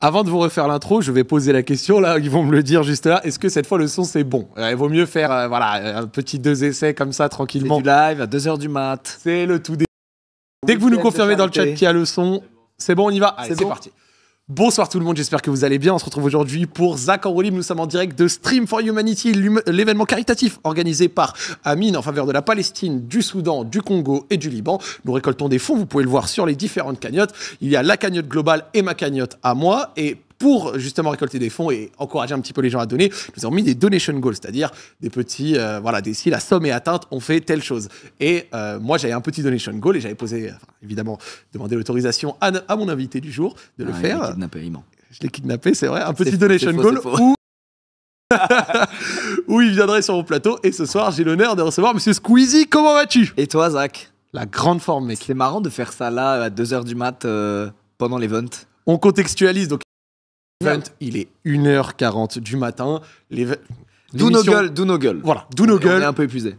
Avant de vous refaire l'intro, je vais poser la question, là, ils vont me le dire juste là. Est-ce que cette fois, le son, c'est bon? Il vaut mieux faire voilà, un petit 2 essais comme ça, tranquillement. C'est du live à 2h du mat. C'est le tout début. Dès que vous nous confirmez dans le chat qu'il y a le son, c'est bon, on y va? Allez, c'est parti. Bonsoir tout le monde, j'espère que vous allez bien. On se retrouve aujourd'hui pour Zach en roue libre. Nous sommes en direct de Stream for Humanity, l'événement caritatif organisé par Amine en faveur de la Palestine, du Soudan, du Congo et du Liban. Nous récoltons des fonds, vous pouvez le voir sur les différentes cagnottes. Il y a la cagnotte globale et ma cagnotte à moi. Et pour justement récolter des fonds et encourager un petit peu les gens à donner, nous avons mis des donation goals, c'est-à-dire des petits, voilà, si la somme est atteinte, on fait telle chose. Et moi, j'avais un petit donation goal et j'avais posé, évidemment, demandé l'autorisation à mon invité du jour de le faire. Il est kidnappé, il ment. Je l'ai kidnappé, c'est vrai, un petit donation goal où il viendrait sur mon plateau. Et ce soir, j'ai l'honneur de recevoir Monsieur Squeezie. Comment vas-tu? Et toi, Zach? La grande forme, mec. C'est marrant de faire ça là à 2h du mat pendant l'event. On contextualise, donc l'event, il est 1h40 du matin. D'où nos gueules. Voilà, d'où nos gueules. On est un peu épuisé.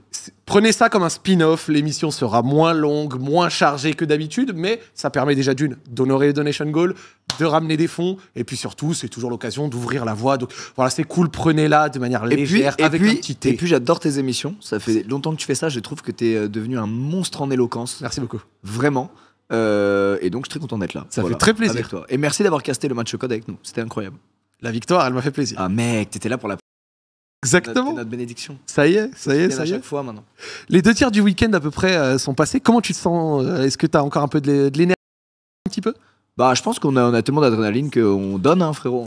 Prenez ça comme un spin-off. L'émission sera moins longue, moins chargée que d'habitude, mais ça permet déjà d'honorer les donation goals, de ramener des fonds, et puis surtout, c'est toujours l'occasion d'ouvrir la voie. Donc voilà, c'est cool, prenez-la de manière légère, avec un petit thé. Et puis j'adore tes émissions. Ça fait longtemps que tu fais ça. Je trouve que tu es devenu un monstre en éloquence. Merci beaucoup. Vraiment. Et donc, je suis très content d'être là. Ça fait très plaisir. Avec toi. Et merci d'avoir casté le match code avec nous. C'était incroyable. La victoire, elle m'a fait plaisir. Ah mec, t'étais là pour la... Exactement. Notre bénédiction. Ça y est. À chaque fois maintenant. Les 2 tiers du week-end à peu près sont passés. Comment tu te sens? Est-ce que tu as encore un peu de l'énergie un petit peu? Bah, je pense qu'on a tellement d'adrénaline qu'on donne, hein, frérot.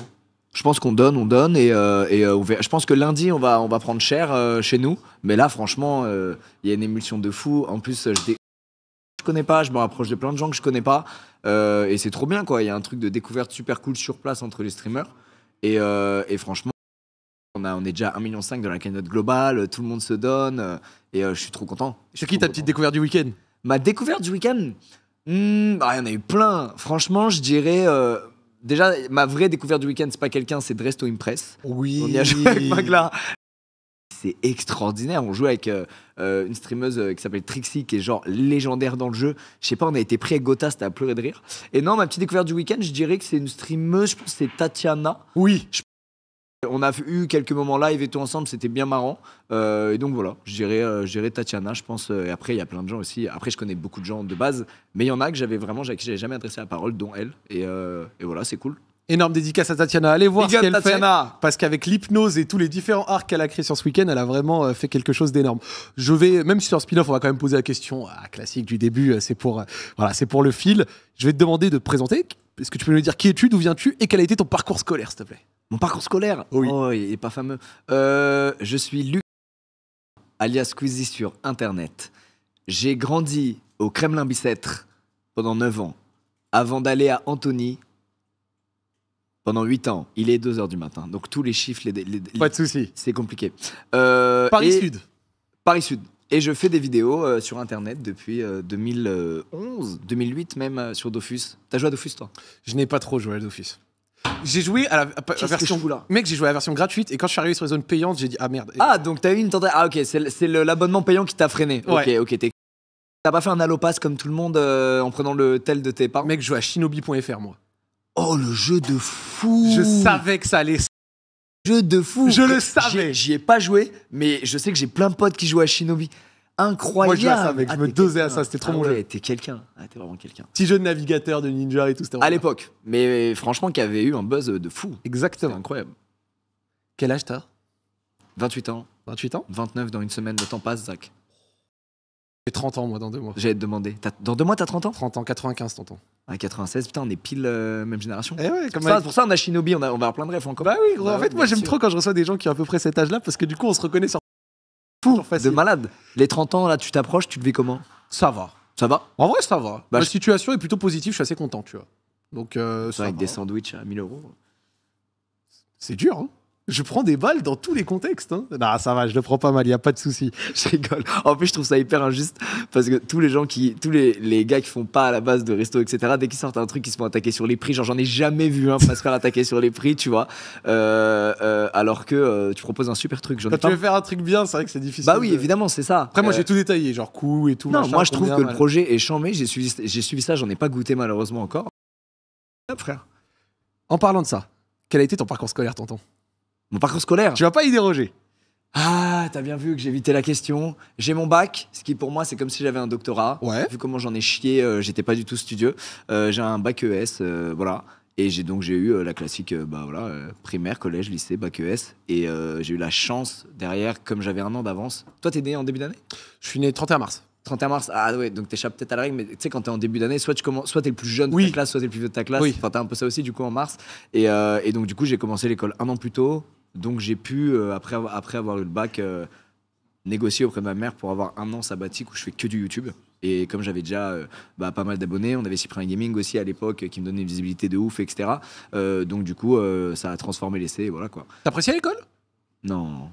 Je pense qu'on donne et on verra. Je pense que lundi on va prendre cher chez nous. Mais là, franchement, il y a une émulsion de fou. En plus, je connais pas, je me rapproche de plein de gens que je connais pas. Et c'est trop bien, quoi. Il y a un truc de découverte super cool sur place entre les streamers. Et franchement, on est déjà 1,5 million dans la cagnotte globale, tout le monde se donne, et je suis trop content. C'est qui ta petite découverte du week-end? Ma découverte du week-end, il y en a eu plein. Franchement, je dirais... déjà, ma vraie découverte du week-end, c'est pas quelqu'un, c'est Dresto Impress. Oui. On y a joué avec Magla. C'est extraordinaire. On joue avec une streameuse qui s'appelle Trixie, qui est genre légendaire dans le jeu. Je sais pas, on a été pris avec Gotha, c'était à pleurer de rire. Et non, ma petite découverte du week-end, je dirais que c'est une streameuse, je pense que c'est Tatiana. Oui. On a eu quelques moments live et tout ensemble, c'était bien marrant. Et donc voilà, je dirais Tatiana, je pense. Et après, il y a plein de gens aussi. Après, je connais beaucoup de gens de base, mais il y en a que j'avais jamais adressé la parole, dont elle. Et voilà, c'est cool. Énorme dédicace à Tatiana. Allez voir ce qu'elle fait. Parce qu'avec l'hypnose et tous les différents arcs qu'elle a créés sur ce week-end, elle a vraiment fait quelque chose d'énorme. Je vais, même si sur un spin-off, on va quand même poser la question classique du début. C'est pour le fil. Je vais te demander de te présenter. Est-ce que tu peux nous dire qui es-tu, d'où viens-tu et quel a été ton parcours scolaire, s'il te plaît? Mon parcours scolaire? Oui. Oh, il est pas fameux. Je suis Luc, alias Squeezie sur Internet. J'ai grandi au Kremlin-Bicêtre pendant 9 ans, avant d'aller à Antony pendant 8 ans. Il est 2h du matin, donc tous les chiffres... Pas de souci. C'est compliqué. Paris-Sud. Paris-Sud. Et je fais des vidéos sur Internet depuis 2011, 2008 même, sur Dofus. T'as joué à Dofus, toi? Je n'ai pas trop joué à Dofus. J'ai joué à la version... Mec, j'ai joué à la version gratuite et quand je suis arrivé sur les zones payantes, j'ai dit ah merde. Ah, donc t'as eu une tentative... Ah ok, c'est l'abonnement payant qui t'a freiné. Ouais. Ok, t'as pas fait un allopass comme tout le monde en prenant le tel de tes parents? Mec, je jouais à shinobi.fr, moi. Oh, le jeu de fou! Je savais que ça allait... Jeu de fou! Je le savais! J'y ai pas joué, mais je sais que j'ai plein de potes qui jouent à Shinobi. Incroyable! Moi, je jouais à ça, mec. Je me dosais à ça, c'était trop mon jeu. T'es quelqu'un. T'es vraiment quelqu'un. Petit jeu de navigateur, de ninja et tout, c'était à l'époque. Mais franchement, qui avait eu un buzz de fou. Exactement. C'était incroyable. Quel âge t'as? 28 ans. 28 ans? 29 dans une semaine, le temps passe, Zach. J'ai 30 ans, moi, dans 2 mois. J'allais te demander. Dans 2 mois, t'as 30 ans? 30 ans, 95, tonton. À 96, putain, on est pile même génération. Eh ouais, comme ça, pour ça, on a Shinobi, on va avoir plein de refs encore. Bah oui, gros, en fait, moi, j'aime trop quand je reçois des gens qui ont à peu près cet âge-là, parce que du coup, on se reconnaît sur... Fou, de malade. Les 30 ans, là, tu t'approches, tu le vis comment? Ça va. Ça va? En vrai, ça va. La situation est plutôt positive, je suis assez content, tu vois. Donc, ça avec va. des sandwichs à 1000 €. C'est dur, hein. Je prends des balles dans tous les contextes. Hein. Non, ça va, je le prends pas mal, il n'y a pas de souci. Je rigole. En plus, je trouve ça hyper injuste parce que tous les gars qui font pas à la base de resto, etc., dès qu'ils sortent un truc, ils se font attaquer sur les prix. Genre, j'en ai jamais vu un pas se faire attaquer sur les prix, tu vois. Alors que tu proposes un super truc. Quand tu veux faire un truc bien, c'est vrai que c'est difficile. Bah oui, évidemment, c'est ça. Après, moi, j'ai tout détaillé, genre coût et tout. Non, machin, moi, je trouve que le projet est chambé. J'ai suivi ça, j'en ai pas goûté malheureusement encore. Hop, frère. En parlant de ça, quel a été ton parcours scolaire, tonton? Mon parcours scolaire? Tu vas pas y déroger. Ah, t'as bien vu que j'ai évité la question. J'ai mon bac, ce qui pour moi c'est comme si j'avais un doctorat. Ouais. Vu comment j'en ai chié, j'étais pas du tout studieux. J'ai un bac ES, voilà. Et j'ai eu la classique primaire, collège, lycée, bac ES. Et j'ai eu la chance derrière, comme j'avais un an d'avance. Toi, t'es né en début d'année? Je suis né 31 mars. 31 mars, ah ouais, donc t'échappes peut-être à la règle, mais tu sais, quand t'es en début d'année, soit t'es le plus jeune de Oui. ta classe, soit t'es le plus vieux de ta classe. Oui. Enfin, t'as un peu ça aussi, du coup, en mars. Et donc, du coup, j'ai commencé l'école un an plus tôt. Donc, j'ai pu, après avoir eu le bac, négocier auprès de ma mère pour avoir un an sabbatique où je fais que du YouTube. Et comme j'avais déjà pas mal d'abonnés, on avait Cyprien Gaming aussi à l'époque qui me donnait une visibilité de ouf, etc. Donc, du coup, ça a transformé l'essai, et voilà quoi. T'appréciais l'école? Non.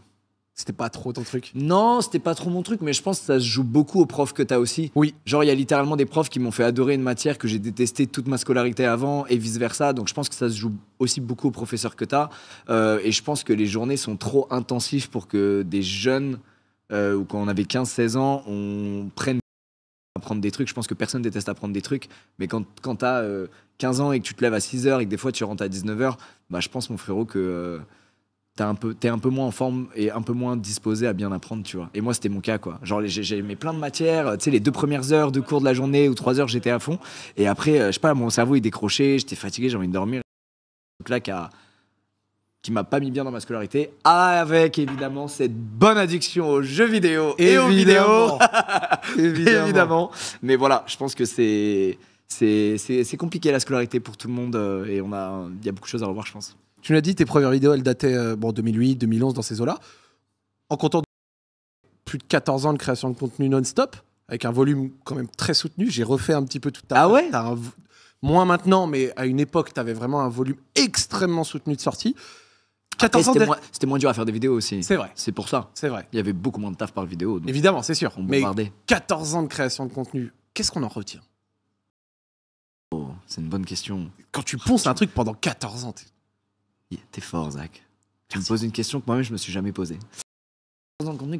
C'était pas trop ton truc? Non, c'était pas trop mon truc, mais je pense que ça se joue beaucoup aux profs que t'as aussi. Oui. Genre, il y a littéralement des profs qui m'ont fait adorer une matière que j'ai détestée toute ma scolarité avant et vice-versa. Donc, je pense que ça se joue aussi beaucoup aux professeurs que t'as. Et je pense que les journées sont trop intensives pour que des jeunes, ou quand on avait 15-16 ans, on prenne à apprendre des trucs. Je pense que personne déteste apprendre des trucs. Mais quand t'as 15 ans et que tu te lèves à 6h et que des fois tu rentres à 19h, bah, je pense, mon frérot, que... t'es un peu moins en forme et un peu moins disposé à bien apprendre, tu vois. Et moi, c'était mon cas, quoi. Genre, j'ai aimé plein de matières. Tu sais, les 2 premières heures de cours de la journée ou 3 heures, j'étais à fond. Et après, je sais pas, mon cerveau, il décrochait, j'étais fatigué, j'ai envie de dormir. Donc là, qui m'a pas mis bien dans ma scolarité, avec évidemment cette bonne addiction aux jeux vidéo et aux vidéos. Évidemment. Mais voilà, je pense que c'est compliqué la scolarité pour tout le monde et il y a beaucoup de choses à revoir, je pense. Tu l'as dit, tes premières vidéos, elles dataient 2008, 2011, dans ces eaux-là. En comptant plus de 14 ans de création de contenu non-stop, avec un volume quand même très soutenu. J'ai refait un petit peu toute ta... Ah ouais? Moins maintenant, mais à une époque, tu avais vraiment un volume extrêmement soutenu de sortie. 14 ans C'était moins dur à faire des vidéos aussi. C'est vrai. C'est pour ça. C'est vrai. Il y avait beaucoup moins de taf par vidéo. Donc évidemment, c'est sûr. on Mais bombardait. 14 ans de création de contenu, qu'est-ce qu'on en retient? Oh, c'est une bonne question. Quand tu ponces un truc pendant 14 ans, T'es fort, Zach. Tu me poses une question que moi-même je me suis jamais posée.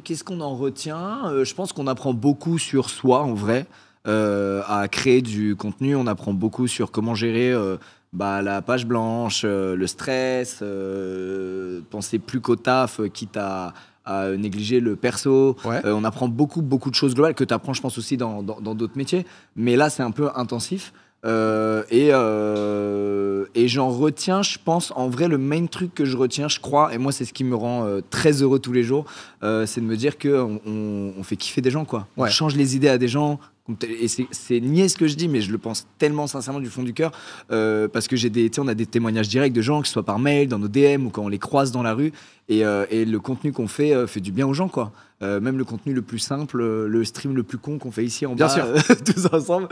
Qu'est-ce qu'on en retient? Je pense qu'on apprend beaucoup sur soi, en vrai, à créer du contenu. On apprend beaucoup sur comment gérer la page blanche, le stress, penser plus qu'au taf, quitte à négliger le perso. Ouais. On apprend beaucoup de choses globales que tu apprends, je pense, aussi dans d'autres métiers. Mais là, c'est un peu intensif. Et j'en retiens, je pense, en vrai, le main truc que je retiens, je crois, et moi c'est ce qui me rend très heureux tous les jours, c'est de me dire qu'on on fait kiffer des gens, quoi. Ouais. On change les idées à des gens. Et c'est niais ce que je dis, mais je le pense tellement sincèrement du fond du cœur, parce que on a des témoignages directs de gens, que ce soit par mail, dans nos DM ou quand on les croise dans la rue, et le contenu qu'on fait du bien aux gens, quoi. Même le contenu le plus simple, le stream le plus con qu'on fait ici en Bien bas, sûr. tous ensemble,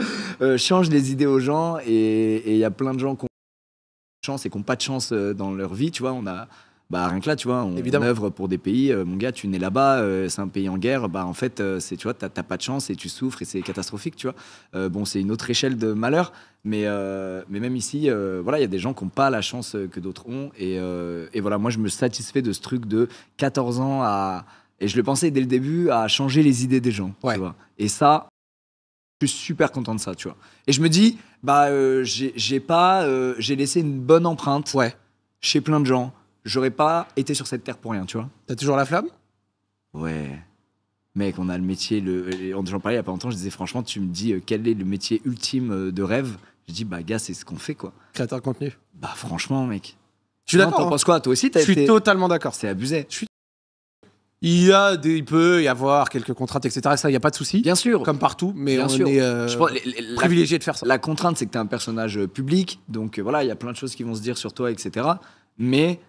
change les idées aux gens, et il y a plein de gens qui ont chance et qui n'ont pas de chance dans leur vie, tu vois. On a rien que là, tu vois, on œuvre pour des pays. Mon gars, tu nais là-bas, c'est un pays en guerre. En fait, tu vois, t'as pas de chance et tu souffres et c'est catastrophique, tu vois. Bon, c'est une autre échelle de malheur, mais même ici, voilà, il y a des gens qui n'ont pas la chance que d'autres ont. Et voilà, moi, je me satisfais de ce truc de 14 ans et je le pensais dès le début, à changer les idées des gens, ouais. tu vois. Et ça, je suis super content de ça, tu vois. Et je me dis, j'ai laissé une bonne empreinte chez plein de gens. J'aurais pas été sur cette terre pour rien, tu vois. T'as toujours la flamme? Ouais. Mec, on a le métier... J'en parlais il y a pas longtemps, je disais franchement, tu me dis quel est le métier ultime de rêve. Je dis, gars, c'est ce qu'on fait, quoi. Créateur de contenu. Franchement, mec. Je suis d'accord. T'en penses quoi? Toi aussi, Je suis totalement d'accord. C'est abusé. Il peut y avoir quelques contraintes, etc. Ça, il n'y a pas de souci. Bien sûr. Comme partout, mais Bien sûr. est privilégié de faire ça. La contrainte, c'est que tu es un personnage public, donc voilà, il y a plein de choses qui vont se dire sur toi, etc. Mais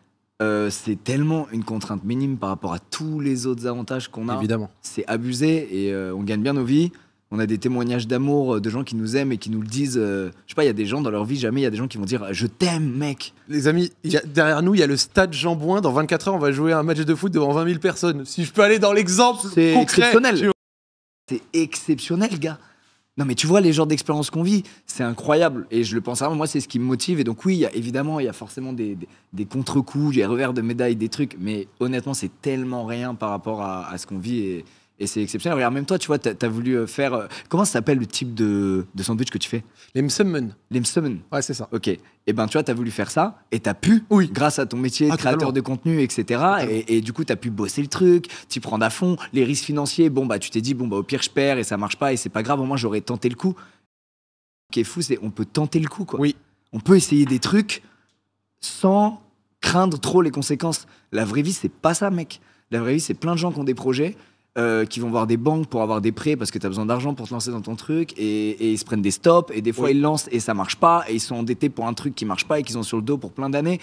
c'est tellement une contrainte minime par rapport à tous les autres avantages qu'on a. Évidemment. C'est abusé et on gagne bien nos vies. On a des témoignages d'amour de gens qui nous aiment et qui nous le disent. Je sais pas, il y a des gens dans leur vie, jamais il y a des gens qui vont dire « Je t'aime, mec ». Les amis, derrière nous, il y a le stade Jean-Bouin. Dans 24 heures, on va jouer un match de foot devant 20 000 personnes. Si je peux aller dans l'exemple concret. Exceptionnel. C'est exceptionnel, gars. Non, mais tu vois, les genres d'expériences qu'on vit, c'est incroyable. Et je le pense vraiment, moi, c'est ce qui me motive. Et donc, oui, il y a forcément des contre-coups, des revers de médaille, des trucs. Mais honnêtement, c'est tellement rien par rapport à ce qu'on vit. Et c'est exceptionnel. Regarde, même toi, tu vois, t'as voulu faire. Comment ça s'appelle le type de sandwich que tu fais? Les msemen. Les msemen. Ouais, c'est ça. Ok. Et ben, tu vois, t'as voulu faire ça et t'as pu, grâce à ton métier de créateur de contenu, etc. Et du coup, t'as pu bosser le truc, t'y prendre à fond. Les risques financiers, bon, bah, tu t'es dit, bon, bah, au pire, je perds et ça marche pas et c'est pas grave. Au moins, j'aurais tenté le coup. Ce qui est fou, c'est on peut tenter le coup, quoi. Oui. On peut essayer des trucs sans craindre trop les conséquences. La vraie vie, c'est pas ça, mec. La vraie vie, c'est plein de gens qui ont des projets. Qui vont voir des banques pour avoir des prêts parce que tu as besoin d'argent pour te lancer dans ton truc et ils se prennent des stops et des fois ils lancent et ça marche pas et ils sont endettés pour un truc qui marche pas et qu'ils ont sur le dos pour plein d'années.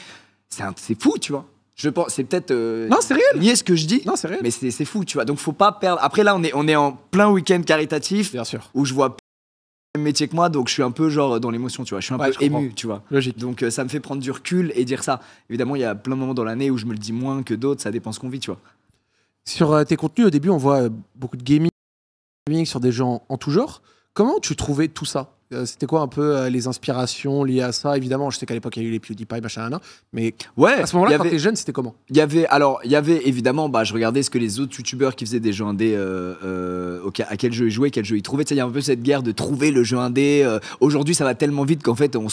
C'est fou, tu vois. Je pense, c'est peut-être non, c'est réel. Lié ce que je dis. Non, c'est réel. Mais c'est fou, tu vois. Donc faut pas perdre. Après là, on est en plein week-end caritatif. Bien sûr. Où je vois le même métier que moi, donc je suis un peu genre dans l'émotion, tu vois. Je suis un peu ému, tu vois. Logique. Donc ça me fait prendre du recul et dire ça. Évidemment, il y a plein de moments dans l'année où je me le dis moins que d'autres. Ça dépend ce qu'on vit, tu vois. Sur tes contenus, au début, on voit beaucoup de gaming sur des gens en tout genre. Comment tu trouvais tout ça? C'était quoi un peu les inspirations liées à ça? Évidemment, je sais qu'à l'époque, il y a eu les PewDiePie, machin, mais à ce moment-là, quand t'es jeune, c'était comment? Il y avait évidemment, je regardais ce que les autres youtubeurs qui faisaient des jeux indés, à quel jeu ils jouaient, quel jeu ils trouvaient. Il y a un peu cette guerre de trouver le jeu indé. Aujourd'hui, ça va tellement vite qu'en fait, on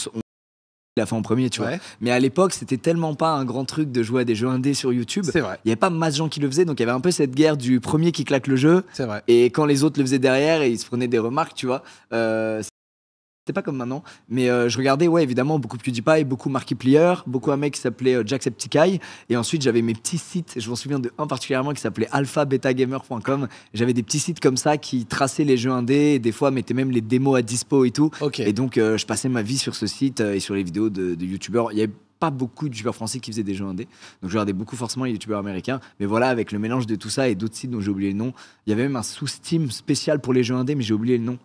l'a fait en premier, tu vois. Mais à l'époque, c'était tellement pas un grand truc de jouer à des jeux indés sur YouTube. C'est vrai. Il y avait pas masse de gens qui le faisaient, donc il y avait un peu cette guerre du premier qui claque le jeu. C'est vrai. Et quand les autres le faisaient derrière, et ils se prenaient des remarques, tu vois. C'était pas comme maintenant, mais je regardais, évidemment, beaucoup PewDiePie, beaucoup Markiplier, beaucoup un mec qui s'appelait Jacksepticeye, et ensuite j'avais mes petits sites, je m'en souviens de un particulièrement qui s'appelait alphabetagamer.com. J'avais des petits sites comme ça qui traçaient les jeux indés, et des fois mettaient même les démos à dispo et tout. Et donc je passais ma vie sur ce site et sur les vidéos de youtubeurs. Il y avait pas beaucoup de youtubeurs français qui faisaient des jeux indés, donc je regardais beaucoup forcément les youtubeurs américains, mais voilà, avec le mélange de tout ça et d'autres sites dont j'ai oublié le nom, il y avait même un sous-Steam spécial pour les jeux indés, mais j'ai oublié le nom.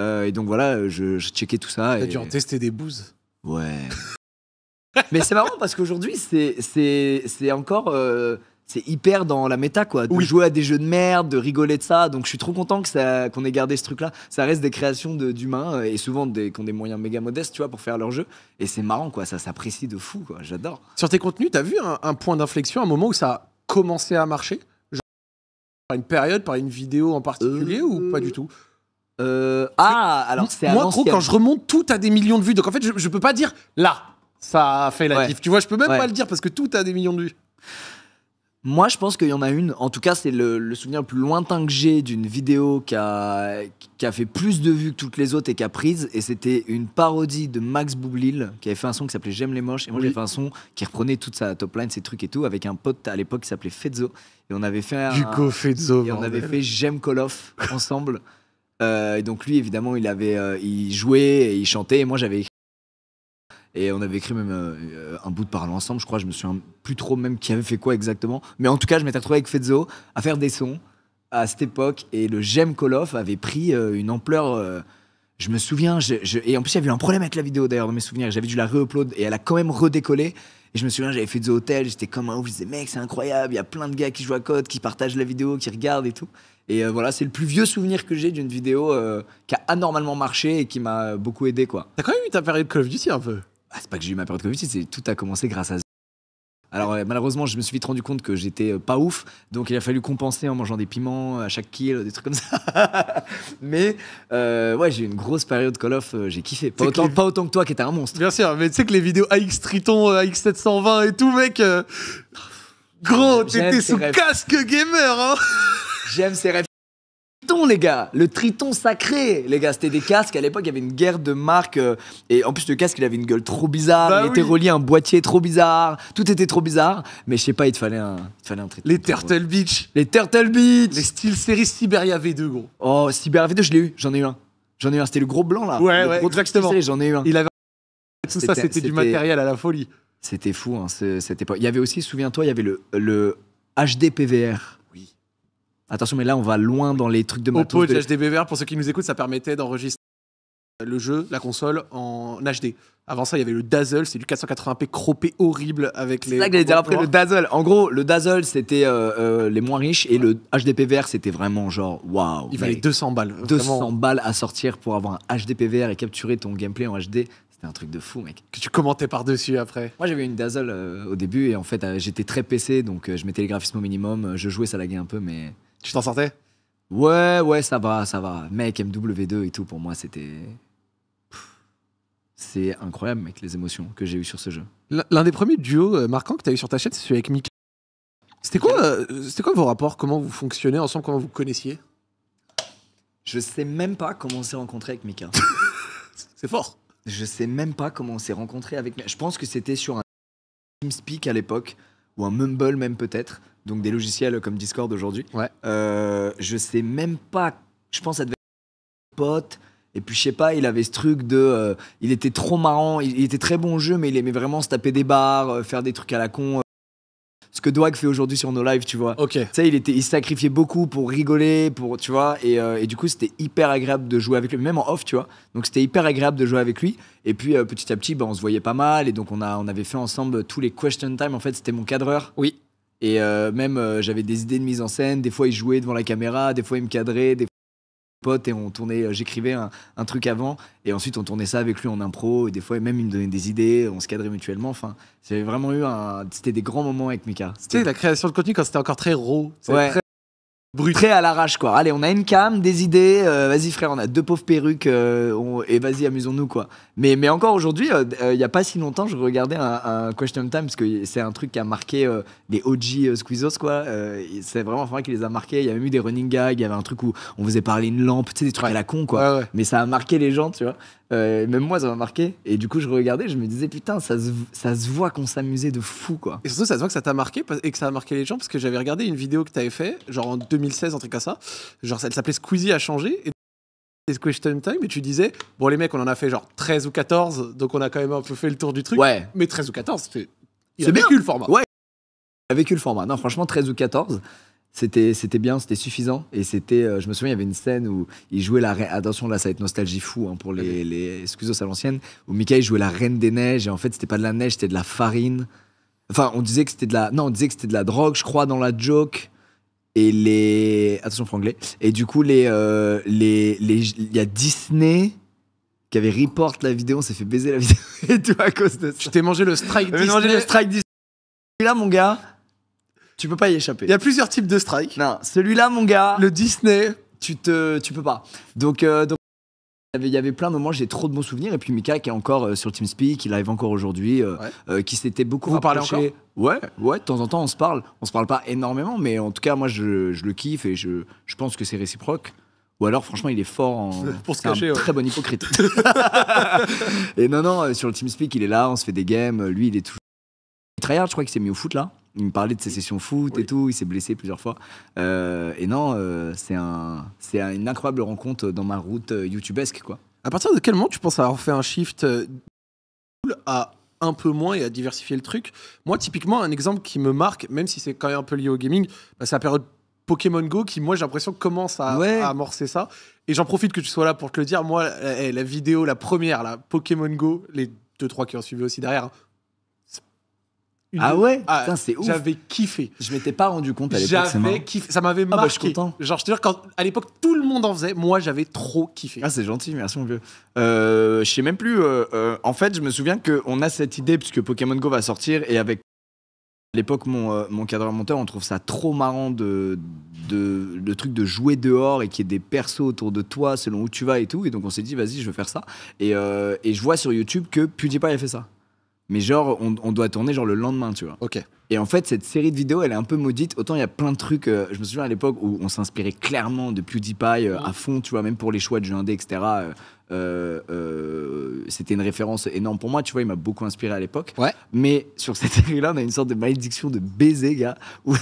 Et donc voilà, je checkais tout ça. T'as dû en tester des bouses. Ouais. Mais c'est marrant parce qu'aujourd'hui, c'est encore... c'est hyper dans la méta, quoi. De jouer à des jeux de merde, de rigoler de ça. Donc je suis trop content qu'on ait gardé ce truc-là. Ça reste des créations d'humains et souvent qui ont des moyens méga modestes, tu vois, pour faire leur jeu. Et c'est marrant, quoi. Ça s'apprécie de fou, quoi. J'adore. Sur tes contenus, t'as vu un point d'inflexion, un moment où ça a commencé à marcher? Genre, par une période, par une vidéo en particulier ou pas du tout? Alors c'est moi, gros, quand je remonte, tout a des millions de vues. Donc en fait, je peux pas dire là, ça a fait la diff. Tu vois, je peux même pas le dire parce que tout a des millions de vues. Moi, je pense qu'il y en a une. En tout cas, c'est le souvenir le plus lointain que j'ai d'une vidéo qui a fait plus de vues que toutes les autres et qui a prise. Et c'était une parodie de Max Boublil qui avait fait un son qui s'appelait J'aime les moches. Et moi, j'ai fait un son qui reprenait toute sa top line, ses trucs et tout, avec un pote à l'époque qui s'appelait Fezzo. Et on avait fait Fezzo. Et on avait fait J'aime Call of ensemble. Et donc lui, évidemment, il jouait et il chantait. Et moi, j'avais écrit. Et on avait écrit même un bout de parole ensemble, je crois. Je me souviens plus trop même qui avait fait quoi exactement. Mais en tout cas, je m'étais retrouvé avec Fezzo à faire des sons à cette époque. Et le J'aime Call of avait pris une ampleur. Je me souviens. Et en plus, il y avait eu un problème avec la vidéo d'ailleurs dans mes souvenirs. J'avais dû la re-upload et elle a quand même redécollé. Et je me souviens, j'avais fait du hôtel. J'étais comme un ouf. Je disais, mec, c'est incroyable. Il y a plein de gars qui jouent à COD, qui partagent la vidéo, qui regardent et tout. Et voilà, c'est le plus vieux souvenir que j'ai d'une vidéo qui a anormalement marché et qui m'a beaucoup aidé, quoi. T'as quand même eu ta période Call of Duty un peu. C'est pas que j'ai eu ma période Call of Duty, tout a commencé grâce à ça. Alors malheureusement, je me suis vite rendu compte que j'étais pas ouf, donc il a fallu compenser en mangeant des piments à chaque kill, des trucs comme ça. Mais j'ai eu une grosse période Call of, j'ai kiffé. Pas autant que toi qui étais un monstre. Bien sûr, mais tu sais que les vidéos AX Triton, AX 720 et tout, mec... Gros, t'étais sous casque gamer, hein. J'aime ces rêves. Triton, les gars, le Triton sacré, les gars, c'était des casques. À l'époque, il y avait une guerre de marques. Et en plus, le casque, il avait une gueule trop bizarre. Il était relié à un boîtier trop bizarre. Tout était trop bizarre. Mais je sais pas, il te fallait un Triton. Les Turtle Beach. Les Turtle Beach. Les styles série Siberia V2, gros. Oh, Siberia V2, je l'ai eu. J'en ai eu un. C'était le gros blanc, là. Ouais, exactement. J'en ai eu un. Il avait tout ça, c'était du matériel à la folie. C'était fou, hein, cette époque. Il y avait aussi, souviens-toi, il y avait le HD PVR. Oui. Attention, mais là, on va loin dans les trucs de matos. Oppo, le HD PVR, pour ceux qui nous écoutent, ça permettait d'enregistrer le jeu, la console, en HD. Avant ça, il y avait le Dazzle, c'est du 480p croppé horrible avec les... C'est ça que j'allais dire après, le Dazzle. En gros, le Dazzle, c'était les moins riches, et le HD PVR, c'était vraiment genre, waouh. Il valait 200 balles. 200 balles à sortir pour avoir un HD PVR et capturer ton gameplay en HD. C'était un truc de fou, mec. Que tu commentais par-dessus après. Moi, j'avais une Dazzle au début et en fait, j'étais très PC, donc je mettais les graphismes au minimum. Je jouais, ça laguait un peu, mais... Tu t'en sortais? Ouais, ça va. Mec, MW2 et tout, pour moi, c'était... C'est incroyable, mec, les émotions que j'ai eues sur ce jeu. L'un des premiers duos marquants que tu as eu sur ta chaîne, c'est celui avec Mika. C'était quoi vos rapports? Comment vous fonctionnez ensemble? Comment vous connaissiez? Je sais même pas comment on s'est rencontré avec Mika. C'est fort. Je sais même pas comment on s'est rencontré avec... Je pense que c'était sur un TeamSpeak à l'époque, ou un Mumble même peut-être, donc des logiciels comme Discord aujourd'hui. Ouais. Je sais même pas, je pense que ça devait être un pote, et puis je sais pas, il avait ce truc de... il était trop marrant, il était très bon au jeu, mais il aimait vraiment se taper des barres, faire des trucs à la con. Ce que Dwag fait aujourd'hui sur nos lives, tu vois. Ok. Tu sais, il se sacrifiait beaucoup pour rigoler, tu vois. Et du coup, c'était hyper agréable de jouer avec lui, même en off, tu vois. Donc, c'était hyper agréable de jouer avec lui. Et puis, petit à petit, on se voyait pas mal. Et donc, on avait fait ensemble tous les question time. En fait, c'était mon cadreur. Oui. Et même, j'avais des idées de mise en scène. Des fois, il jouait devant la caméra. Des fois, il me cadrait. Des fois, pote et on tournait, j'écrivais un truc avant et ensuite on tournait ça avec lui en impro et des fois même il me donnait des idées, on se cadrait mutuellement. Enfin, j'avais vraiment eu c'était des grands moments avec Mika. C'était la création de contenu quand c'était encore très raw, ouais. Très brut, très à l'arrache quoi. Allez, on a une cam, des idées, vas-y frère, on a 2 pauvres perruques et vas-y amusons-nous quoi. Mais encore aujourd'hui, il y a pas si longtemps, je regardais un question time parce que c'est un truc qui a marqué les OG Squeezos quoi. C'est vraiment vrai qu'il les a marqués. Il y avait même eu des running gags, il y avait un truc où on faisait parler une lampe, tu sais, des trucs à la con quoi. Ouais. Mais ça a marqué les gens, tu vois. Même moi, ça m'a marqué. Et du coup, je regardais, je me disais, putain, ça se voit qu'on s'amusait de fou, quoi. Et surtout, ça se voit que ça t'a marqué et que ça a marqué les gens parce que j'avais regardé une vidéo que t'avais fait, genre en 2016, un truc comme ça. Genre, elle s'appelait Squeezie a changé. Et question time, et tu disais, bon, les mecs, on en a fait genre 13 ou 14, donc on a quand même un peu fait le tour du truc. Ouais. Mais 13 ou 14, c'est vécu le format. Ouais. Il a vécu le format. Non, franchement, 13 ou 14. C'était bien, c'était suffisant. Et c'était, je me souviens, il y avait une scène où il jouait la reine. Attention, là, ça va être nostalgie fou pour les Squeezos à l'ancienne. Où Mika jouait la reine des neiges. Et en fait, c'était pas de la neige, c'était de la farine. Enfin, on disait que c'était de la. Non, on disait que c'était de la drogue, je crois, dans la joke. Et les. Attention, franglais. Et du coup, il y a Disney qui avait report la vidéo. On s'est fait baiser la vidéo et tout à cause de ça. Tu t'es mangé le strike Disney. Mangé le strike Disney. Là, mon gars. Tu peux pas y échapper. Il y a plusieurs types de strikes. Non, celui-là, mon gars. Le Disney. Tu peux pas. Donc il y avait plein de moments, j'ai trop de bons souvenirs. Et puis Mika qui est encore sur TeamSpeak, il arrive encore aujourd'hui, qui s'était beaucoup rapproché. Vous parlez encore? Ouais, de temps en temps on se parle. On se parle pas énormément, mais en tout cas, moi je le kiffe et je pense que c'est réciproque. Ou alors, franchement, il est fort pour se cacher, un très bon hypocrite. Et non, sur le TeamSpeak, il est là, on se fait des games. Lui, il est toujours. Tryhard, je crois qu'il s'est mis au foot là. Il me parlait de ses sessions foot et tout. Il s'est blessé plusieurs fois. Et non, c'est une incroyable rencontre dans ma route youtubesque, quoi. À partir de quel moment tu penses avoir fait un shift à un peu moins et à diversifier le truc? Moi, typiquement, un exemple qui me marque, même si c'est quand même un peu lié au gaming, c'est la période Pokémon Go qui, moi, j'ai l'impression commence à amorcer ça. Et j'en profite que tu sois là pour te le dire. Moi, la vidéo, la première, la Pokémon Go, les 2-3 qui ont suivi aussi derrière. Putain, c'est ouf. J'avais kiffé. Je m'étais pas rendu compte à l'époque. J'avais kiffé. Ça m'avait marqué. Je suis content. Genre, je te dis, quand à l'époque tout le monde en faisait, moi j'avais trop kiffé. Ah, c'est gentil, merci mon vieux. Je sais même plus. En fait, je me souviens qu'on a cette idée puisque Pokémon Go va sortir et avec à l'époque mon cadreur monteur, on trouve ça trop marrant le truc de jouer dehors et qu'il y ait des persos autour de toi selon où tu vas et tout. Et donc on s'est dit vas-y, je veux faire ça. Et je vois sur YouTube que PewDiePie a fait ça. Mais genre, on doit tourner genre le lendemain, tu vois. Ok. Et en fait, cette série de vidéos, elle est un peu maudite. Autant il y a plein de trucs. Je me souviens à l'époque où on s'inspirait clairement de PewDiePie à fond, tu vois, même pour les choix de jeux indé, etc. C'était une référence énorme pour moi, tu vois, il m'a beaucoup inspiré à l'époque. Ouais. Mais sur cette série-là, on a une sorte de malédiction de baiser, gars. Où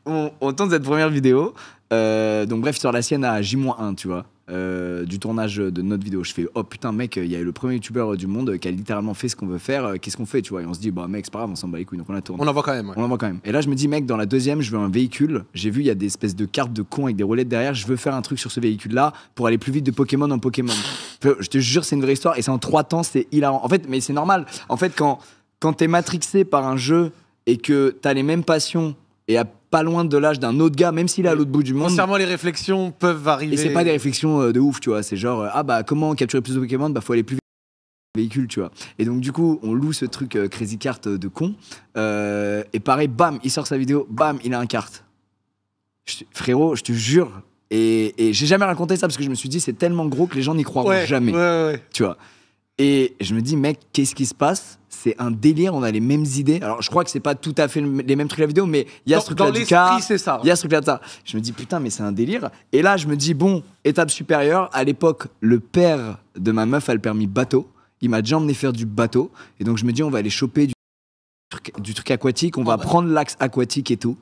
on tourne cette première vidéo. Donc bref, sur la sienne à J-1, tu vois. Du tournage de notre vidéo, je fais oh putain mec, il y a le premier youtubeur du monde qui a littéralement fait ce qu'on veut faire, qu'est-ce qu'on fait, tu vois, et on se dit bah mec c'est pas grave, on s'en bat les couilles, donc on la tourne. On l'envoie quand même. Ouais. On l'envoie quand même. Et là je me dis mec, dans la deuxième je veux un véhicule, j'ai vu il y a des espèces de cartes de cons avec des roulettes derrière, je veux faire un truc sur ce véhicule là pour aller plus vite de Pokémon en Pokémon. Je te jure c'est une vraie histoire et c'est en 3 temps, c'est hilarant. En fait mais c'est normal, en fait quand t'es matrixé par un jeu et que t'as les mêmes passions et à pas loin de l'âge d'un autre gars, même s'il est à l'autre bout du monde. Sincèrement, les réflexions peuvent arriver. Et c'est pas des réflexions de ouf, tu vois. C'est genre, comment capturer plus de Pokémon? Bah, faut aller plus vite véhicule, tu vois. Et donc, du coup, on loue ce truc Crazy Kart de con. Et pareil, bam, il sort sa vidéo, bam, il a un kart. Frérot, je te jure, Et j'ai jamais raconté ça parce que je me suis dit, c'est tellement gros que les gens n'y croiront jamais. Ouais. Tu vois. Et je me dis, mec, qu'est-ce qui se passe? C'est un délire, on a les mêmes idées. Alors, je crois que c'est pas tout à fait les mêmes trucs la vidéo, mais il y a ce truc-là du car. C'est ça. Il y a ce truc-là de ça. Je me dis, putain, mais c'est un délire. Et là, je me dis, bon, étape supérieure. À l'époque, le père de ma meuf a le permis bateau. Il m'a déjà emmené faire du bateau. Et donc, je me dis, on va aller choper du truc aquatique. On va prendre l'axe aquatique et tout.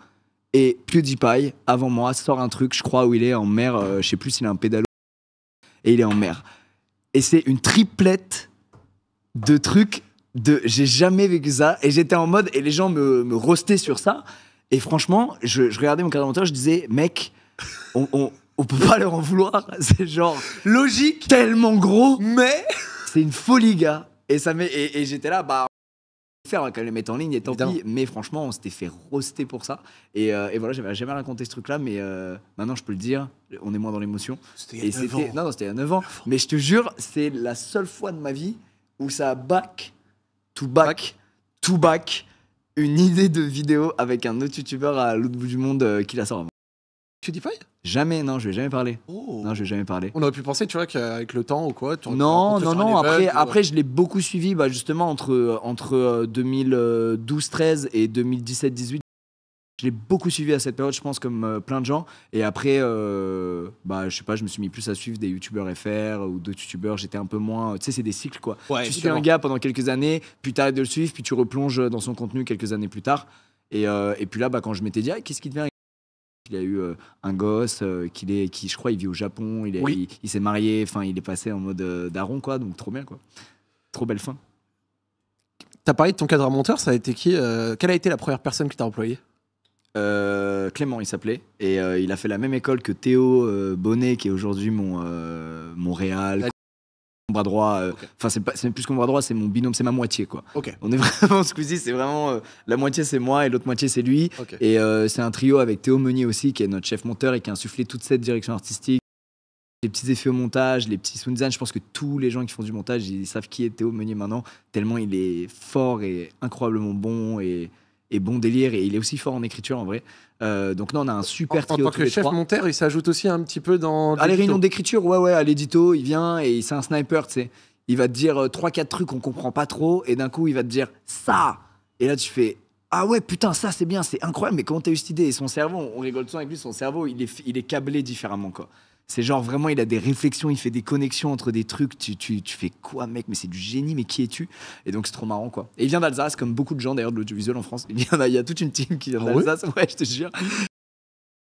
Et PewDiePie, avant moi, sort un truc, je crois, où il est en mer. Je sais plus s'il a un pédalo. Et il est en mer. Et c'est une triplette de trucs j'ai jamais vécu ça. Et j'étais en mode, et les gens me roastaient sur ça. Et franchement, je regardais mon cadre monteur, je disais, mec, on peut pas leur en vouloir. C'est genre logique, tellement gros, mais c'est une folie, gars. Et j'étais là, bah, on va quand même les mettre en ligne et tant pis. Mais franchement, on s'était fait roaster pour ça. Et voilà, j'avais jamais raconté ce truc-là, mais maintenant je peux le dire, on est moins dans l'émotion. C'était il y a 9 ans. Non, c'était il y a 9 ans. Mais je te jure, c'est la seule fois de ma vie où ça a back une idée de vidéo avec un autre youtubeur à l'autre bout du monde qui la sort avant. PewDiePie? Jamais, non, je vais jamais parler. Oh. Non, je vais jamais parler. On aurait pu penser, tu vois, qu'avec le temps ou quoi. Non. Après, je l'ai beaucoup suivi, bah, justement, entre 2012-13 et 2017-18. Je l'ai beaucoup suivi à cette période, je pense, comme plein de gens. Et après, bah, je sais pas, je me suis mis plus à suivre des youtubeurs FR ou d'autres youtubeurs. J'étais un peu moins. Tu sais, c'est des cycles, quoi. Ouais, tu suis un gars pendant quelques années, puis tu arrêtes de le suivre, puis tu replonges dans son contenu quelques années plus tard. Et puis là, bah, quand je m'étais dit, qu'est-ce qui devient? Il a eu un gosse qui je crois, il vit au Japon. Il s'est marié. Enfin, il est passé en mode daron, quoi. Donc, trop bien, quoi. Trop belle fin. T'as parlé de ton cadre monteur, ça a été qui? Quelle a été la première personne que t'as employée? Clément, il s'appelait, et il a fait la même école que Théo Bonnet, qui est aujourd'hui mon réal, mon bras droit. Enfin, c'est plus que mon bras droit, c'est mon binôme, c'est ma moitié, quoi. Okay. On est vraiment Squeezie, c'est vraiment la moitié c'est moi et l'autre moitié c'est lui. Okay. Et c'est un trio avec Théo Meunier aussi, qui est notre chef monteur et qui a insufflé toute cette direction artistique. Les petits effets au montage, les petits sound design, je pense que tous les gens qui font du montage, ils savent qui est Théo Meunier maintenant, tellement il est fort et incroyablement bon et bon délire, et il est aussi fort en écriture en vrai. Donc non, on a un super trio. En tant que chef monteur, il s'ajoute aussi un petit peu dans les réunions d'écriture, ouais, à l'édito, il vient et c'est un sniper, tu sais. Il va te dire 3-4 trucs qu'on comprend pas trop, et d'un coup il va te dire ça. Et là tu fais ah ouais, putain, ça c'est bien, c'est incroyable, mais comment t'as eu cette idée? Et son cerveau, on rigole tout avec lui, son cerveau il est câblé différemment, quoi. C'est genre vraiment, il a des réflexions, il fait des connexions entre des trucs. Tu fais quoi, mec? Mais c'est du génie, mais qui es-tu? Et donc c'est trop marrant, quoi. Et il vient d'Alsace, comme beaucoup de gens d'ailleurs de l'audiovisuel en France. Il y a toute une team qui vient d'Alsace, ouais, je te jure.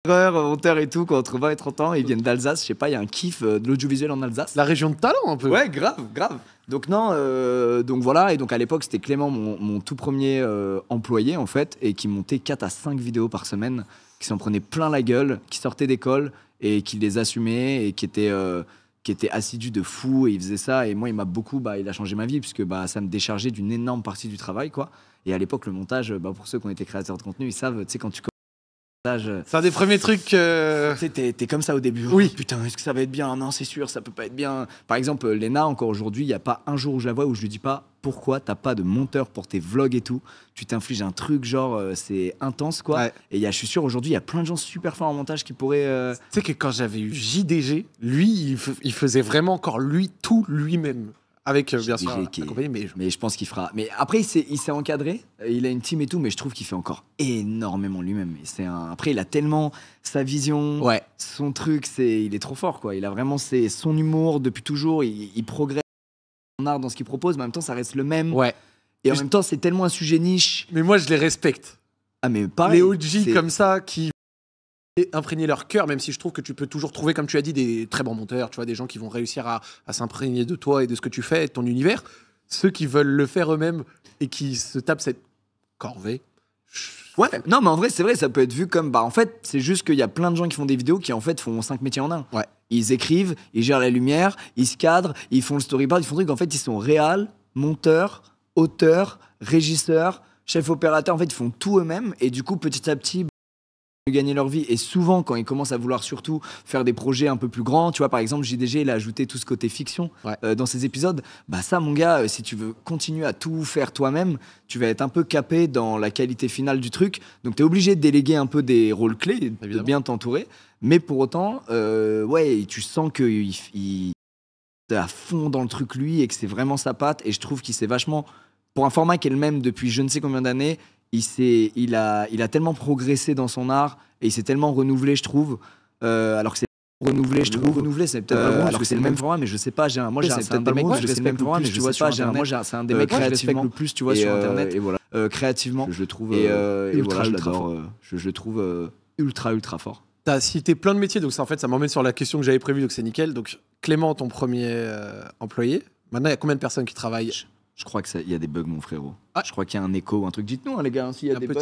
Monteur et tout, quoi, entre 20 et 30 ans, ils viennent d'Alsace. Je sais pas, il y a un kiff de l'audiovisuel en Alsace. La région de talent, un peu. Ouais, grave. Donc non, donc voilà. Et donc à l'époque, c'était Clément, mon tout premier employé, en fait, et qui montait 4 à 5 vidéos par semaine, qui s'en prenait plein la gueule, qui sortait d'école et qui les assumait et qui était assidu de fou, et il faisait ça. Et moi, il a changé ma vie, puisque ça me déchargeait d'une énorme partie du travail, quoi. Et à l'époque, le montage, pour ceux qui ont été créateurs de contenu, ils savent, tu sais, quand tu c'est un des premiers trucs. Tu sais, t'es comme ça au début. Oui. Putain, est-ce que ça va être bien? Non, c'est sûr, ça peut pas être bien. Par exemple, Léna, encore aujourd'hui, il n'y a pas un jour où je la vois où je lui dis pas pourquoi t'as pas de monteur pour tes vlogs et tout. Tu t'infliges un truc, genre, c'est intense, quoi. Ouais. Et je suis sûr, aujourd'hui, il y a plein de gens super forts en montage qui pourraient. Tu sais que quand j'avais eu JDG, lui, il faisait vraiment encore tout lui-même. Avec bien sûr accompagné, mais je pense qu'il fera. Mais après, il s'est encadré, il a une team et tout, mais je trouve qu'il fait encore énormément lui-même. Après, il a tellement sa vision, son truc, il est trop fort, quoi. Il a vraiment son humour depuis toujours. Il progresse en art dans ce qu'il propose, mais en même temps, ça reste le même. Ouais. Et en même temps, c'est tellement un sujet niche. Mais moi, je les respecte. Ah, mais pareil. Les OG comme ça qui imprégner leur cœur, même si je trouve que tu peux toujours trouver, comme tu as dit, des très bons monteurs, tu vois, des gens qui vont réussir à s'imprégner de toi et de ce que tu fais et de ton univers. Ceux qui veulent le faire eux-mêmes et qui se tapent cette corvée. Ouais, non, mais en vrai, c'est vrai, ça peut être vu comme. En fait, c'est juste qu'il y a plein de gens qui font des vidéos qui, en fait, font 5 métiers en un. Ouais. Ils écrivent, ils gèrent la lumière, ils se cadrent, ils font le storyboard, ils font des trucs. En fait, ils sont réal, monteurs, auteurs, régisseurs, chefs opérateurs. En fait, ils font tout eux-mêmes. Et du coup, petit à petit, gagner leur vie, et souvent quand ils commencent à vouloir surtout faire des projets un peu plus grands, tu vois, par exemple JDG il a ajouté tout ce côté fiction dans ses épisodes, bah ça mon gars, si tu veux continuer à tout faire toi-même, tu vas être un peu capé dans la qualité finale du truc, donc tu es obligé de déléguer un peu des rôles clés, de bien t'entourer, mais pour autant ouais, tu sens qu'il est à fond dans le truc lui, et que c'est vraiment sa patte, et je trouve qu'il s'est vachement, pour un format qui est le même depuis je ne sais combien d'années, il a tellement progressé dans son art, et il s'est tellement renouvelé, je trouve, alors que c'est renouvelé, c'est peut-être alors que c'est le même format, mais je sais pas, moi c'est un des mecs que je respecte le plus, tu vois, c'est un des mecs que je respecte le plus, tu vois, sur internet, et voilà, créativement, je le trouve ultra, je le trouve ultra fort. T'as cité plein de métiers, donc ça, en fait, ça m'emmène sur la question que j'avais prévue, donc c'est nickel. Donc Clément, ton premier employé. Maintenant, il y a combien de personnes qui travaillent? Je crois qu'il y a des bugs, mon frérot. Ah. Je crois qu'il y a un écho ou un truc. Dites-nous, hein, les gars, s'il y a des bugs.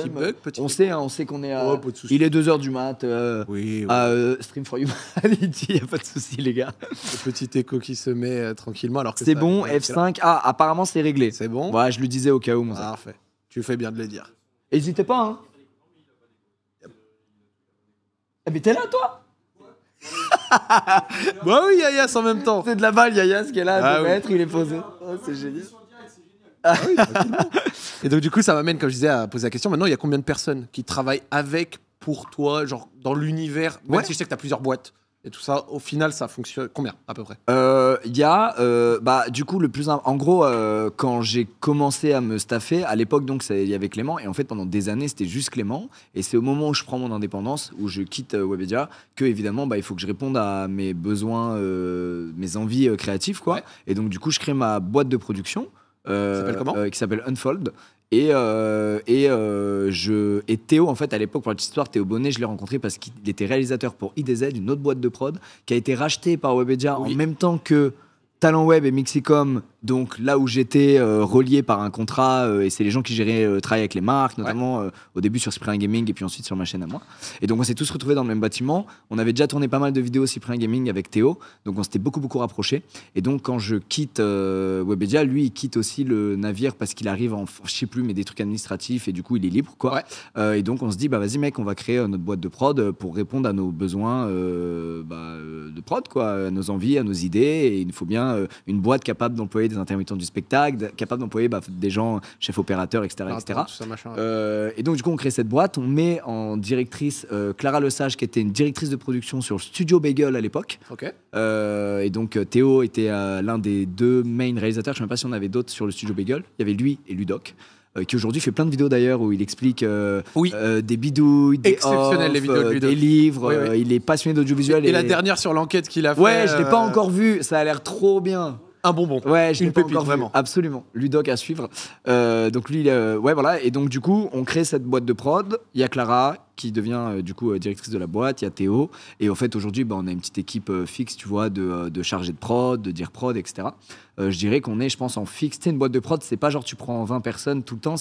On sait qu'on est à... Il est 2h du mat. Oui. À Stream for Humanity, il n'y a pas de souci, les gars. Le petit écho qui se met tranquillement. Alors que c'est bon, F5. Ah, apparemment, c'est réglé. C'est bon. Ouais, je le disais au cas où, mon frère. Parfait. Tu fais bien de le dire. N'hésitez pas, hein. Mais t'es là, toi? Bah oui, Yayas en même temps. C'est de la balle, Yayas qui est là à 2 mètres, il est posé. Oh, c'est génial. Ah oui, et donc du coup, ça m'amène, comme je disais, à poser la question. Maintenant, il y a combien de personnes qui travaillent avec, pour toi, genre dans l'univers, même si je sais que tu as plusieurs boîtes et tout ça, au final, ça fonctionne combien à peu près? Il y a, bah, du coup, en gros, quand j'ai commencé à me staffer, à l'époque, donc, il y avait Clément, et en fait, pendant des années, c'était juste Clément, et c'est au moment où je prends mon indépendance, où je quitte Webedia, que, évidemment, bah, il faut que je réponde à mes besoins, mes envies créatives, quoi. Ouais. Et donc, du coup, je crée ma boîte de production, qui s'appelle Unfold. Et Théo, en fait, à l'époque, pour la petite histoire, Théo Bonnet, je l'ai rencontré parce qu'il était réalisateur pour IDZ, une autre boîte de prod, qui a été rachetée par Webedia en même temps que Talent Web et Mixicom, donc là où j'étais relié par un contrat, et c'est les gens qui géraient travail avec les marques, notamment au début sur Cyprien Gaming et puis ensuite sur ma chaîne à moi. Et donc on s'est tous retrouvés dans le même bâtiment. On avait déjà tourné pas mal de vidéos Cyprien Gaming avec Théo, donc on s'était beaucoup rapprochés. Et donc quand je quitte Webedia, lui il quitte aussi le navire parce qu'il arrive en, je sais plus, mais des trucs administratifs, et du coup il est libre, quoi. Ouais. Et donc on se dit, bah vas-y mec, on va créer notre boîte de prod pour répondre à nos besoins de prod, quoi, à nos envies, à nos idées, et il faut bien une boîte capable d'employer des intermittents du spectacle, capable d'employer des gens, chefs opérateurs, etc. Tout ça, machin, et donc du coup on crée cette boîte, on met en directrice Clara Lesage, qui était une directrice de production sur Studio Bagel à l'époque. Et donc Théo était l'un des 2 main réalisateurs, je ne sais même pas si on avait d'autres sur le Studio Bagel, il y avait lui et Ludoc. Qui aujourd'hui fait plein de vidéos d'ailleurs où il explique des bidouilles, des les vidéos de Ludoc. Des livres, il est passionné d'audiovisuel. Et la dernière sur l'enquête qu'il a fait. Ouais, je l'ai pas encore vu, ça a l'air trop bien. Un bonbon. Ouais, je l'ai une pas pépite, encore vraiment. Vu. Absolument. Ludoc à suivre. Donc lui, ouais, voilà. Et donc du coup, on crée cette boîte de prod. Il y a Clara qui devient du coup directrice de la boîte. Il y a Théo. Et en fait, aujourd'hui, on a une petite équipe fixe, tu vois, de chargés de prod, de dire prod, etc. Je dirais qu'on est, je pense, en fixe. C'est une boîte de prod, c'est pas genre tu prends 20 personnes tout le temps,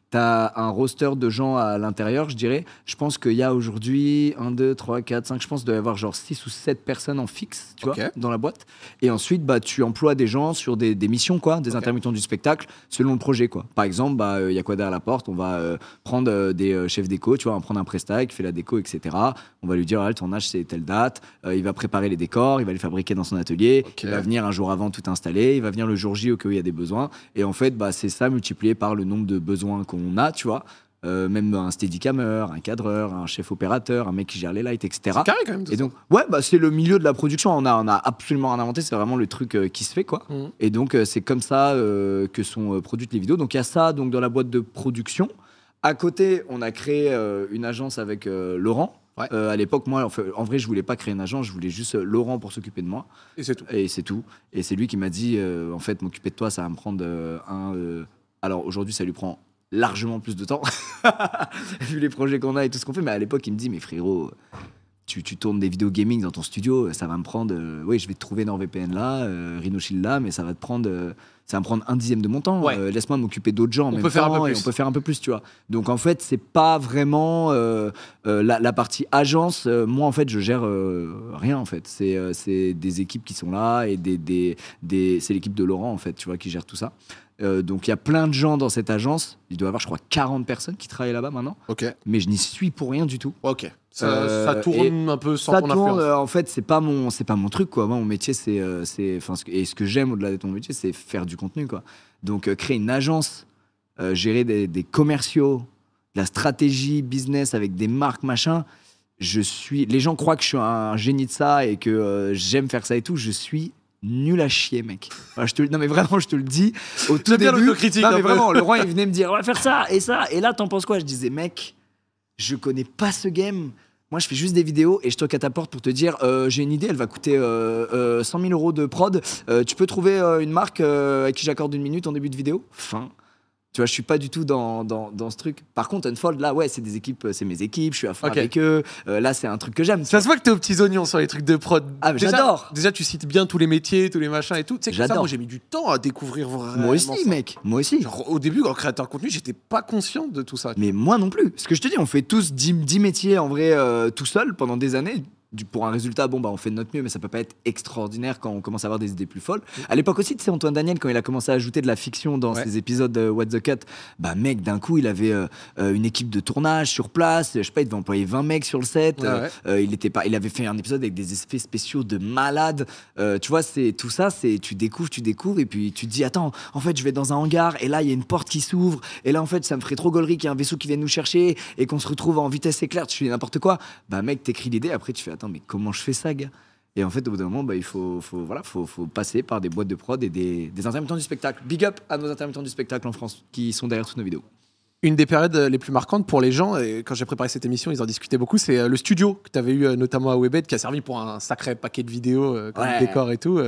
t'as un roster de gens à l'intérieur, je dirais. Je pense qu'il y a aujourd'hui 1, 2, 3, 4, 5, je pense qu'il doit y avoir genre 6 ou 7 personnes en fixe, tu vois, dans la boîte. Et ensuite, tu emploies des gens sur des missions, quoi, des intermittents du spectacle, selon le projet, quoi. Par exemple, il y a quoi derrière la porte, on va prendre des chefs déco, tu vois, on va prendre un prestat qui fait la déco, etc. On va lui dire, le tournage, c'est telle date, il va préparer les décors, il va les fabriquer dans son atelier, il va venir un jour avant tout installer, il va venir le jour J au cas où il y a des besoins. Et en fait, c'est ça multiplié par le nombre de besoins qu'on a, tu vois. Même un steadicammer, un cadreur, un chef opérateur, un mec qui gère les lights, etc. C'est carré quand même. Et donc, c'est le milieu de la production. On a absolument rien inventé. C'est vraiment le truc qui se fait, quoi. Et donc, c'est comme ça que sont produites les vidéos. Donc, il y a ça donc dans la boîte de production. À côté, on a créé une agence avec Laurent. À l'époque, moi, en vrai, je voulais pas créer une agence, je voulais juste Laurent pour s'occuper de moi. Et c'est tout. Et c'est lui qui m'a dit, en fait, m'occuper de toi, ça va me prendre alors aujourd'hui, ça lui prend largement plus de temps, vu les projets qu'on a et tout ce qu'on fait. Mais à l'époque, il me dit, mais frérot, tu tournes des vidéos gaming dans ton studio, ça va me prendre... oui, je vais te trouver NordVPN là, Rhinoshield là, mais ça va me prendre 1/10 de mon temps. Laisse-moi m'occuper d'autres gens en même temps, et on peut faire un peu plus, tu vois. Donc en fait, c'est pas vraiment la partie agence. Moi, en fait, je gère rien, en fait. C'est des équipes qui sont là, et c'est l'équipe de Laurent, en fait, tu vois, qui gère tout ça. Donc il y a plein de gens dans cette agence. Il doit y avoir, je crois, 40 personnes qui travaillent là-bas maintenant. Ok. Mais je n'y suis pour rien du tout. Ok. Ça tourne un peu sans ton influence. En fait, c'est pas mon truc, quoi. Moi, mon métier, et ce que j'aime au-delà de ton métier, c'est faire du contenu, quoi. Donc créer une agence, gérer des commerciaux, de la stratégie business avec des marques, machin. Les gens croient que je suis un génie de ça et que j'aime faire ça et tout. Je suis nul à chier, mec. Voilà, non mais vraiment, je te le dis. Au tout début, non mais vraiment, Laurent il venait me dire on va faire ça. Et là t'en penses quoi? Je disais mec, je connais pas ce game. Moi je fais juste des vidéos et je toque à ta porte pour te dire j'ai une idée, elle va coûter 100 000 euros de prod. Tu peux trouver une marque à qui j'accorde 1 minute en début de vidéo. Fin. Tu vois, je suis pas du tout dans ce truc. Par contre, Unfold, là, ouais, c'est des équipes, c'est mes équipes, je suis à fond avec eux. Là, c'est un truc que j'aime. Ça se voit que t'es aux petits oignons sur les trucs de prod. Ah, mais j'adore. Déjà, tu cites bien tous les métiers, tous les machins et tout. Tu sais que ça, moi, j'ai mis du temps à découvrir vraiment. Moi aussi, mec. Moi aussi. Genre, au début, en créateur de contenu, j'étais pas conscient de tout ça. Mais moi non plus. Ce que je te dis, on fait tous 10 métiers en vrai tout seul pendant des années. Pour un résultat, bon, bah, on fait de notre mieux, mais ça peut pas être extraordinaire quand on commence à avoir des idées plus folles. À l'époque aussi, tu sais, Antoine Daniel, quand il a commencé à ajouter de la fiction dans ses épisodes What the Cut, bah, mec, d'un coup, il avait une équipe de tournage sur place. Je sais pas, il devait employer 20 mecs sur le set. Il avait fait un épisode avec des effets spéciaux de malade. Tu vois, tout ça, tu découvres, et puis tu te dis, attends, en fait, je vais dans un hangar, et là, il y a une porte qui s'ouvre, et là, en fait, ça me ferait trop gaulerie qu'il y ait un vaisseau qui vienne nous chercher, et qu'on se retrouve en vitesse éclair, tu fais n'importe quoi. Bah, mec, t'écris l'idée, après, tu fais, attends, mais comment je fais ça, gars? Et en fait, au bout d'un moment, bah, il faut passer par des boîtes de prod et des intermittents du spectacle. Big up à nos intermittents du spectacle en France qui sont derrière toutes nos vidéos. Une des périodes les plus marquantes pour les gens, et quand j'ai préparé cette émission, ils en discutaient beaucoup, c'est le studio que tu avais eu notamment à Webed, qui a servi pour un sacré paquet de vidéos, comme décor et tout.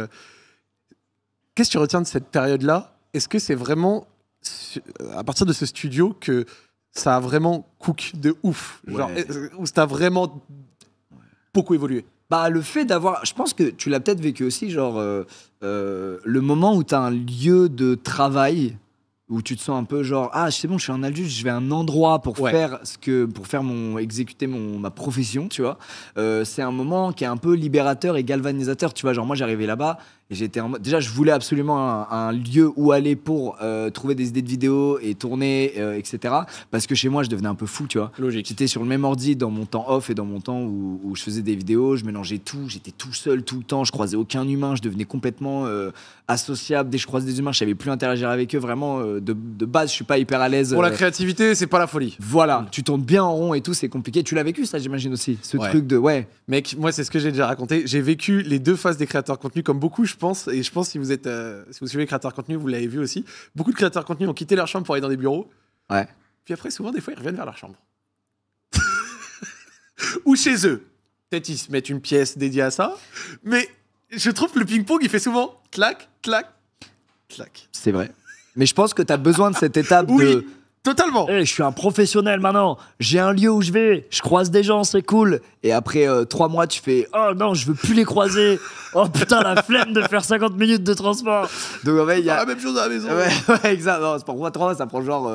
Qu'est-ce que tu retiens de cette période-là? Est-ce que c'est vraiment à partir de ce studio que ça a vraiment cook de ouf, genre, où ça a vraiment beaucoup évolué? Bah, le fait d'avoir... Je pense que tu l'as peut-être vécu aussi, genre le moment où tu as un lieu de travail où tu te sens un peu genre ah c'est bon, je suis un adulte, je vais à un endroit pour exécuter ma profession, tu vois. C'est un moment qui est un peu libérateur et galvanisateur, tu vois. Genre moi j'arrivais là-bas et j'étais en mode... Déjà je voulais absolument un lieu où aller pour trouver des idées de vidéos et tourner, etc. Parce que chez moi je devenais un peu fou, tu vois. Logique. J'étais sur le même ordi dans mon temps off et dans mon temps où je faisais des vidéos, je mélangeais tout, j'étais tout seul tout le temps, je croisais aucun humain, je devenais complètement associable. Dès que je croise des humains, je savais plus interagir avec eux, vraiment. De base, je suis pas hyper à l'aise. Pour la créativité, c'est pas la folie. Voilà, tu tournes bien en rond et tout, c'est compliqué. Tu l'as vécu ça, j'imagine aussi, ce truc de Mec, moi c'est ce que j'ai déjà raconté. J'ai vécu les deux phases des créateurs de contenu comme beaucoup, je pense. Et je pense si vous êtes, si vous suivez les créateurs de contenu, vous l'avez vu aussi. Beaucoup de créateurs de contenu ont quitté leur chambre pour aller dans des bureaux. Ouais. Puis après, souvent, des fois, ils reviennent vers leur chambre. Ou chez eux. Peut-être ils se mettent une pièce dédiée à ça. Mais je trouve que le ping-pong, il fait souvent clac, clac, clac. C'est vrai. Mais je pense que tu as besoin de cette étape de... Totalement. Hey, je suis un professionnel maintenant. J'ai un lieu où je vais. Je croise des gens, c'est cool. Et après 3 mois, tu fais oh non, je veux plus les croiser. Oh putain, la flemme de faire 50 minutes de transport. Donc en fait, il y a la même chose à la maison. Ouais, exact. Non, pour moi, 3 mois, ça prend genre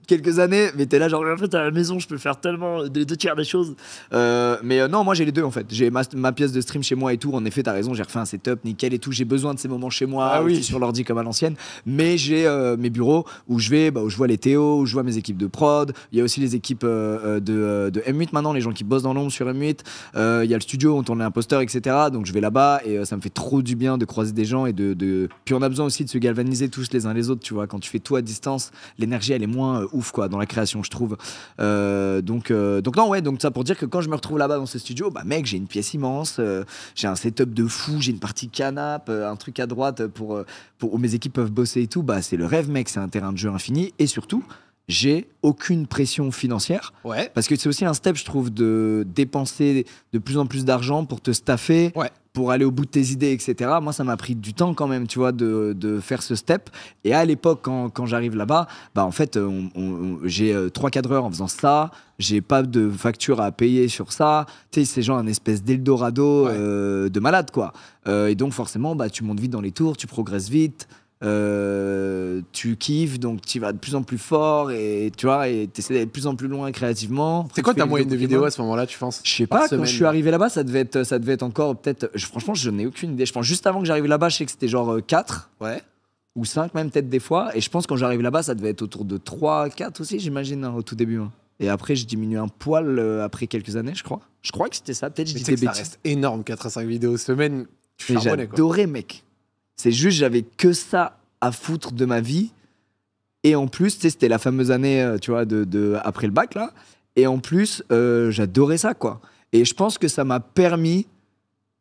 quelques années. Mais t'es là, genre en fait, à la maison, je peux faire tellement les 2 tiers des choses. Non, moi j'ai les deux en fait. J'ai ma pièce de stream chez moi et tout. En effet, t'as raison. J'ai refait un setup nickel et tout. J'ai besoin de ces moments chez moi, sur l'ordi comme à l'ancienne. Mais j'ai mes bureaux où je vais, où je vois les Théo, où je vois mes équipes de prod. Il y a aussi les équipes de M8 maintenant, les gens qui bossent dans l'ombre sur M8. Il y a le studio où on tourne Imposteur, etc. Donc je vais là-bas et ça me fait trop du bien de croiser des gens et puis on a besoin aussi de se galvaniser tous les uns les autres. Tu vois, quand tu fais tout à distance, l'énergie elle est moins ouf quoi dans la création, je trouve. Donc ça pour dire que quand je me retrouve là-bas dans ce studio, bah mec, j'ai une pièce immense, j'ai un setup de fou, j'ai une partie canap, un truc à droite pour où mes équipes peuvent bosser et tout. Bah c'est le rêve, mec, c'est un terrain de jeu infini et surtout j'ai aucune pression financière. Ouais. Parce que c'est aussi un step, je trouve, de dépenser de plus en plus d'argent pour te staffer, pour aller au bout de tes idées, etc. Moi, ça m'a pris du temps quand même, tu vois, de faire ce step. Et à l'époque, quand j'arrive là-bas, bah, en fait, j'ai 3 cadreurs en faisant ça. J'ai pas de facture à payer sur ça. Tu sais, c'est genre un espèce d'Eldorado de malade, quoi. Et donc, forcément, bah, tu montes vite dans les tours, tu progresses vite. Tu kiffes, donc tu vas de plus en plus fort et tu vois, et t'essaies d'aller de plus en plus loin créativement. C'est quoi ta moyenne de vidéos à ce moment-là, tu penses? Je sais pas, quand je suis arrivé là-bas, ça devait être encore peut-être. Franchement, je n'ai aucune idée. Je pense juste avant que j'arrive là-bas, je sais que c'était genre 4. Ouais. ou 5 même peut-être des fois. Et je pense quand j'arrive là-bas, ça devait être autour de 3, 4 aussi, j'imagine, hein, au tout début. Hein. Et après, j'ai diminué un poil après quelques années, je crois. Je crois que c'était ça, peut-être je dis des bêtises. Ça reste énorme, 4 à 5 vidéos semaine. Tu mais charbonnais, quoi. J'adorais, mec. C'est juste, j'avais que ça à foutre de ma vie. Et en plus, tu sais, c'était la fameuse année, tu vois, après le bac, là. Et en plus, j'adorais ça, quoi. Et je pense que ça m'a permis...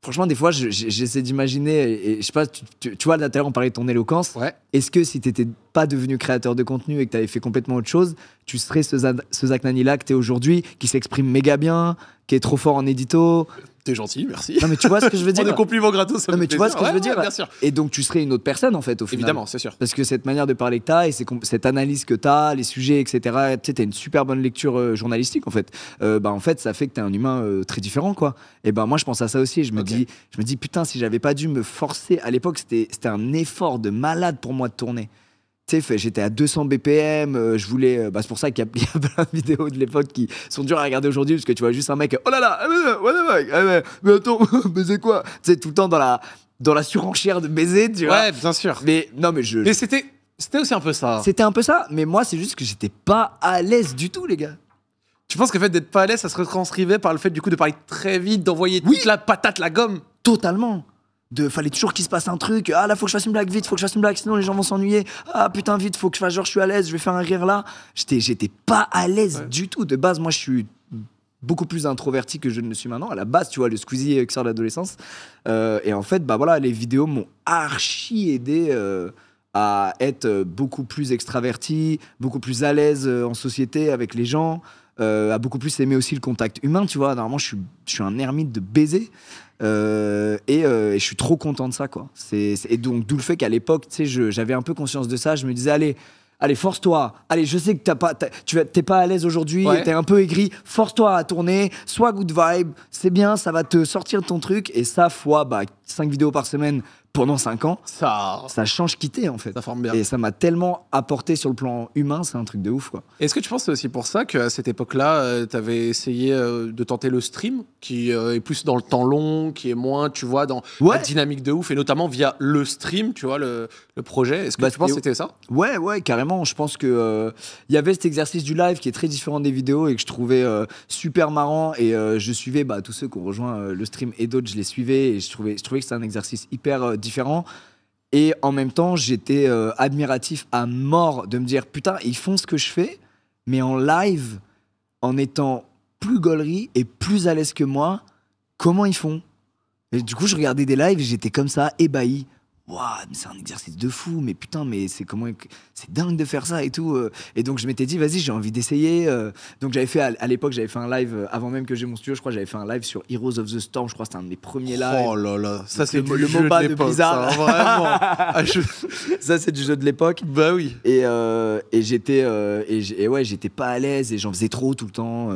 Franchement, des fois, j'essaie d'imaginer, et je sais pas, tu vois, là, tout à l'heure, on parlait de ton éloquence. Ouais. Est-ce que si t'étais pas devenu créateur de contenu et que t'avais fait complètement autre chose, tu serais ce Zach Nani-là que t'es aujourd'hui, qui s'exprime méga bien, qui est trop fort en édito? T'es gentil, merci. Non, mais tu vois ce que je veux dire? Des compliments gratos, ça non, me mais fait tu vois ce que plaisir. je veux dire? Bien sûr. Et donc, tu serais une autre personne, en fait, au final. Évidemment, c'est sûr. Parce que cette manière de parler que t'as et cette analyse que t'as, les sujets, etc., tu sais, t'as une super bonne lecture journalistique, en fait. En fait, ça fait que t'es un humain très différent, quoi. Et moi, je pense à ça aussi. Je me dis, putain, si j'avais pas dû me forcer. À l'époque, c'était un effort de malade pour moi de tourner. Tu sais, j'étais à 200 BPM, je voulais. C'est pour ça qu'il y a plein de vidéos de l'époque qui sont dures à regarder aujourd'hui, parce que tu vois juste un mec, oh là là, mais attends, baiser quoi? Tu sais, tout le temps dans la surenchère de baiser, tu vois. Ouais, bien sûr. Mais non, mais c'était aussi un peu ça. C'était un peu ça, mais moi, c'est juste que j'étais pas à l'aise du tout, les gars. Tu penses que le fait d'être pas à l'aise, ça se retranscrivait par le fait, du coup, de parler très vite, d'envoyer toute la patate, la gomme? Totalement. Fallait toujours qu'il se passe un truc. Ah là, faut que je fasse une blague vite, faut que je fasse une blague, sinon les gens vont s'ennuyer. Ah putain, vite, faut que je fasse genre je suis à l'aise, je vais faire un rire là. J'étais pas à l'aise du tout. De base, moi, je suis beaucoup plus introverti que je ne le suis maintenant. À la base, tu vois, le Squeezie qui sort de l'adolescence. Et en fait, voilà, les vidéos m'ont archi aidé à être beaucoup plus extraverti, beaucoup plus à l'aise en société avec les gens, à beaucoup plus aimer aussi le contact humain, tu vois. Normalement, je suis un ermite de baiser. Et je suis trop content de ça, quoi. Et donc, d'où le fait qu'à l'époque, tu sais, j'avais un peu conscience de ça. Je me disais, allez, force-toi. Allez, je sais que t'es pas à l'aise aujourd'hui, t'es un peu aigri. Force-toi à tourner. Sois good vibe. C'est bien, ça va te sortir de ton truc. Et ça, fois 5 vidéos par semaine pendant 5 ans, ça change quitter, en fait. Ça forme bien. Et ça m'a tellement apporté sur le plan humain, c'est un truc de ouf, quoi. Est-ce que tu penses que c'est aussi pour ça qu'à cette époque-là, tu avais essayé de tenter le stream, qui est plus dans le temps long, qui est moins, tu vois, dans la dynamique de ouf, et notamment via le stream, tu vois, le projet. Est-ce que tu penses que c'était ça? Ouais, carrément. Je pense que y avait cet exercice du live qui est très différent des vidéos et que je trouvais super marrant. Et je suivais tous ceux qui ont rejoint le stream et d'autres, je les suivais. Et je trouvais que c'était un exercice hyper différent. Et en même temps, j'étais admiratif à mort de me dire, putain, ils font ce que je fais, mais en live, en étant plus gaulerie et plus à l'aise que moi, comment ils font? Et du coup, je regardais des lives et j'étais comme ça, ébahi. Waouh, mais c'est un exercice de fou, mais putain, mais c'est dingue de faire ça et tout. Et donc je m'étais dit, vas-y, j'ai envie d'essayer. Donc j'avais fait, à l'époque, j'avais fait un live, avant même que j'ai mon studio, je crois, j'avais fait un live sur Heroes of the Storm, je crois que c'était un de mes premiers lives. Oh là là, ça c'est le MOBA de Blizzard. Ça, vraiment. Ça c'est du jeu de l'époque. Bah oui. Et j'étais pas à l'aise et j'en faisais trop tout le temps.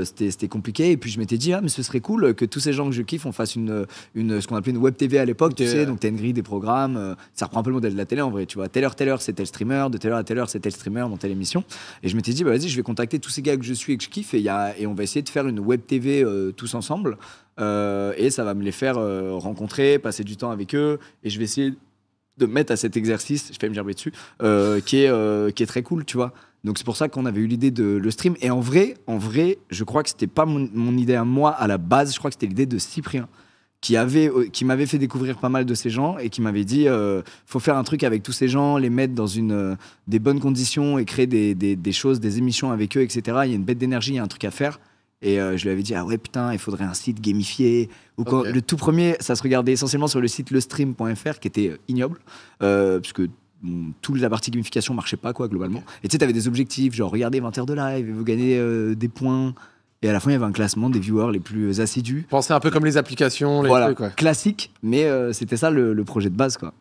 C'était compliqué. Et puis je m'étais dit, mais ce serait cool que tous ces gens que je kiffe, on fasse ce qu'on appelait une web TV à l'époque, tu sais, donc t'as une grille des programmes, ça reprend un peu le modèle de la télé en vrai, tu vois, telle heure c'est tel streamer, de telle heure à telle heure c'est tel streamer dans telle émission. Et je m'étais dit, vas-y, je vais contacter tous ces gars que je suis et que je kiffe et on va essayer de faire une web TV tous ensemble, et ça va me les faire rencontrer, passer du temps avec eux, et je vais essayer de me mettre à cet exercice, je vais me gerber dessus, qui est très cool, tu vois. Donc c'est pour ça qu'on avait eu l'idée de le stream. Et en vrai, je crois que c'était pas mon idée à moi à la base, je crois que c'était l'idée de Cyprien, qui m'avait fait découvrir pas mal de ces gens et qui m'avait dit faut faire un truc avec tous ces gens, les mettre dans des bonnes conditions et créer des choses, des émissions avec eux, etc. Il y a une bête d'énergie, il y a un truc à faire. Et je lui avais dit, ah ouais, putain, il faudrait un site gamifié. Le tout premier, ça se regardait essentiellement sur le site lestream.fr, qui était ignoble, parce que toute la partie gamification marchait pas, quoi, globalement. Et tu sais, t'avais des objectifs, genre regardez 20 heures de live et vous gagnez des points. Et à la fin, il y avait un classement des viewers les plus assidus. Pensez un peu comme les applications, les trucs, quoi. Classique, mais c'était ça le projet de base, quoi.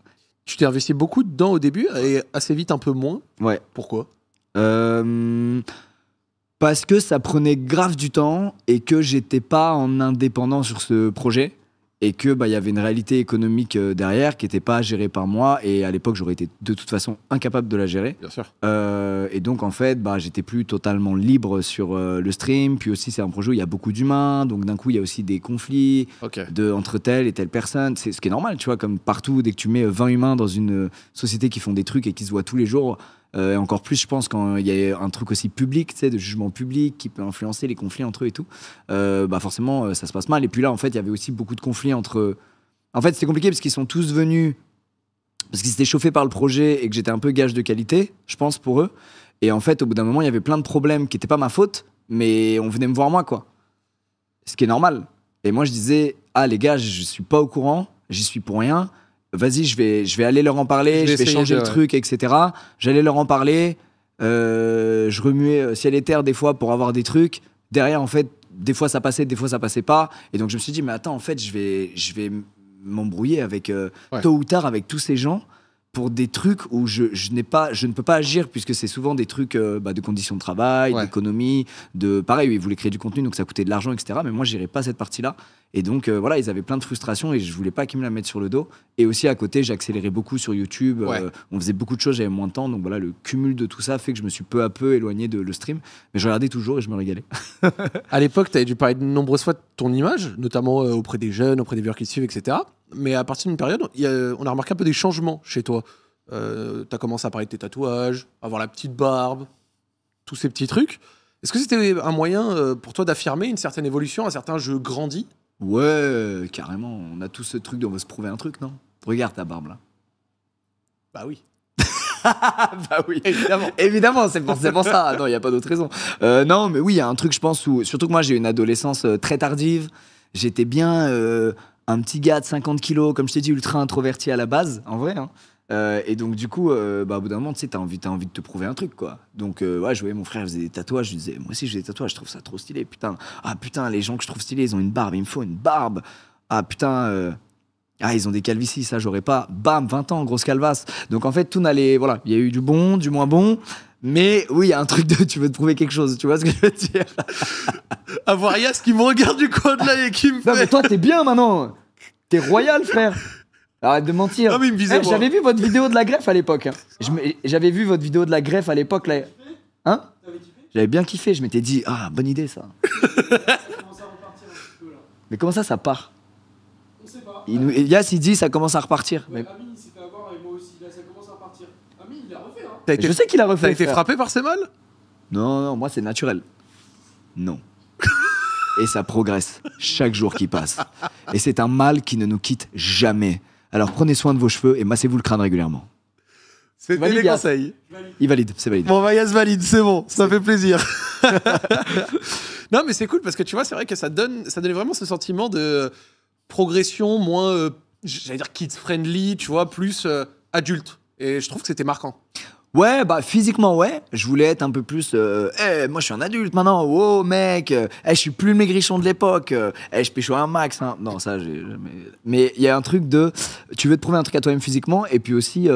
Tu t'es investi beaucoup dedans au début et assez vite un peu moins. Ouais. Pourquoi? Parce que ça prenait grave du temps et que j'étais pas en indépendant sur ce projet. et que bah, y avait une réalité économique derrière qui n'était pas gérée par moi. Et à l'époque, j'aurais été de toute façon incapable de la gérer. Bien sûr. Et donc, en fait, bah, j'étais plus totalement libre sur le stream. Puis aussi, c'est un projet où il y a beaucoup d'humains. Donc, d'un coup, il y a aussi des conflits entre telle et telle personne. C'est ce qui est normal, tu vois, comme partout, dès que tu mets 20 humains dans une société qui font des trucs et qui se voient tous les jours. Et encore plus, je pense, quand il y a un truc aussi public, tu sais, de jugement public qui peut influencer les conflits entre eux et tout, bah forcément, ça se passe mal. Et puis là, en fait, il y avait aussi beaucoup de conflits entre... En fait, c'était compliqué parce qu'ils sont tous venus, parce qu'ils s'étaient chauffés par le projet et que j'étais un peu gage de qualité, je pense, pour eux. Et en fait, au bout d'un moment, il y avait plein de problèmes qui n'étaient pas ma faute, mais on venait me voir moi, quoi. Ce qui est normal. Et moi, je disais, ah les gars, je suis pas au courant, j'y suis pour rien. Vas-y, je vais aller leur en parler, je vais changer le truc, etc. J'allais leur en parler, je remuais ciel et terre des fois pour avoir des trucs. Derrière, en fait, des fois ça passait, des fois ça passait pas. Et donc je me suis dit, mais attends, en fait, je vais m'embrouiller avec tôt ou tard avec tous ces gens pour des trucs où je ne peux pas agir, puisque c'est souvent des trucs de conditions de travail, d'économie, pareil, ils voulaient créer du contenu, donc ça coûtait de l'argent, etc. Mais moi, je n'irais pas cette partie-là. Et donc, voilà, ils avaient plein de frustrations et je voulais pas qu'ils me la mettent sur le dos. Et aussi, à côté, j'accélérais beaucoup sur YouTube. On faisait beaucoup de choses, j'avais moins de temps. Donc voilà, le cumul de tout ça fait que je me suis peu à peu éloigné de le stream. Mais je regardais toujours et je me régalais. À l'époque, tu avais dû parler de nombreuses fois de ton image, notamment auprès des jeunes, auprès des viewers qui te suivent, etc. Mais à partir d'une période, on a remarqué un peu des changements chez toi. Tu as commencé à parler de tes tatouages, avoir la petite barbe, tous ces petits trucs. Est-ce que c'était un moyen pour toi d'affirmer une certaine évolution, un certain je grandis? Ouais, carrément. On a tous ce truc on veut se prouver un truc, non? Regarde ta barbe là. Bah oui. Bah oui, évidemment, c'est pour ça. Non, il n'y a pas d'autre raison. Non, mais oui, il y a un truc, je pense, où surtout que moi j'ai eu une adolescence très tardive. J'étais bien un petit gars de 50 kilos, comme je t'ai dit, ultra introverti à la base, en vrai. Hein. Et donc du coup, au bout d'un moment, tu sais, t'as envie de te prouver un truc, quoi. Donc ouais, je voyais mon frère faisait des tatouages, je disais, moi aussi j'ai des tatouages, je trouve ça trop stylé. Putain, les gens que je trouve stylés, ils ont une barbe, il me faut une barbe. Ah putain. Ils ont des calvities, ça j'aurais pas. Bam, 20 ans, grosse calvasse. Donc en fait, tout n'allait. Voilà, il y a eu du bon, du moins bon. Mais oui, il y a un truc de tu veux te prouver quelque chose, tu vois ce que je veux dire? Avoir Yas qui me regarde du coin de l'œil et qui me fait. Non, mais toi, t'es bien maintenant. T'es royal, frère. Arrête de mentir. Non, mais il me visait, j'avais vu votre vidéo de la greffe à l'époque. Hein. J'avais vu votre vidéo de la greffe à l'époque. Là. Hein? J'avais bien kiffé. Je m'étais dit, bonne idée ça. Mais comment ça part? On sait pas. Yas, il dit ça commence à repartir. Ouais, mais... Amine, il s'est fait avoir et moi aussi. Là, ça commence à repartir. Amine, il l'a refait, hein. Je sais qu'il a refait. T'as été frappé par ces mâles? Non, moi c'est naturel. Non. Et ça progresse chaque jour qui passe. Et c'est un mal qui ne nous quitte jamais. Alors prenez soin de vos cheveux et massez-vous le crâne régulièrement. C'était les conseils. Il valide, c'est valide. Bon, Yas valide, c'est bon, ça fait plaisir. Non, mais c'est cool parce que tu vois, c'est vrai que ça donnait vraiment ce sentiment de progression moins, j'allais dire kids-friendly, tu vois, plus adulte. Et je trouve que c'était marquant. Ouais, physiquement, ouais. Je voulais être un peu plus. Moi, je suis un adulte maintenant. Oh, mec. Je suis plus le maigrichon de l'époque. Je pécho un max. Hein. Non, ça, j'ai jamais. Mais il y a un truc de. Tu veux te prouver un truc à toi-même physiquement. Et puis aussi,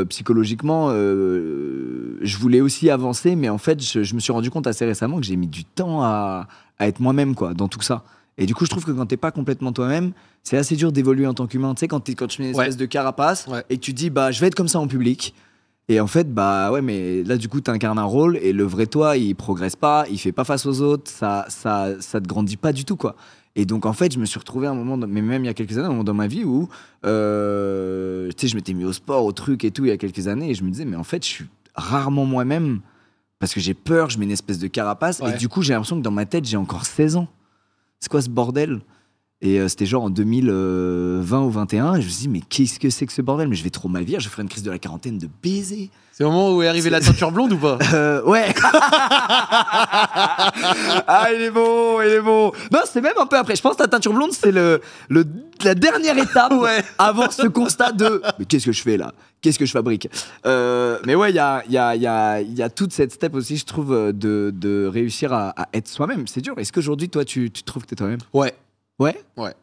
psychologiquement, je voulais aussi avancer. Mais en fait, je me suis rendu compte assez récemment que j'ai mis du temps à être moi-même, quoi, dans tout ça. Et du coup, je trouve que quand t'es pas complètement toi-même, c'est assez dur d'évoluer en tant qu'humain. Tu sais, quand tu mets une espèce de carapace et que tu dis, je vais être comme ça en public. Et en fait, ouais, mais là, du coup, t'incarnes un rôle et le vrai toi, il progresse pas, il fait pas face aux autres, ça te grandit pas du tout, quoi. Et donc, en fait, je me suis retrouvé à un moment, mais même il y a quelques années, un moment dans ma vie où, tu sais, je m'étais mis au sport, au truc et tout, il y a quelques années, et je me disais, mais en fait, je suis rarement moi-même parce que j'ai peur, je mets une espèce de carapace, et du coup, j'ai l'impression que dans ma tête, j'ai encore 16 ans. C'est quoi ce bordel? Et c'était genre en 2020 ou 21, et je me suis dit, mais qu'est-ce que c'est que ce bordel? Mais je vais trop mal vivre, je ferai une crise de la quarantaine de baiser. C'est le moment où est arrivée la teinture blonde ou pas? Ouais. Il est bon. Non, c'est même un peu après. Je pense que la teinture blonde, c'est la dernière étape avant ce constat de mais qu'est-ce que je fais là? Qu'est-ce que je fabrique? Mais ouais, il y a toute cette step aussi, je trouve, de réussir à être soi-même. C'est dur. Est-ce qu'aujourd'hui, toi, tu trouves que t'es toi-même? Ouais. Ouais,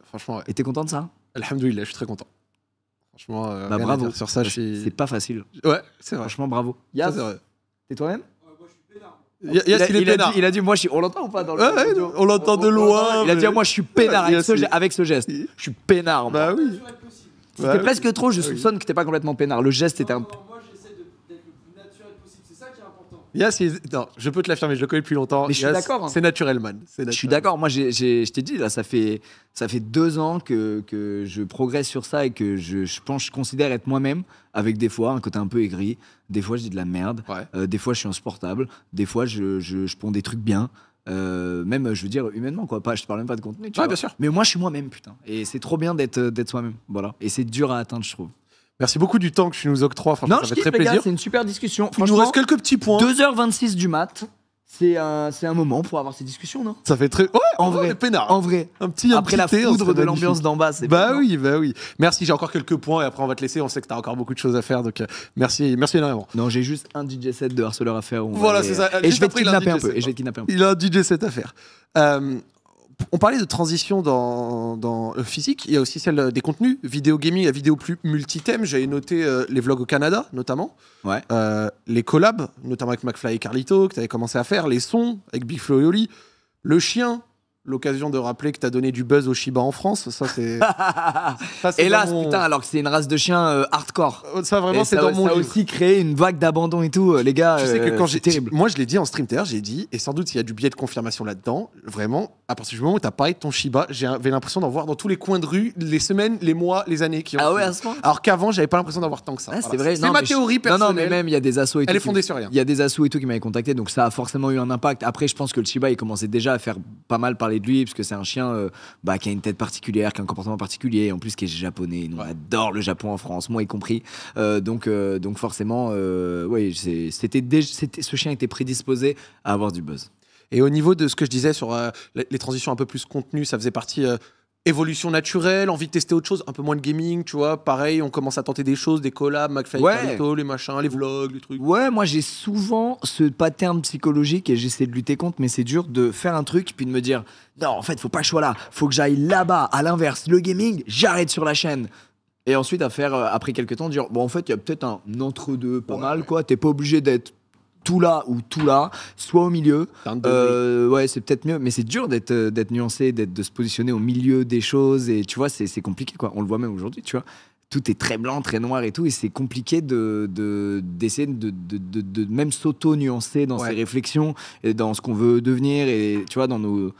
franchement, ouais. Et t'es content de ça? Alhamdoulilah, je suis très content. Franchement, bravo. Sur ça, c'est pas facile. Ouais, c'est vrai. Franchement, bravo. Yas, c'est vrai. T'es toi-même? Moi, je suis pédard. Yass, il est peinard. Il a dit, moi, on l'entend ou pas dans le Ouais, audio on l'entend de loin. Il a dit, moi, je suis peinard Yass, avec ce geste. Je suis peinard. Bah oui. C'était presque trop, je soupçonne que t'es pas complètement peinard. Le geste était un peu. Moi, j'essaie d'être le plus naturel possible. C'est ça qui est important. Yass, non, je peux te l'affirmer, je le connais depuis longtemps. Mais je suis Yass, d'accord, hein. C'est naturel, man. Je suis d'accord. Moi, je t'ai dit, là, ça fait 2 ans que je progresse sur ça et que je pense, je considère être moi-même, avec des fois un côté un peu aigri. Des fois, je dis de la merde. Ouais. Des fois, je suis insupportable. Des fois, je ponds des trucs bien. Même, je veux dire, humainement, quoi. Je te parle même pas de contenu. Tu vois. Bien sûr. Mais moi, je suis moi-même, putain. Et c'est trop bien d'être soi-même. Voilà. Et c'est dur à atteindre, je trouve. Merci beaucoup du temps que tu nous octroies. Franchement, ça fait très plaisir. C'est une super discussion. Il nous reste quelques petits points. 2h26 du mat. C'est un moment pour avoir ces discussions, non? Ça fait très. Ouais, En vrai. mais peinard. En vrai. Après la thé, foudre c'est de l'ambiance magnifique. d'en bas, c'est Bah bien, oui, bah oui. Merci, j'ai encore quelques points et après on va te laisser. On sait que t'as encore beaucoup de choses à faire, donc merci énormément. Non, j'ai juste un DJ set de harceleur à faire. Voilà, c'est ça. Et Juste je vais te après, il a un kidnapper un DJ peu. set, Et je vais te kidnapper un peu. Il a un DJ set à faire. On parlait de transition dans le physique. Il y a aussi celle des contenus, vidéo gaming, la vidéo plus multi-thème. J'avais noté les vlogs au Canada, notamment. Ouais. Les collabs, notamment avec McFly et Carlito, que tu avais commencé à faire. Les sons avec Big Flo et Oli. Le chien, l'occasion de rappeler que tu as donné du buzz au Shiba en France. Ça, c'est. Hélas, putain, alors que c'est une race de chiens hardcore. Ça, vraiment, Et c'est ça, dans mon ça a livre. aussi créé une vague d'abandon et tout, les gars. Tu sais que quand c'est terrible. moi je l'ai dit en stream terre, j'ai dit, et sans doute s'il y a du biais de confirmation là-dedans, vraiment, à partir du moment où tu as parlé de ton Shiba, j'avais l'impression d'en voir dans tous les coins de rue, les semaines, les mois, les années qui ont. Ah ouais, à ce moment. Alors qu'avant, j'avais pas l'impression d'avoir tant que ça. Ah, Voilà. c'est vrai. C'est Non, ma mais théorie personnelle. Non, mais même il y a des assos et tout. Elle est fondée sur rien. Il y a des assos et tout qui m'avaient contacté, donc ça a forcément eu un impact. Après, je pense que le Shiba, il commençait déjà à faire pas mal parler de lui, parce que c'est un chien qui a une tête particulière, qui a un comportement particulier, et en plus qui est japonais. Nous, on adore le Japon en France, moi y compris. Donc forcément, oui, ce chien était prédisposé à avoir du buzz. Et au niveau de ce que je disais sur les transitions un peu plus contenu, ça faisait partie évolution naturelle, envie de tester autre chose, un peu moins de gaming, tu vois. Pareil, on commence à tenter des choses, des collabs, McFly, Carlito, les machins, les vlogs, les trucs. Ouais, moi j'ai souvent ce pattern psychologique et j'essaie de lutter contre, mais c'est dur de faire un truc puis de me dire non, en fait, faut pas que je sois là, faut que j'aille là-bas. À l'inverse, le gaming, j'arrête sur la chaîne. Et ensuite, à faire après quelques temps, dire bon, en fait, il y a peut-être un entre-deux pas mal, quoi. T'es pas obligé d'être tout là ou tout là, soit au milieu. Ouais, c'est peut-être mieux, mais c'est dur d'être nuancé, de se positionner au milieu des choses, et tu vois, c'est compliqué, quoi. On le voit même aujourd'hui, tu vois. Tout est très blanc, très noir et tout, et c'est compliqué d'essayer de même s'auto-nuancer dans ses réflexions et dans ce qu'on veut devenir, et tu vois, dans nos...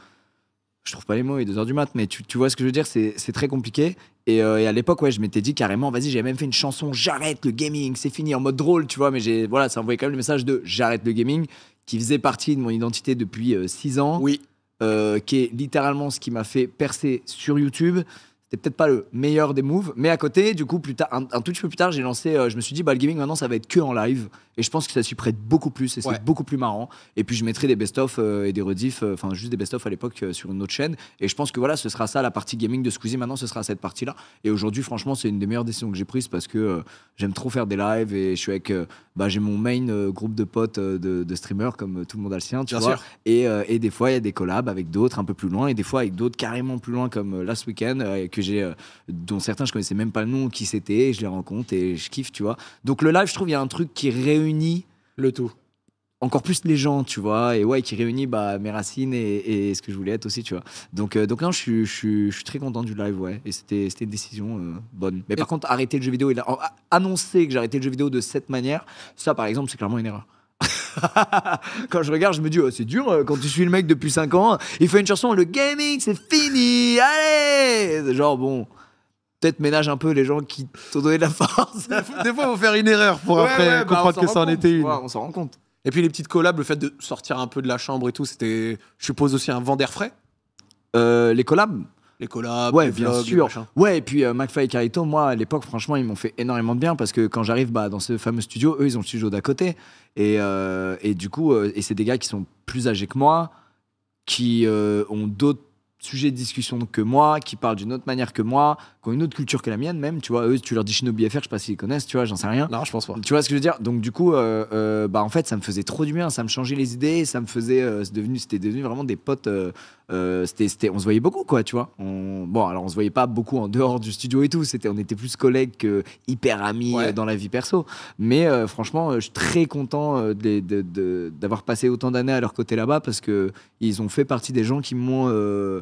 Je trouve pas les mots, il est 2h du mat, mais tu vois ce que je veux dire, c'est très compliqué. Et à l'époque, ouais, je m'étais dit carrément, vas-y, j'avais même fait une chanson, j'arrête le gaming, c'est fini, en mode drôle, tu vois, mais voilà, ça envoyait quand même le message de j'arrête le gaming, qui faisait partie de mon identité depuis 6 ans, qui est littéralement ce qui m'a fait percer sur YouTube. C'était peut-être pas le meilleur des moves, mais à côté, du coup, plus tard, un tout petit peu plus tard, j'ai lancé, je me suis dit, le gaming maintenant, ça va être que en live, et je pense que ça s'y prête beaucoup plus, et c'est beaucoup plus marrant. Et puis je mettrai des best-of et des rediffs, enfin juste des best-of à l'époque sur une autre chaîne, et je pense que voilà, ce sera ça la partie gaming de Squeezie. Maintenant, ce sera cette partie-là. Et aujourd'hui, franchement, c'est une des meilleures décisions que j'ai prises, parce que j'aime trop faire des lives, et je suis avec, j'ai mon main groupe de potes de streamers, comme tout le monde a le sien, tu vois. Et des fois, il y a des collabs avec d'autres un peu plus loin, et des fois avec d'autres carrément plus loin, comme Last Weekend, dont certains je connaissais même pas le nom, qui c'était, et je les rencontre et je kiffe, tu vois. Donc le live, je trouve, il y a un truc qui réunit le tout, encore plus les gens, tu vois, et qui réunit mes racines et ce que je voulais être aussi, tu vois. Donc non, je suis très content du live, ouais, et c'était une décision bonne. Mais par contre, arrêter le jeu vidéo et annoncer que j'arrêtais le jeu vidéo de cette manière, ça par exemple, c'est clairement une erreur. Quand je regarde, je me dis, c'est dur quand tu suis le mec depuis 5 ans, il fait une chanson, le gaming c'est fini, allez, genre bon, peut-être ménage un peu les gens qui t'ont donné de la force. Des fois, il faut faire une erreur pour après comprendre que ça en était une. On s'en rend compte. Et puis les petites collabs, le fait de sortir un peu de la chambre et tout, c'était, je suppose, aussi un vent d'air frais. Les collabs. Les collabs, ouais, les bien vlogs, sûr. Ouais, et puis McFly et Carlito, moi à l'époque, franchement, ils m'ont fait énormément de bien, parce que quand j'arrive dans ce fameux studio, eux, ils ont le studio d'à côté, et du coup, et c'est des gars qui sont plus âgés que moi, qui ont d'autres sujets de discussion que moi, qui parlent d'une autre manière que moi, qui ont une autre culture que la mienne même, tu vois. Eux, tu leur dis Shinobi FR, je sais pas s'ils connaissent, tu vois, j'en sais rien. Non, je pense pas. Tu vois ce que je veux dire? Donc du coup, en fait, ça me faisait trop du bien, ça me changeait les idées, ça me faisait, c'était devenu vraiment des potes on se voyait beaucoup, quoi, tu vois. Bon, alors on se voyait pas beaucoup en dehors du studio et tout. On était plus collègues que hyper amis dans la vie perso. Mais franchement, je suis très content d'avoir passé autant d'années à leur côté là-bas parce que ils ont fait partie des gens qui m'ont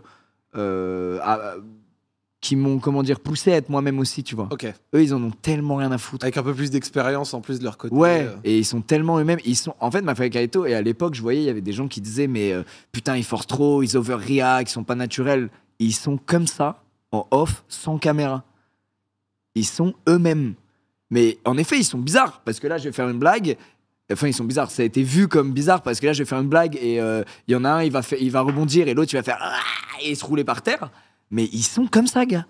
comment dire, poussé à être moi-même aussi, tu vois. Ok. Eux, ils en ont tellement rien à foutre. Avec un peu plus d'expérience en plus de leur côté. Ouais, et ils sont tellement eux-mêmes. En fait, Mafia Kaito, et à l'époque, je voyais, il y avait des gens qui disaient, mais putain, ils forcent trop, ils overreact, ils sont pas naturels. Et ils sont comme ça, en off, sans caméra. Ils sont eux-mêmes. Mais en effet, ils sont bizarres, parce que là, je vais faire une blague. Enfin, ils sont bizarres. Ça a été vu comme bizarre, parce que là, je vais faire une blague, et il y en a un, il va rebondir, et l'autre, il va faire et se rouler par terre. Mais ils sont comme ça, gars.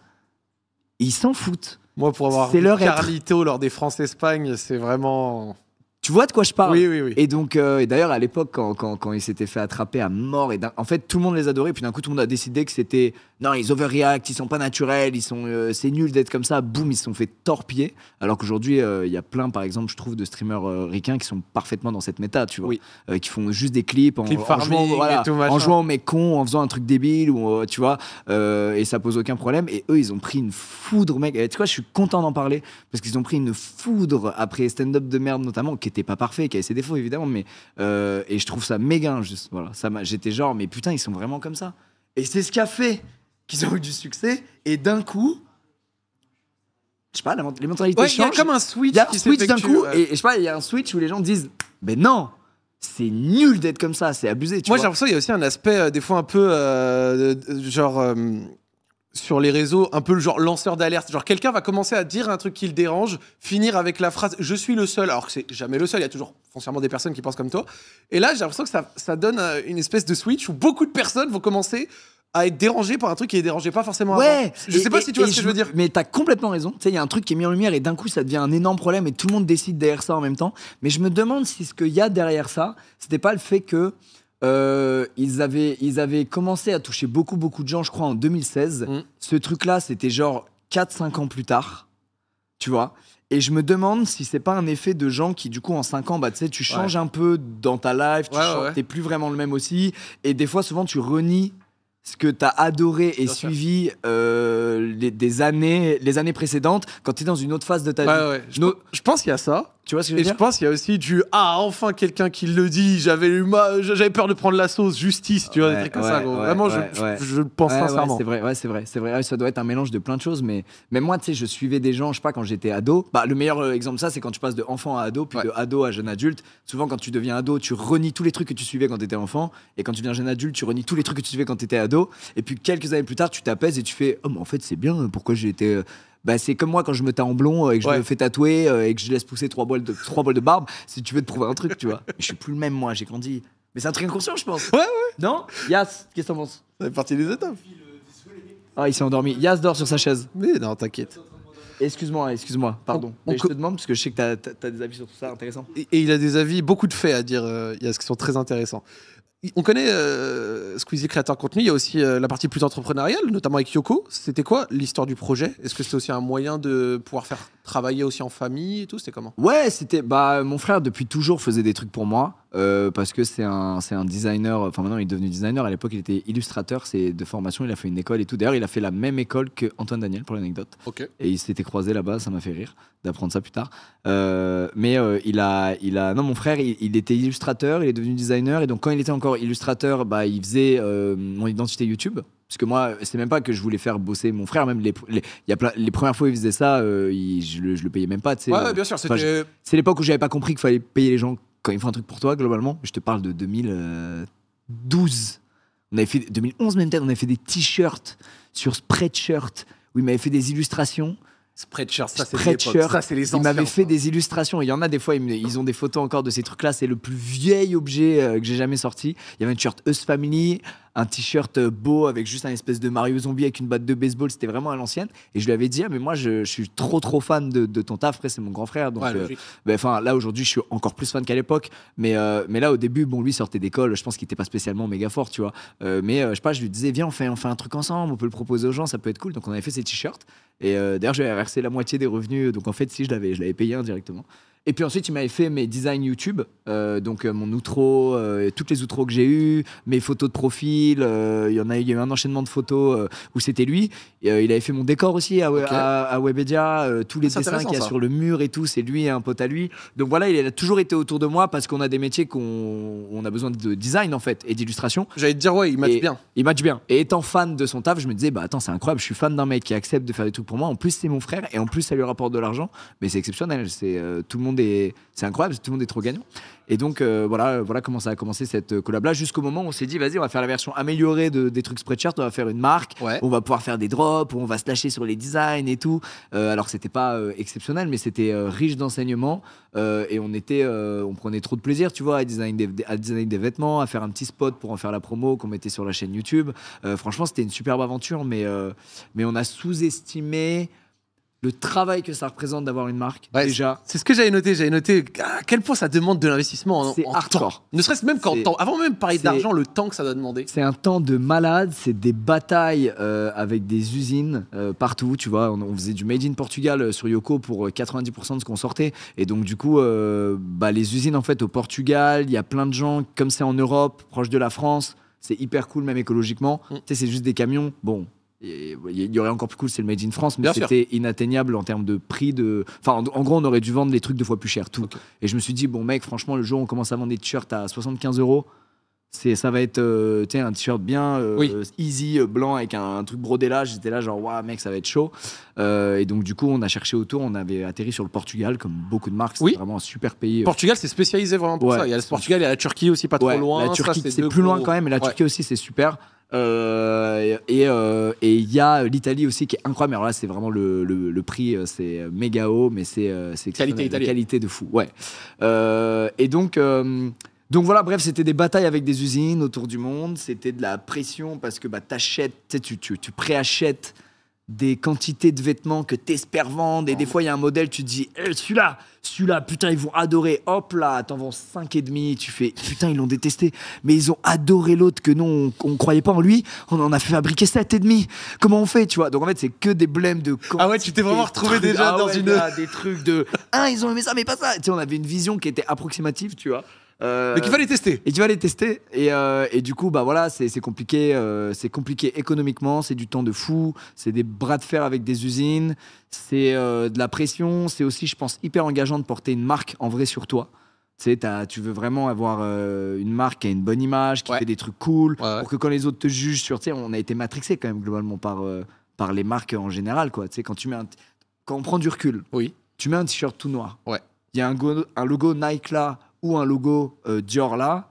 Ils s'en foutent. Moi, pour avoir vu Carlito lors des France-Espagne, c'est vraiment... Tu vois de quoi je parle? Oui. Et donc, et d'ailleurs, à l'époque, quand ils s'étaient fait attraper à mort, en fait, tout le monde les adorait. Puis d'un coup, tout le monde a décidé que c'était non, ils overreact, ils sont pas naturels, c'est nul d'être comme ça. Boum, ils se sont fait torpiller. Alors qu'aujourd'hui, il y a plein, par exemple, je trouve, de streamers ricains qui sont parfaitement dans cette méta, tu vois, qui font juste des clips en jouant au mec con, en faisant un truc débile, ou tu vois, et ça pose aucun problème. Et eux, ils ont pris une foudre, mec. Et tu vois, je suis content d'en parler parce qu'ils ont pris une foudre après stand-up de merde notamment, qui était pas parfait, qui avait ses défauts évidemment, mais et je trouve ça méga injuste. Voilà, j'étais genre, mais putain, ils sont vraiment comme ça. Et c'est ce qui a fait qu'ils ont eu du succès. Et d'un coup, je sais pas, les mentalités changent. Il y a comme un switch. Il y a un switch d'un coup, et je sais pas, il y a un switch où les gens disent, mais non, c'est nul d'être comme ça, c'est abusé. Moi, j'ai l'impression qu'il y a aussi un aspect des fois un peu sur les réseaux, un peu le genre lanceur d'alerte. Genre quelqu'un va commencer à dire un truc qui le dérange, finir avec la phrase « je suis le seul », alors que c'est jamais le seul, il y a toujours foncièrement des personnes qui pensent comme toi. Et là, j'ai l'impression que ça donne une espèce de switch où beaucoup de personnes vont commencer à être dérangées par un truc qui les dérangeait pas forcément avant. Je sais pas si tu vois ce que je veux dire. Mais t'as complètement raison. Tu sais, il y a un truc qui est mis en lumière et d'un coup, ça devient un énorme problème et tout le monde décide derrière ça en même temps. Mais je me demande si ce qu'il y a derrière ça, c'était pas le fait que ils avaient commencé à toucher beaucoup de gens, je crois, en 2016. Ce truc-là, c'était genre 4-5 ans plus tard, tu vois. Et je me demande si c'est pas un effet de gens qui, du coup, en 5 ans, bah, tu sais, tu changes un peu dans ta life, t'es plus vraiment le même aussi. Et des fois, souvent, tu renies ce que t'as adoré et suivi les années précédentes quand t'es dans une autre phase de ta vie. Je pense qu'il y a ça. Tu vois ce que je veux dire? Je pense qu'il y a aussi du enfin quelqu'un qui le dit, j'avais peur de prendre la sauce, justice, tu vois, des trucs comme ça. Vraiment, je le pense sincèrement. C'est vrai. Ça doit être un mélange de plein de choses, mais moi, tu sais, je suivais des gens, je sais pas, quand j'étais ado. Bah, le meilleur exemple de ça, c'est quand tu passes de enfant à ado, puis de ado à jeune adulte. Souvent, quand tu deviens ado, tu renies tous les trucs que tu suivais quand t'étais enfant, et quand tu deviens jeune adulte, tu renies tous les trucs que tu suivais quand t'étais ado. Et puis quelques années plus tard, tu t'apaises et tu fais, oh, mais en fait, c'est bien. Pourquoi j'ai été Bah, c'est comme moi quand je me teins en blond et que je me fais tatouer et que je laisse pousser 3 bols de barbe, si tu veux te prouver un truc, tu vois. Je suis plus le même, moi, j'ai grandi. Mais c'est un truc inconscient, je pense. Non? Yas, qu'est-ce que t'en penses? Ça fait partie des étapes. Ah, il s'est endormi. Yas dort sur sa chaise. Mais non, t'inquiète. Excuse-moi, pardon. Mais je te demande, parce que je sais que t'as des avis sur tout ça intéressants. Et il a des avis, beaucoup de faits à dire, Yas, qui sont très intéressants. On connaît Squeezie créateur de contenu, il y a aussi la partie plus entrepreneuriale, notamment avec Yoko. C'était quoi l'histoire du projet? Est-ce que c'était aussi un moyen de pouvoir faire travailler aussi en famille et tout? C'était comment? Ouais, c'était mon frère depuis toujours faisait des trucs pour moi parce que c'est un designer, enfin maintenant il est devenu designer, à l'époque il était illustrateur, c'est de formation, il a fait une école et tout. D'ailleurs, il a fait la même école que Antoine Daniel pour l'anecdote. Okay. Et ils s'étaient croisés là-bas, ça m'a fait rire d'apprendre ça plus tard. Non, mon frère, il était illustrateur, il est devenu designer et donc quand il était encore illustrateur, bah il faisait mon identité YouTube. Parce que moi, c'est même pas que je voulais faire bosser mon frère, même les premières fois où il faisait ça, je le payais même pas. Ouais, bien sûr. C'est l'époque où j'avais pas compris qu'il fallait payer les gens quand ils font un truc pour toi, globalement. Je te parle de 2012. 2011 même peut-être, on avait fait des t-shirts sur Spreadshirt où il m'avait fait des illustrations. Spreadshirt, ça c'est les anciens. Il m'avait fait des illustrations. Il y en a des fois, ils ont des photos encore de ces trucs-là. C'est le plus vieil objet que j'ai jamais sorti. Il y avait un t-shirt Us Family, un t-shirt beau avec juste un espèce de Mario zombie avec une batte de baseball. C'était vraiment à l'ancienne. Et je lui avais dit, mais moi, je suis trop fan de ton taf. Après, c'est mon grand frère. Donc, là, aujourd'hui, je suis encore plus fan qu'à l'époque. Mais là, au début, lui sortait d'école. Je pense qu'il était pas spécialement méga fort, tu vois. Je sais pas, je lui disais, viens, on fait un truc ensemble. On peut le proposer aux gens. Ça peut être cool. Donc, on avait fait ces t-shirts. Et d'ailleurs, j'avais versé la moitié des revenus. Donc, en fait, si je l'avais payé indirectement. Et puis ensuite, il m'avait fait mes designs YouTube, donc mon outro, toutes les outros que j'ai eues, mes photos de profil. Il y a eu un enchaînement de photos où c'était lui. Il avait fait mon décor aussi à Webedia, tous les dessins qu'il y a sur le mur et tout, c'est lui et un pote à lui. Donc voilà, il a toujours été autour de moi parce qu'on a des métiers on a besoin de design en fait et d'illustration. J'allais te dire, ouais, il match bien. Il match bien. Et étant fan de son taf, je me disais, bah attends, c'est incroyable, je suis fan d'un mec qui accepte de faire des trucs pour moi. En plus, c'est mon frère et en plus, ça lui rapporte de l'argent. Mais c'est exceptionnel. Tout le monde c'est incroyable, tout le monde est trop gagnant. Et donc voilà comment ça a commencé cette collab là, jusqu'au moment où on s'est dit vas-y, on va faire la version améliorée des trucs Spreadshirt, on va faire une marque, on va pouvoir faire des drops, on va se lâcher sur les designs et tout. Alors c'était pas exceptionnel, mais c'était riche d'enseignements et on prenait trop de plaisir, tu vois, à designer des vêtements, à faire un petit spot pour en faire la promo qu'on mettait sur la chaîne YouTube. Franchement, c'était une superbe aventure, mais on a sous-estimé le travail que ça représente d'avoir une marque, déjà. C'est ce que j'avais noté. J'avais noté à quel point ça demande de l'investissement en hardcore. Temps. Ne serait-ce même qu'en temps. Avant même de parler d'argent, le temps que ça doit demander. C'est un temps de malade. C'est des batailles avec des usines partout. Tu vois, on faisait du Made in Portugal sur Yoko pour 90% de ce qu'on sortait. Et donc, du coup, les usines, en fait, au Portugal, il y a plein de gens, comme c'est en Europe, proche de la France, c'est hyper cool, même écologiquement. Tu sais, c'est juste des camions. Bon. Il y aurait encore plus cool, c'est le Made in France, mais c'était inatteignable en termes de prix. Enfin, en gros, on aurait dû vendre les trucs 2 fois plus cher, tout. Et je me suis dit, bon, mec, franchement, le jour où on commence à vendre des t-shirts à 75 €, ça va être un t-shirt bien easy, blanc, avec un truc brodé là. J'étais là, genre, waouh, mec, ça va être chaud. Et donc, du coup, on a cherché autour, on avait atterri sur le Portugal, comme beaucoup de marques. C'est vraiment un super pays. Portugal, c'est spécialisé vraiment pour ça. Il y a le Portugal, il y a la Turquie aussi, pas trop loin. La Turquie, c'est plus loin quand même, mais la Turquie aussi, c'est super. Et il y a l'Italie aussi qui est incroyable. Alors là, c'est vraiment le prix, c'est méga haut, mais c'est qualité de fou. Et donc voilà, bref, c'était des batailles avec des usines autour du monde. C'était de la pression parce que t'achètes, tu préachètes des quantités de vêtements que t'espères vendre. Et des fois, il y a un modèle, tu te dis celui-là, putain, ils vont adorer. Hop là, t'en vends 5,5. Tu fais, putain, ils l'ont détesté. Mais ils ont adoré l'autre que nous, on croyait pas en lui. On en a fait fabriquer 7,5. Comment on fait, tu vois? Donc en fait, c'est que des blèmes de quantité. Ah ouais, tu t'es vraiment retrouvé déjà dans des trucs de ils ont aimé ça, mais pas ça. Tu sais, on avait une vision qui était approximative, tu vois. Mais qu'il fallait tester. Et tu vas les tester. Et du coup, voilà, c'est compliqué. C'est compliqué économiquement. C'est du temps de fou. C'est des bras de fer avec des usines. C'est de la pression. C'est aussi, je pense, hyper engageant de porter une marque en vrai sur toi. Tu sais, tu veux vraiment avoir une marque qui a une bonne image, qui fait des trucs cool, pour que quand les autres te jugent sur... Tu sais, on a été matrixé quand même globalement par les marques en général, quoi. Tu sais, quand on prend du recul, tu mets un t-shirt tout noir. Il y a un logo Nike là, ou un logo Dior là,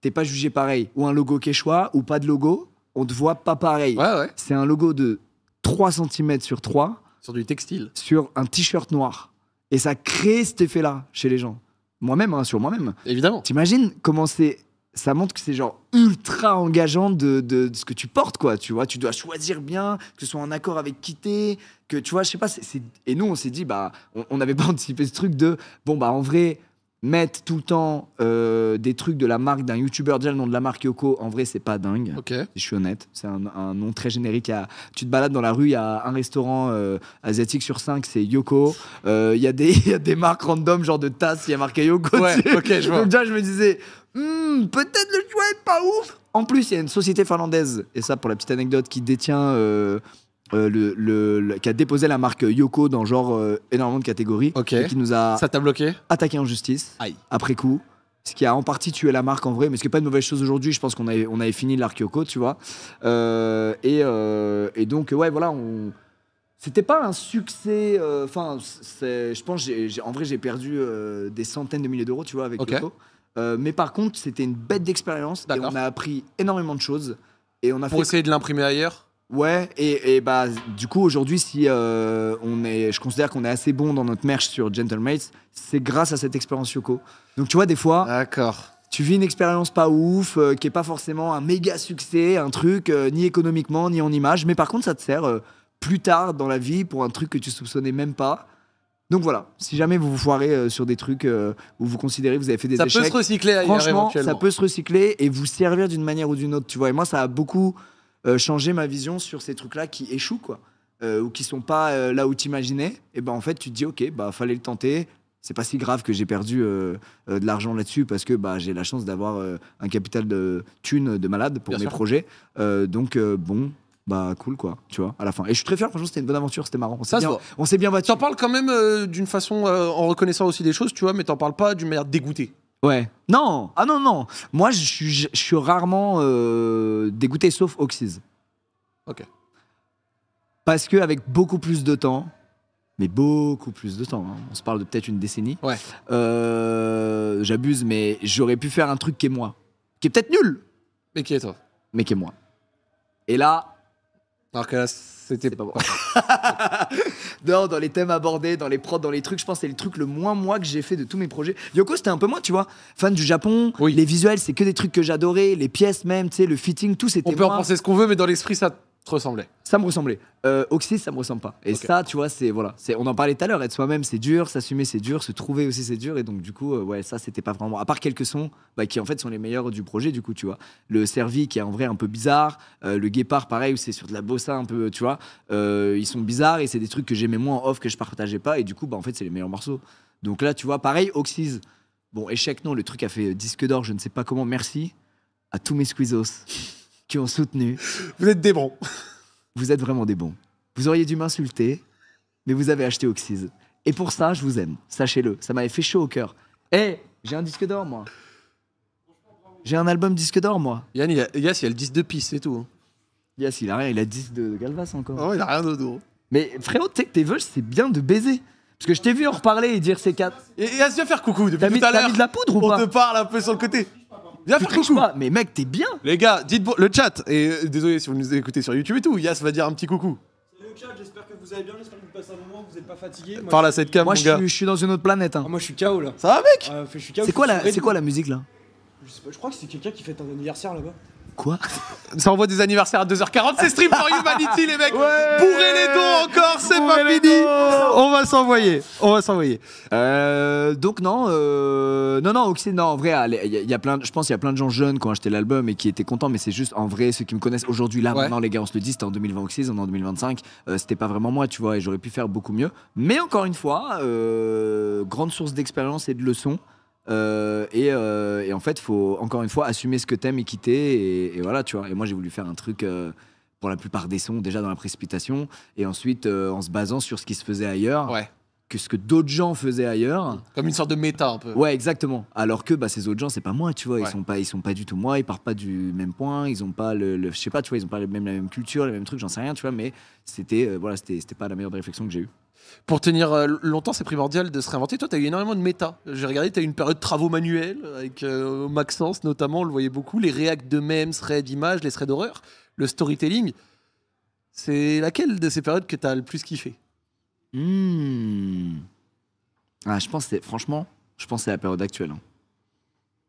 t'es pas jugé pareil. Ou un logo Quechua, ou pas de logo, on te voit pas pareil. C'est un logo de 3 cm sur 3. Sur du textile. Sur un t-shirt noir. Et ça crée cet effet-là chez les gens. Moi-même, sur moi-même. Évidemment. T'imagines comment c'est... Ça montre que c'est genre ultra engageant de ce que tu portes, quoi. Tu vois, tu dois choisir bien, que ce soit en accord avec qui t'es, que tu vois, je sais pas. Et nous, on s'est dit, on n'avait pas anticipé ce truc de, en vrai... Mettre tout le temps des trucs de la marque d'un youtubeur, déjà le nom de la marque Yoko, en vrai c'est pas dingue, si je suis honnête, c'est un nom très générique. Tu te balades dans la rue, il y a un restaurant asiatique sur 5, c'est Yoko. Il y a des marques random, genre de tasses, il y a marqué Yoko. Je vois. Donc déjà je me disais peut-être le choix est pas ouf. En plus il y a une société finlandaise, et ça pour la petite anecdote, qui détient qui a déposé la marque Yoko dans genre énormément de catégories, et qui nous a attaqué en justice après coup, ce qui a en partie tué la marque en vrai, mais ce qui n'est pas une mauvaise chose aujourd'hui. Je pense qu'on avait fini l'arc Yoko, tu vois. Et donc voilà, c'était pas un succès. Je pense en vrai j'ai perdu des centaines de milliers d'euros, tu vois, avec Yoko. Mais par contre c'était une bête d'expérience, et on a appris énormément de choses, et on a pour essayer de l'imprimer ailleurs. Ouais, et du coup aujourd'hui, si je considère qu'on est assez bon dans notre merch sur Gentlemates, c'est grâce à cette expérience Yoko. Donc tu vois, des fois, tu vis une expérience pas ouf, qui est pas forcément un méga succès, un truc ni économiquement ni en image, mais par contre ça te sert plus tard dans la vie pour un truc que tu soupçonnais même pas. Donc voilà, si jamais vous vous foirez sur des trucs où vous considérez que vous avez fait des échecs, ça peut se recycler ailleurs, franchement, ça peut se recycler et vous servir d'une manière ou d'une autre, tu vois. Et moi, ça a beaucoup changer ma vision sur ces trucs-là qui échouent, quoi, ou qui sont pas là où t'imaginais. Et en fait, tu te dis, ok, fallait le tenter. c'est pas si grave que j'ai perdu de l'argent là-dessus parce que bah, j'ai la chance d'avoir un capital de thunes de malade pour Bien mes sûr. projets. Bon, bah cool quoi, tu vois, à la fin. Et je suis très fier, franchement, c'était une bonne aventure, c'était marrant. Ça se voit. On s'est bien battu. T'en parles quand même d'une façon en reconnaissant aussi des choses, tu vois, mais t'en parles pas d'une manière dégoûtée. Ouais. Non, ah non, non. Moi, je suis rarement dégoûté, sauf Oxys. Ok. Parce qu'avec beaucoup plus de temps, mais beaucoup plus de temps, hein, on se parle de peut-être une décennie, Ouais. j'abuse, mais j'aurais pu faire un truc qui est moi. Qui est peut-être nul, Mais qui est toi? mais qui est moi. Et là, Alors que là, c'était c'est pas moi. Non, dans les thèmes abordés, dans les prods, dans les trucs, je pense que c'est le truc le moins moi que j'ai fait de tous mes projets. Yoko, c'était un peu moi, tu vois. Fan du Japon, Oui. les visuels, c'est que des trucs que j'adorais, les pièces même, tu sais, le fitting, tout c'était On peut en moi. penser ce qu'on veut, mais dans l'esprit, ça te ressemblait. Ça me ressemblait. Oxys, ça me ressemble pas. Et Ok. ça, tu vois, c'est voilà. On en parlait tout à l'heure. Être soi-même, c'est dur. S'assumer, c'est dur. Se trouver aussi, c'est dur. Et donc, du coup, ouais, ça, c'était pas vraiment. À part quelques sons, bah, qui en fait sont les meilleurs du projet, du coup, tu vois. Le Servi, qui est en vrai un peu bizarre. Le Guépard, pareil, où c'est sur de la bossa un peu, tu vois. Ils sont bizarres et c'est des trucs que j'aimais moins en off que je partageais pas. Et du coup, bah, en fait, c'est les meilleurs morceaux. Donc là, tu vois, pareil, Oxys. Bon, échec, non, le truc a fait disque d'or, je ne sais pas comment. Merci à tous mes squeezos qui ont soutenu. Vous êtes des bons. Vous êtes vraiment des bons. Vous auriez dû m'insulter, mais vous avez acheté Oxys. Et pour ça, je vous aime. Sachez-le. Ça m'avait fait chaud au cœur. Eh, j'ai un disque d'or, moi. J'ai un album disque d'or, moi. Yann, il y a le 10 de piste, c'est tout. Yes, il a rien. Il a 10 de Galvas encore. Oh, il a rien d'autre. Mais frérot, tu sais que tes vœux, c'est bien de baiser. Parce que je t'ai vu en reparler et dire c'est 4. Et viens faire coucou depuis T'as mis, tout à t'as l'heure. mis de la poudre ou On pas te parle un peu sur le côté. Viens Tu faire triches coucou. pas. Mais mec, t'es bien. Les gars, dites le chat. Et désolé si vous nous écoutez sur YouTube et tout. Yas va dire un petit coucou. Salut le chat, j'espère que vous allez bien, j'espère que vous passez un moment, que vous n'êtes pas fatigué. Parle à cette cam, Moi, mon gars. je suis dans une autre planète. Hein. Moi je suis KO là. Ça va, mec? Je suis KO, C'est quoi la musique là? Je sais pas, je crois que c'est quelqu'un qui fête un anniversaire là-bas. Quoi? Ça envoie des anniversaires à 2h40. C'est Stream for Humanity, les mecs. Bourrez les dons encore, c'est pas fini. On va s'envoyer. On va s'envoyer. Donc non, Oxys, non, en vrai, il y a plein, je pense qu'il y a plein de gens jeunes qui ont acheté l'album et qui étaient contents, mais c'est juste en vrai ceux qui me connaissent aujourd'hui là, Ouais. maintenant les gars, on se le dit, c'était en 2020 Oxys, on est en 2025, c'était pas vraiment moi, tu vois, et j'aurais pu faire beaucoup mieux. Mais encore une fois, grande source d'expérience et de leçons. Et en fait, faut encore une fois assumer ce que t'aimes et quitter, et voilà, tu vois. Et moi, j'ai voulu faire un truc. Pour la plupart des sons, déjà dans la précipitation, et ensuite en se basant sur ce qui se faisait ailleurs, Ouais. que ce que d'autres gens faisaient ailleurs. Comme une sorte de méta un peu. Ouais, exactement. Alors que bah, ces autres gens, c'est pas moi, tu vois. Ouais. Ils sont pas du tout moi. Ils partent pas du même point. Ils ont pas je sais pas, tu vois. Ils ont pas la même culture, les mêmes trucs. J'en sais rien, tu vois. Mais c'était, voilà, c'était pas la meilleure des réflexions que j'ai eues. Pour tenir longtemps, c'est primordial de se réinventer. Toi, tu as eu énormément de méta. J'ai regardé, tu as eu une période de travaux manuels avec Maxence notamment, on le voyait beaucoup. Les réacts de mèmes, threads d'images, les threads d'horreur, le storytelling. C'est laquelle de ces périodes que tu as le plus kiffé? Ah, franchement, je pense que c'est la période actuelle. Hein.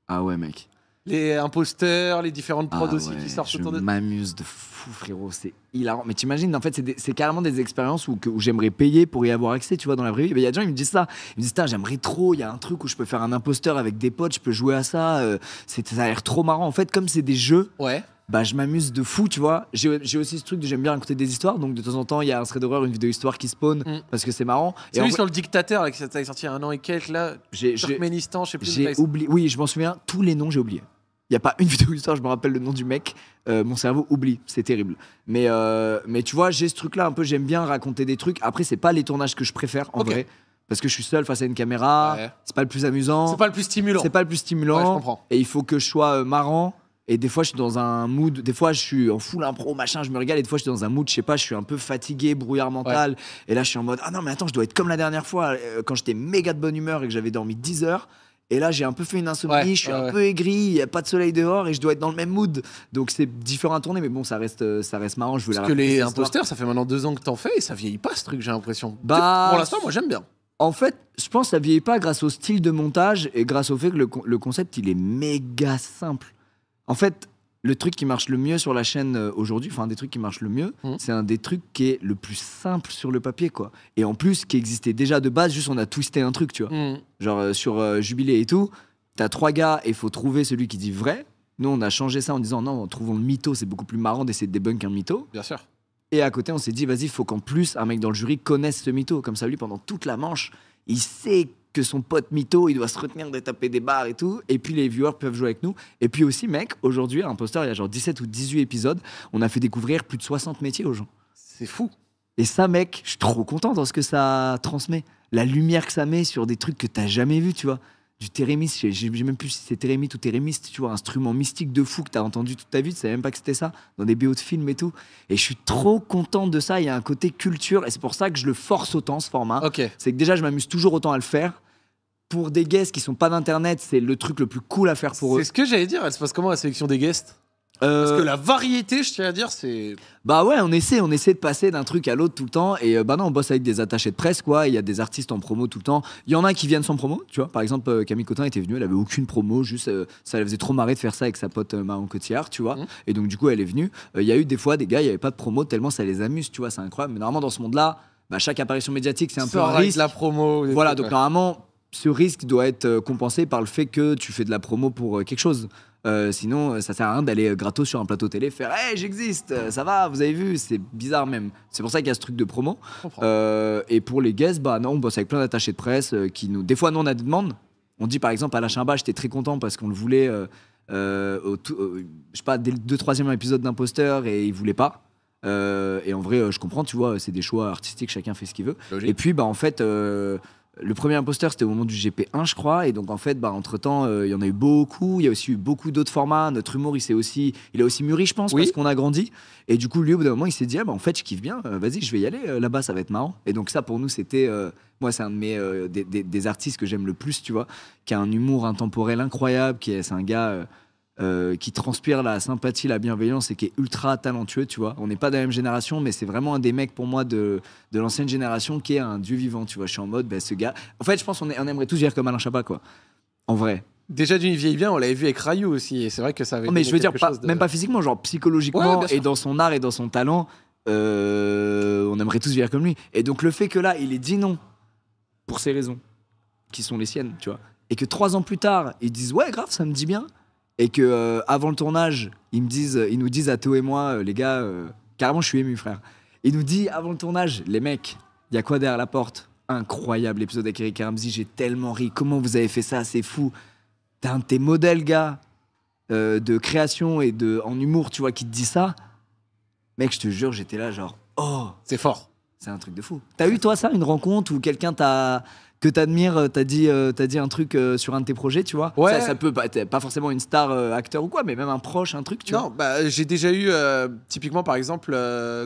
Ah ouais, mec. Les imposteurs, les différentes prods Ah aussi ouais, qui sortent je autour de. m'amuse de fou, frérot. C'est hilarant. Mais t'imagines, en fait, c'est carrément des expériences où j'aimerais payer pour y avoir accès, tu vois, dans la vraie vie. Il y a des gens, ils me disent ça. Ils me disent, j'aimerais trop. Il y a un truc où je peux faire un imposteur avec des potes, je peux jouer à ça. Ça a l'air trop marrant. En fait, comme c'est des jeux, Ouais. bah, je m'amuse de fou, tu vois. J'ai aussi ce truc de j'aime bien raconter des histoires. Donc, de temps en temps, il y a un thread d'horreur, une vidéo histoire qui spawn parce que c'est marrant. C'est en lui vrai, sur le dictateur là, qui est sorti il y a un an et quelques là. Turkménistan, je sais plus. j'ai oublié. Oui, je m'en souviens. Tous les noms, j'ai oublié. Il n'y a pas une vidéo histoire, je me rappelle le nom du mec. Mon cerveau oublie, c'est terrible. Mais tu vois, j'ai ce truc-là un peu, j'aime bien raconter des trucs. Après, c'est pas les tournages que je préfère en Ok. vrai. Parce que je suis seul face à une caméra. Ouais. C'est pas le plus amusant. C'est pas le plus stimulant. C'est pas le plus stimulant. Ouais, je comprends. Et il faut que je sois marrant. Et des fois, je suis dans un mood. Des fois, je suis en full impro, machin, je me régale. Et des fois, je suis dans un mood, je sais pas, je suis un peu fatigué, brouillard mental. Et là, je suis en mode, ah non, mais attends, je dois être comme la dernière fois, quand j'étais méga de bonne humeur et que j'avais dormi 10 heures. Et là, j'ai un peu fait une insomnie, Ouais, je suis ouais, un ouais. peu aigri, il n'y a pas de soleil dehors et je dois être dans le même mood. Donc, c'est différent à tourner, mais bon, ça reste marrant. Je voulais Parce que raconter les cette histoire. imposteurs, ça fait maintenant 2 ans que t'en fais et ça vieillit pas ce truc, j'ai l'impression. Bah, Pour l'instant, moi j'aime bien. En fait, je pense que ça vieillit pas grâce au style de montage et grâce au fait que le concept, il est méga simple. En fait, le truc qui marche le mieux sur la chaîne aujourd'hui, enfin un des trucs qui marche le mieux, c'est un des trucs qui est le plus simple sur le papier, quoi. Et en plus, qui existait déjà de base, juste on a twisté un truc, tu vois. Genre sur Jubilé et tout, t'as 3 gars et il faut trouver celui qui dit vrai. Nous, on a changé ça en disant non, trouvons le mytho, c'est beaucoup plus marrant d'essayer de débunk un mytho. Bien sûr. Et à côté, on s'est dit, vas-y, il faut qu'en plus, un mec dans le jury connaisse ce mytho. Comme ça, lui, pendant toute la manche, il sait que son pote mytho, il doit se retenir de taper des barres et tout. Et puis les viewers peuvent jouer avec nous. Et puis aussi, mec, aujourd'hui, à Imposteur, il y a genre 17 ou 18 épisodes, on a fait découvrir plus de 60 métiers aux gens. C'est fou. Et ça, mec, je suis trop content dans ce que ça transmet. La lumière que ça met sur des trucs que t'as jamais vu, tu vois. Du thérémis, j'ai même plus si c'est thérémite ou thérémiste, tu vois, instrument mystique de fou que t'as entendu toute ta vie, tu savais même pas que c'était ça, dans des BO de films et tout. Et je suis trop content de ça, il y a un côté culture, et c'est pour ça que je le force autant, ce format. Ok. C'est que déjà, je m'amuse toujours autant à le faire. Pour des guests qui sont pas d'internet, c'est le truc le plus cool à faire pour eux. C'est ce que j'allais dire. Elle se passe comment la sélection des guests? Parce que la variété, je tiens à dire, c'est. Bah ouais, on essaie de passer d'un truc à l'autre tout le temps. Et bah non, on bosse avec des attachés de presse, quoi. Il y a des artistes en promo tout le temps. Il y en a qui viennent sans promo, tu vois. Par exemple, Camille Cotin était venue, elle avait aucune promo, juste ça la faisait trop marrer de faire ça avec sa pote Marion Cotillard, tu vois. Et donc du coup, elle est venue. Il y a eu des fois des gars, il y avait pas de promo tellement ça les amuse, tu vois. C'est incroyable. Mais normalement, dans ce monde-là, bah, chaque apparition médiatique, c'est un peu un risque. La promo. Voilà, donc normalement, ce risque doit être compensé par le fait que tu fais de la promo pour quelque chose. Sinon, ça sert à rien d'aller gratos sur un plateau télé faire hey, j'existe, ça va, vous avez vu, c'est bizarre même. C'est pour ça qu'il y a ce truc de promo. Et pour les guests, bah non, on bosse avec plein d'attachés de presse qui nous. Des fois, nous, on a des demandes. On dit par exemple à la Chimba, j'étais très content parce qu'on le voulait, je sais pas, dès le 2-3e épisode d'Imposteur et il voulait pas. Et en vrai, je comprends, tu vois, c'est des choix artistiques, chacun fait ce qu'il veut. Logique. Et puis, bah en fait. Le premier Imposteur, c'était au moment du GP1, je crois. Et donc, en fait, bah, entre-temps, il y en a eu beaucoup. Il y a aussi eu beaucoup d'autres formats. Notre humour, il a aussi mûri, je pense, parce qu'on a grandi. Et du coup, lui, au bout d'un moment, il s'est dit, ah, bah, en fait, je kiffe bien. Vas-y, je vais y aller. Là-bas, ça va être marrant. Et donc, ça, pour nous, c'était... moi, c'est un de mes... des artistes que j'aime le plus, tu vois, qui a un humour intemporel incroyable. C'est un gars... qui transpire la sympathie, la bienveillance et qui est ultra talentueux, tu vois. On n'est pas de la même génération, mais c'est vraiment un des mecs pour moi de l'ancienne génération qui est un dieu vivant, tu vois. Je suis en mode, bah, ce gars... En fait, je pense qu'on aimerait tous dire comme Alain Chapat, quoi. En vrai. Déjà d'une vieille bien, on l'avait vu avec Rayou aussi, et c'est vrai que ça avait... mais je veux dire, même pas physiquement, genre psychologiquement, et dans son art et dans son talent, on aimerait tous vivre comme lui. Et donc le fait que là, il ait dit non, pour ces raisons, qui sont les siennes, tu vois, et que 3 ans plus tard, ils disent, ouais, grave, ça me dit bien. Et que avant le tournage, ils nous disent à Théo et moi, les gars, carrément, je suis ému, frère. Il nous dit avant le tournage, les mecs, il y a quoi derrière la porte? Incroyable l'épisode avec Eric Ramsey, j'ai tellement ri. Comment vous avez fait ça? C'est fou. T'as un de tes modèles, gars, de création et en humour, tu vois, qui te dit ça. Mec, je te jure, j'étais là, genre, oh, c'est fort. C'est un truc de fou. T'as eu toi ça, une rencontre où quelqu'un que t'admires, t'as dit un truc sur un de tes projets, tu vois? Ouais. Ça peut pas forcément une star acteur ou quoi, mais même un proche, un truc, tu vois? Non, bah, j'ai déjà eu, typiquement par exemple,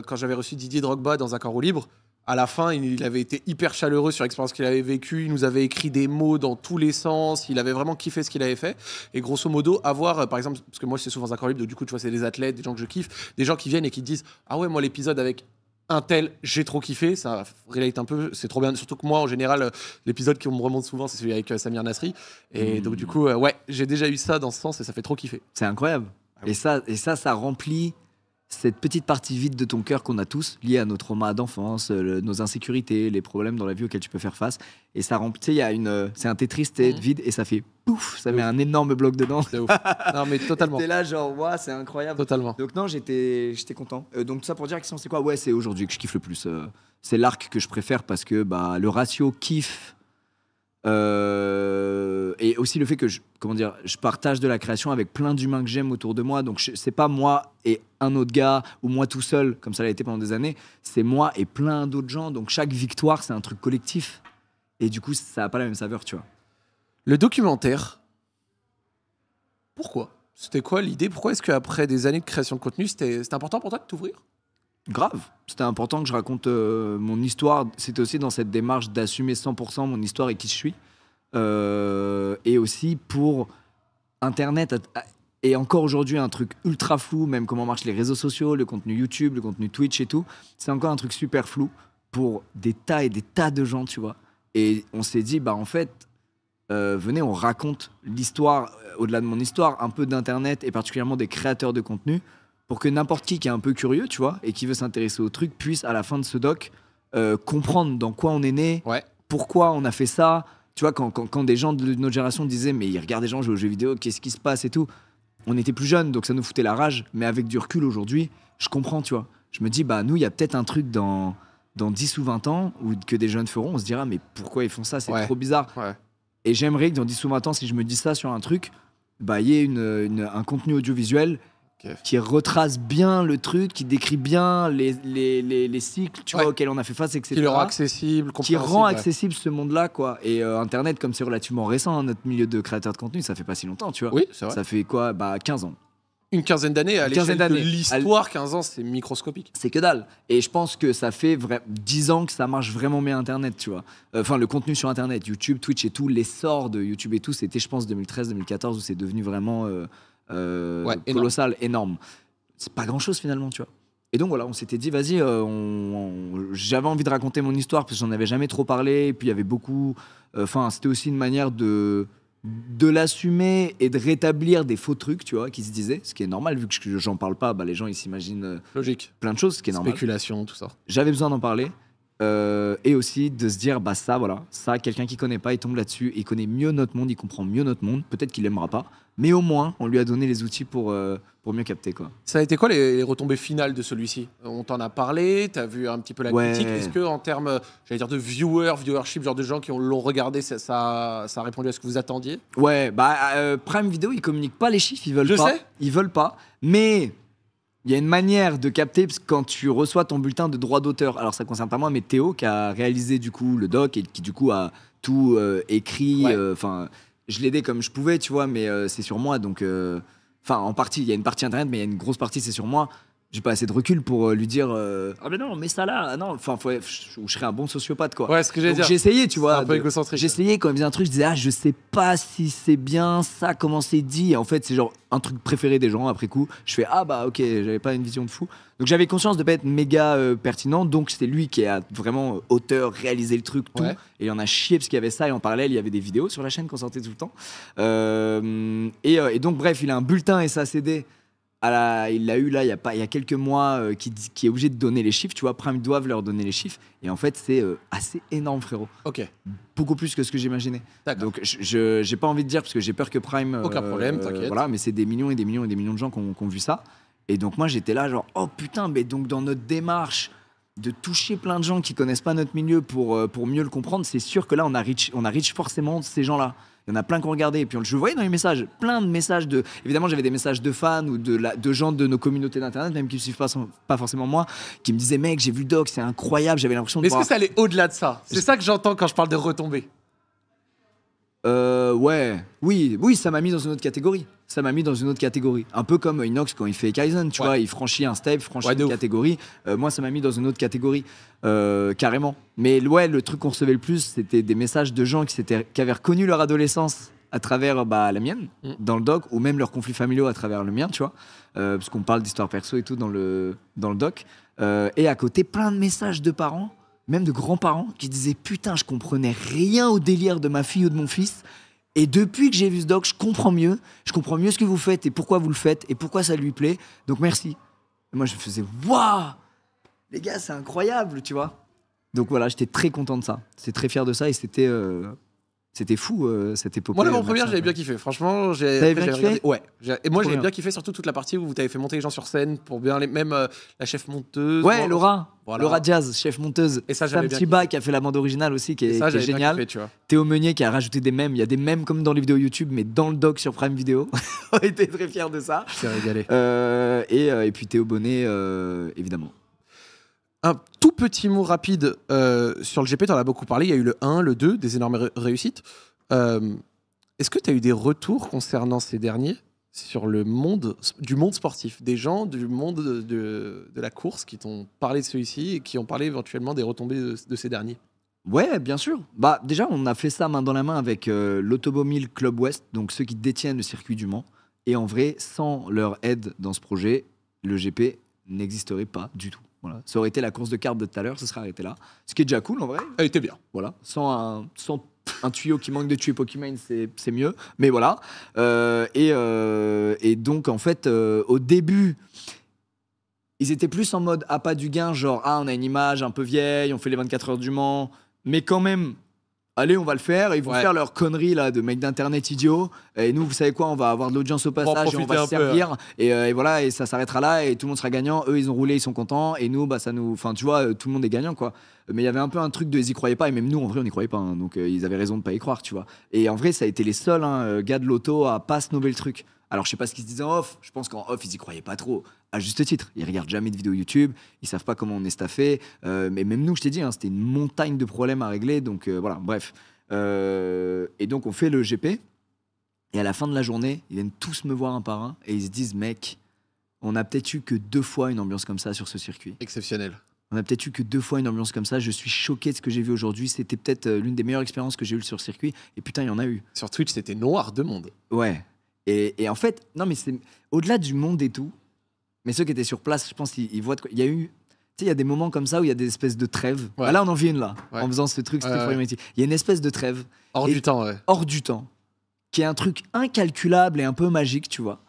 quand j'avais reçu Didier Drogba dans Accord au libre, à la fin, il avait été hyper chaleureux sur l'expérience qu'il avait vécue, il nous avait écrit des mots dans tous les sens, il avait vraiment kiffé ce qu'il avait fait. Et grosso modo, avoir, par exemple, parce que moi c'est souvent Accord au libre, donc du coup, tu vois, c'est des athlètes, des gens que je kiffe, des gens qui viennent et qui te disent « Ah ouais, moi l'épisode avec... un tel, j'ai trop kiffé, ça relate un peu, c'est trop bien. Surtout que moi, en général, l'épisode qui me remonte souvent, c'est celui avec Samir Nasri. Et donc, du coup, ouais, j'ai déjà eu ça dans ce sens et ça fait trop kiffer. C'est incroyable. Ah oui. Et ça remplit cette petite partie vide de ton cœur qu'on a tous, liée à nos traumas d'enfance, nos insécurités, les problèmes dans la vie auxquels tu peux faire face. Et ça remplit, tu sais, c'est un Tetris vide et ça fait pouf, ça met un énorme bloc dedans. C'est ouf. Non, mais totalement. T'es là, genre, ouais, c'est incroyable. Totalement. Donc, non, j'étais content. Donc, tout ça pour dire que c'est quoi? Ouais, c'est aujourd'hui que je kiffe le plus. C'est l'arc que je préfère parce que bah, le ratio kiff. Et aussi le fait que je partage de la création avec plein d'humains que j'aime autour de moi. Donc c'est pas moi et un autre gars ou moi tout seul comme ça l'a été pendant des années. C'est moi et plein d'autres gens. Donc chaque victoire c'est un truc collectif. Et du coup ça a pas la même saveur, tu vois. Le documentaire. Pourquoi? C'était quoi l'idée? Pourquoi est-ce qu'après des années de création de contenu, c'était important pour toi de t'ouvrir? Grave, c'était important que je raconte mon histoire. C'était aussi dans cette démarche d'assumer 100% mon histoire et qui je suis. Et aussi pour Internet, et encore aujourd'hui un truc ultra flou, même comment marchent les réseaux sociaux, le contenu YouTube, le contenu Twitch et tout. C'est encore un truc super flou pour des tas et des tas de gens, tu vois. Et on s'est dit, bah en fait, venez, on raconte l'histoire, au-delà de mon histoire, un peu d'Internet et particulièrement des créateurs de contenu, pour que n'importe qui est un peu curieux, tu vois, et qui veut s'intéresser au truc, puisse à la fin de ce doc comprendre dans quoi on est né, pourquoi on a fait ça. Tu vois, quand des gens de notre génération disaient « mais ils regardent des gens jouer aux jeux vidéo, qu'est-ce qui se passe et tout ?» On était plus jeunes, donc ça nous foutait la rage. Mais avec du recul aujourd'hui, je comprends, tu vois. Je me dis, bah nous, il y a peut-être un truc dans dans 10 ou 20 ans, ou que des jeunes feront, on se dira, mais pourquoi ils font ça? C'est trop bizarre. Ouais. Et j'aimerais que dans 10 ou 20 ans, si je me dis ça sur un truc, bah, il y ait un contenu audiovisuel qui retrace bien le truc, qui décrit bien les cycles vois, auxquels on a fait face, etc. Qui le rend accessible, qui rend accessible ce monde-là, quoi. Et Internet, comme c'est relativement récent, hein, notre milieu de créateurs de contenu, ça fait pas si longtemps, tu vois. Oui, c'est vrai. Ça fait quoi? 15 ans. Une quinzaine d'années, à l'échelle de l'histoire, 15 ans, c'est microscopique. C'est que dalle. Et je pense que ça fait 10 ans que ça marche vraiment bien Internet, tu vois. Enfin, le contenu sur Internet, YouTube, Twitch et tout, l'essor de YouTube et tout, c'était, je pense, 2013-2014 où c'est devenu vraiment colossal, énorme. C'est pas grand-chose finalement, tu vois. Et donc voilà, on s'était dit, vas-y, j'avais envie de raconter mon histoire parce que j'en avais jamais trop parlé. Et puis il y avait beaucoup. Enfin, c'était aussi une manière de l'assumer et de rétablir des faux trucs, tu vois, qui se disaient, ce qui est normal, vu que j'en parle pas, bah, les gens ils s'imaginent logique, plein de choses, ce qui est normal. Spéculation, tout ça. J'avais besoin d'en parler et aussi de se dire, bah ça, quelqu'un qui connaît pas, il tombe là-dessus, il connaît mieux notre monde, il comprend mieux notre monde, peut-être qu'il aimera pas, mais au moins on lui a donné les outils pour mieux capter, quoi. Ça a été quoi les retombées finales de celui-ci? On t'en a parlé, t'as vu un petit peu la critique. Est-ce que en termes, j'allais dire de viewership, genre de gens qui l'ont regardé, ça a répondu à ce que vous attendiez? Ouais, Prime Video, ils communiquent pas les chiffres, ils veulent pas. Ils veulent pas, mais il y a une manière de capter, parce que quand tu reçois ton bulletin de droit d'auteur, alors ça concerne pas moi, mais Théo qui a réalisé du coup le doc et qui du coup a tout écrit. Enfin, je l'ai aidé comme je pouvais, tu vois, mais c'est sur moi, donc. Enfin, en partie, il y a une partie internet, mais il y a une grosse partie, c'est sur moi. J'ai pas assez de recul pour lui dire ah mais non, mais ça là, non, enfin, je serais un bon sociopathe, quoi. Ouais, ce que j'allais dire. J'ai essayé, tu vois. Un peu égocentrique. J'ai essayé quand il faisait un truc, je disais je sais pas si c'est bien ça, comment c'est dit. Et en fait, c'est genre un truc préféré des gens. Après coup, je fais ok, j'avais pas une vision de fou. Donc j'avais conscience de pas être méga pertinent. Donc c'était lui qui a vraiment auteur, réalisé le truc, tout. Et il en a chié parce qu'il y avait ça. Et en parallèle, il y avait des vidéos sur la chaîne qu'on sortait tout le temps. Et donc bref, il a un bulletin SACD. Il l'a eu là il y a quelques mois qui est obligé de donner les chiffres, tu vois. Prime doivent leur donner les chiffres et en fait c'est assez énorme, frérot. Ok. Beaucoup plus que ce que j'imaginais. Donc j'ai pas envie de dire parce que j'ai peur que Prime. Aucun problème, t'inquiète. Voilà, mais c'est des millions et des millions et des millions de gens qui ont vu ça. Et donc moi j'étais là genre oh putain, mais donc dans notre démarche de toucher plein de gens qui connaissent pas notre milieu pour mieux le comprendre, c'est sûr que là on a reach forcément ces gens-là. Il y en a plein qui ont regardé. Et puis je voyais dans les messages, plein de messages de. Évidemment, j'avais des messages de fans ou de gens de nos communautés d'internet, même qui ne suivent pas forcément moi, qui me disaient mec, j'ai vu le doc, c'est incroyable. J'avais l'impression de. Mais est-ce que ça allait au-delà de ça? C'est ça que j'entends quand je parle de retombées. Oui, ça m'a mis dans une autre catégorie. Un peu comme Inox quand il fait Kaizen, tu vois, il franchit un step, franchit une catégorie. Moi, ça m'a mis dans une autre catégorie, carrément. Mais le truc qu'on recevait le plus, c'était des messages de gens qui avaient reconnu leur adolescence à travers la mienne, dans le doc, ou même leurs conflits familiaux à travers le mien, tu vois. Parce qu'on parle d'histoire perso et tout dans le doc. Et à côté, plein de messages de parents, même de grands-parents, qui disaient putain, je comprenais rien au délire de ma fille ou de mon fils. Et depuis que j'ai vu ce doc, je comprends mieux ce que vous faites et pourquoi vous le faites et pourquoi ça lui plaît. Donc merci. Et moi je me faisais waouh, les gars, c'est incroyable, tu vois. Donc voilà, j'étais très content de ça. J'étais très fier de ça et c'était fou cette épopée. Moi, l'avant-première, j'avais bien kiffé. Franchement, T'avais bien kiffé ? Ouais. Et moi, j'avais bien kiffé surtout toute la partie où vous t'avez fait monter les gens sur scène pour bien même la chef monteuse. Ouais, Laura. Voilà. Laura Diaz, chef monteuse. Et ça, j'avais Sam Tiba qui a fait la bande originale aussi, qui est géniale. Kiffé, tu vois. Théo Meunier qui a rajouté des mèmes. Il y a des mèmes comme dans les vidéos YouTube, mais dans le doc sur Prime Video. On était très fiers de ça. C'est régalé. Et puis Théo Bonnet, évidemment. Un tout petit mot rapide sur le GP, tu en as beaucoup parlé. Il y a eu le 1, le 2, des énormes réussites. Est-ce que tu as eu des retours concernant ces derniers sur le monde sportif, des gens du monde de la course qui t'ont parlé de celui-ci et qui ont parlé éventuellement des retombées de ces derniers? Ouais, bien sûr. Déjà, on a fait ça main dans la main avec l'Automobile Club West, donc ceux qui détiennent le circuit du Mans. Et en vrai, sans leur aide dans ce projet, le GP n'existerait pas du tout. Voilà. Ça aurait été la course de cartes de tout à l'heure, ça serait arrêté là. Ce qui est déjà cool en vrai. Elle était bien. Voilà. Sans un tuyau qui manque de tuyau Pokémon, c'est mieux. Mais voilà. Et donc, en fait, au début, ils étaient plus en mode appât du gain, genre, on a une image un peu vieille, on fait les 24 heures du Mans. Mais quand même, allez, on va le faire. Ils vont Ouais. faire leur connerie là de mecs d'internet idiots. Et nous, vous savez quoi, on va avoir de l'audience au passage et on profiter va un se peu, servir. Et voilà, et ça s'arrêtera là et tout le monde sera gagnant. Eux, ils ont roulé, ils sont contents. Et nous, bah ça nous, enfin, tu vois, tout le monde est gagnant quoi. Mais il y avait un peu un truc de, ils y croyaient pas. Et même nous, en vrai, on n'y croyait pas. Hein. Donc ils avaient raison de pas y croire, tu vois. Et en vrai, ça a été les seuls gars de l'auto à pas snobber le truc. Alors, je sais pas ce qu'ils se disaient en off. Je pense qu'en off, ils y croyaient pas trop. À juste titre. Ils regardent jamais de vidéos YouTube. Ils savent pas comment on est staffé. Mais même nous, je t'ai dit, hein, c'était une montagne de problèmes à régler. Donc voilà, bref. Et donc, on fait le GP. Et à la fin de la journée, ils viennent tous me voir un par un. Et ils se disent, mec, on a peut-être eu que 2 fois une ambiance comme ça sur ce circuit. Exceptionnel. On a peut-être eu que 2 fois une ambiance comme ça. Je suis choqué de ce que j'ai vu aujourd'hui. C'était peut-être l'une des meilleures expériences que j'ai eues sur le circuit. Et putain, il y en a eu. Sur Twitch, c'était noir de monde. Ouais. Et en fait, non, mais c'est au-delà du monde et tout. Mais ceux qui étaient sur place, je pense, ils voient. Il y a eu. Tu sais, il y a des moments comme ça où il y a des espèces de trêves. Ouais. Ah, là, on en vit une là, Ouais. en faisant ce truc. C'était Ouais, for ouais. Humanity. Il y a une espèce de trêve Hors Et- du temps, ouais. hors du temps, qui est un truc incalculable et un peu magique, tu vois.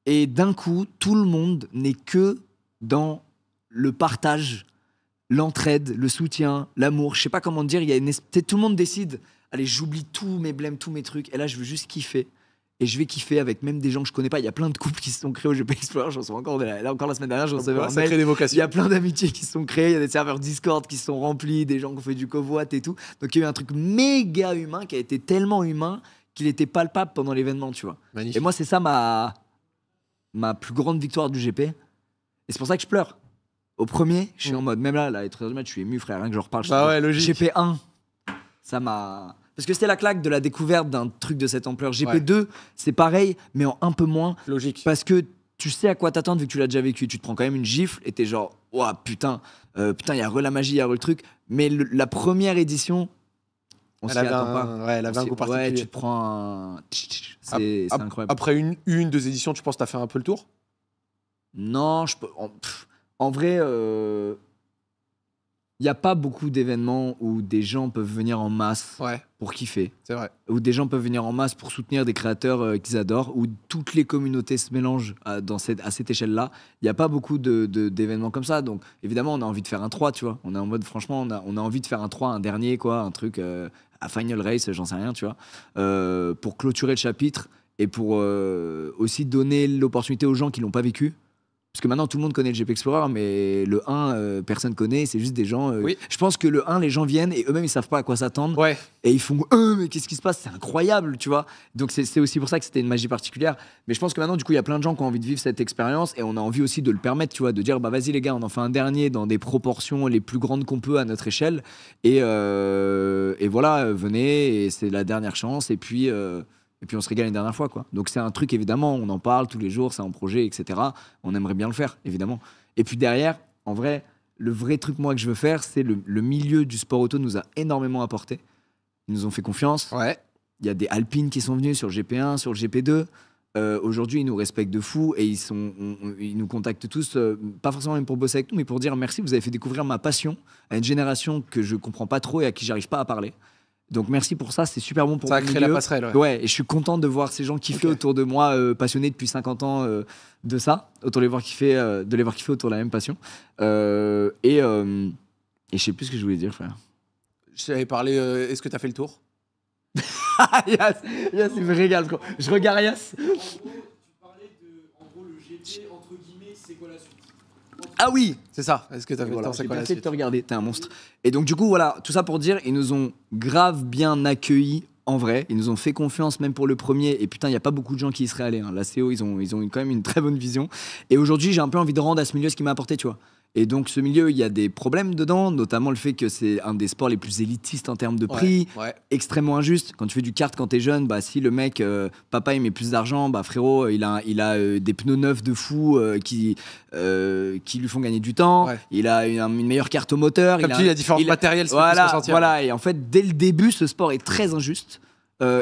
Et d'un coup, tout le monde n'est que dans le partage, l'entraide, le soutien, l'amour. Je sais pas comment dire. Il y a une tout le monde décide. Allez, j'oublie tous mes blèmes, tous mes trucs. Et là, je veux juste kiffer. Et je vais kiffer avec même des gens que je connais pas. Il y a plein de couples qui se sont créés au GP Explorer. J'en reçois encore. Là, encore la semaine dernière, j'en recevais un Ça mail. crée des Il y vocations. a plein d'amitiés qui se sont créées, il y a des serveurs Discord qui se sont remplis, des gens qui ont fait du covoit et tout. Donc il y a eu un truc méga humain qui a été tellement humain qu'il était palpable pendant l'événement, tu vois. Magnifique. Et moi, c'est ça ma plus grande victoire du GP. Et c'est pour ça que je pleure. Au premier, je suis en mode, même là, les 3h du mat, je suis ému, frère, rien que je reparle. Bah ouais, logique. GP1, ça m'a. Parce que c'était la claque de la découverte d'un truc de cette ampleur. GP2, c'est pareil, mais en un peu moins. Logique. Parce que tu sais à quoi t'attendre vu que tu l'as déjà vécu. Tu te prends quand même une gifle et t'es genre, ouah, putain, il y a re la magie, il y a re le truc. Mais la première édition, on s'y Elle avait attend un- pas. ouais, elle avait un goût Ouais, particulier. tu te prends un. C'est incroyable. Après une, 2 éditions, tu penses que t'as fait un peu le tour? Non, en vrai, il n'y a pas beaucoup d'événements où des gens peuvent venir en masse Ouais, pour kiffer. c'est vrai. Où des gens peuvent venir en masse pour soutenir des créateurs qu'ils adorent, où toutes les communautés se mélangent à cette échelle-là. Il n'y a pas beaucoup d'événements comme ça. Donc, évidemment, on a envie de faire un 3, tu vois. On est en mode, franchement, on a envie de faire un 3, un dernier, quoi, un truc à Final Race, j'en sais rien, tu vois, pour clôturer le chapitre et pour aussi donner l'opportunité aux gens qui l'ont pas vécu. Parce que maintenant, tout le monde connaît le GP Explorer, mais le 1, personne connaît. C'est juste des gens. Oui. Je pense que le 1, les gens viennent et eux-mêmes, ils savent pas à quoi s'attendre. Ouais. Et ils font mais qu'est-ce qui se passe? C'est incroyable, tu vois. Donc, c'est aussi pour ça que c'était une magie particulière. Mais je pense que maintenant, du coup, il y a plein de gens qui ont envie de vivre cette expérience et on a envie aussi de le permettre, tu vois, de dire, bah vas-y, les gars, on en fait un dernier dans des proportions les plus grandes qu'on peut à notre échelle. Et voilà, venez, et c'est la dernière chance. Et puis on se régale une dernière fois, quoi. Donc c'est un truc, évidemment, on en parle tous les jours, c'est un projet, etc. On aimerait bien le faire, évidemment. Et puis derrière, en vrai, le vrai truc, moi, que je veux faire, c'est le milieu du sport auto nous a énormément apporté. Ils nous ont fait confiance. Ouais. Il y a des Alpines qui sont venus sur le GP1, sur le GP2. Aujourd'hui, ils nous respectent de fou et ils nous contactent tous, pas forcément même pour bosser avec nous, mais pour dire merci, vous avez fait découvrir ma passion à une génération que je comprends pas trop et à qui j'arrive pas à parler. Donc merci pour ça, c'est super bon pour Ça a mon créé la milieu. passerelle, ouais. Ouais, et je suis content de voir ces gens kiffer Ok. autour de moi, passionnés depuis 50 ans de ça, autant les voir kiffer, de les voir kiffer autour de la même passion. Et je sais plus ce que je voulais dire, frère. Je t'avais parlé, est-ce que t'as fait le tour? Yes, il me régale, frère. Je regarde Yes. En gros, tu parlais de. En gros, le GP, entre guillemets, c'est quoi la suite? Ah oui. C'est ça. Est-ce que t'as fait Voilà, le tour? C'est j'ai quoi bien la fait de suite? te regarder, t'es un monstre. Et donc du coup voilà, tout ça pour dire, ils nous ont grave bien accueillis en vrai, ils nous ont fait confiance même pour le premier. Et putain, il y a pas beaucoup de gens qui y seraient allés. Hein. La CO, ils ont quand même une très bonne vision. Et aujourd'hui, j'ai un peu envie de rendre à ce milieu ce qui m'a apporté, tu vois. Et donc ce milieu, il y a des problèmes dedans, notamment le fait que c'est un des sports les plus élitistes en termes de prix. Ouais. Extrêmement injuste. Quand tu fais du kart quand t'es jeune, bah si le mec, papa il met plus d'argent, bah frérot, il a des pneus neufs de fou qui lui font gagner du temps. Ouais. Il a une meilleure carte au moteur. Comme tu dis, il y a différents matériels, c'est plus Voilà, ressentir. voilà. Et en fait, dès le début, ce sport est très injuste.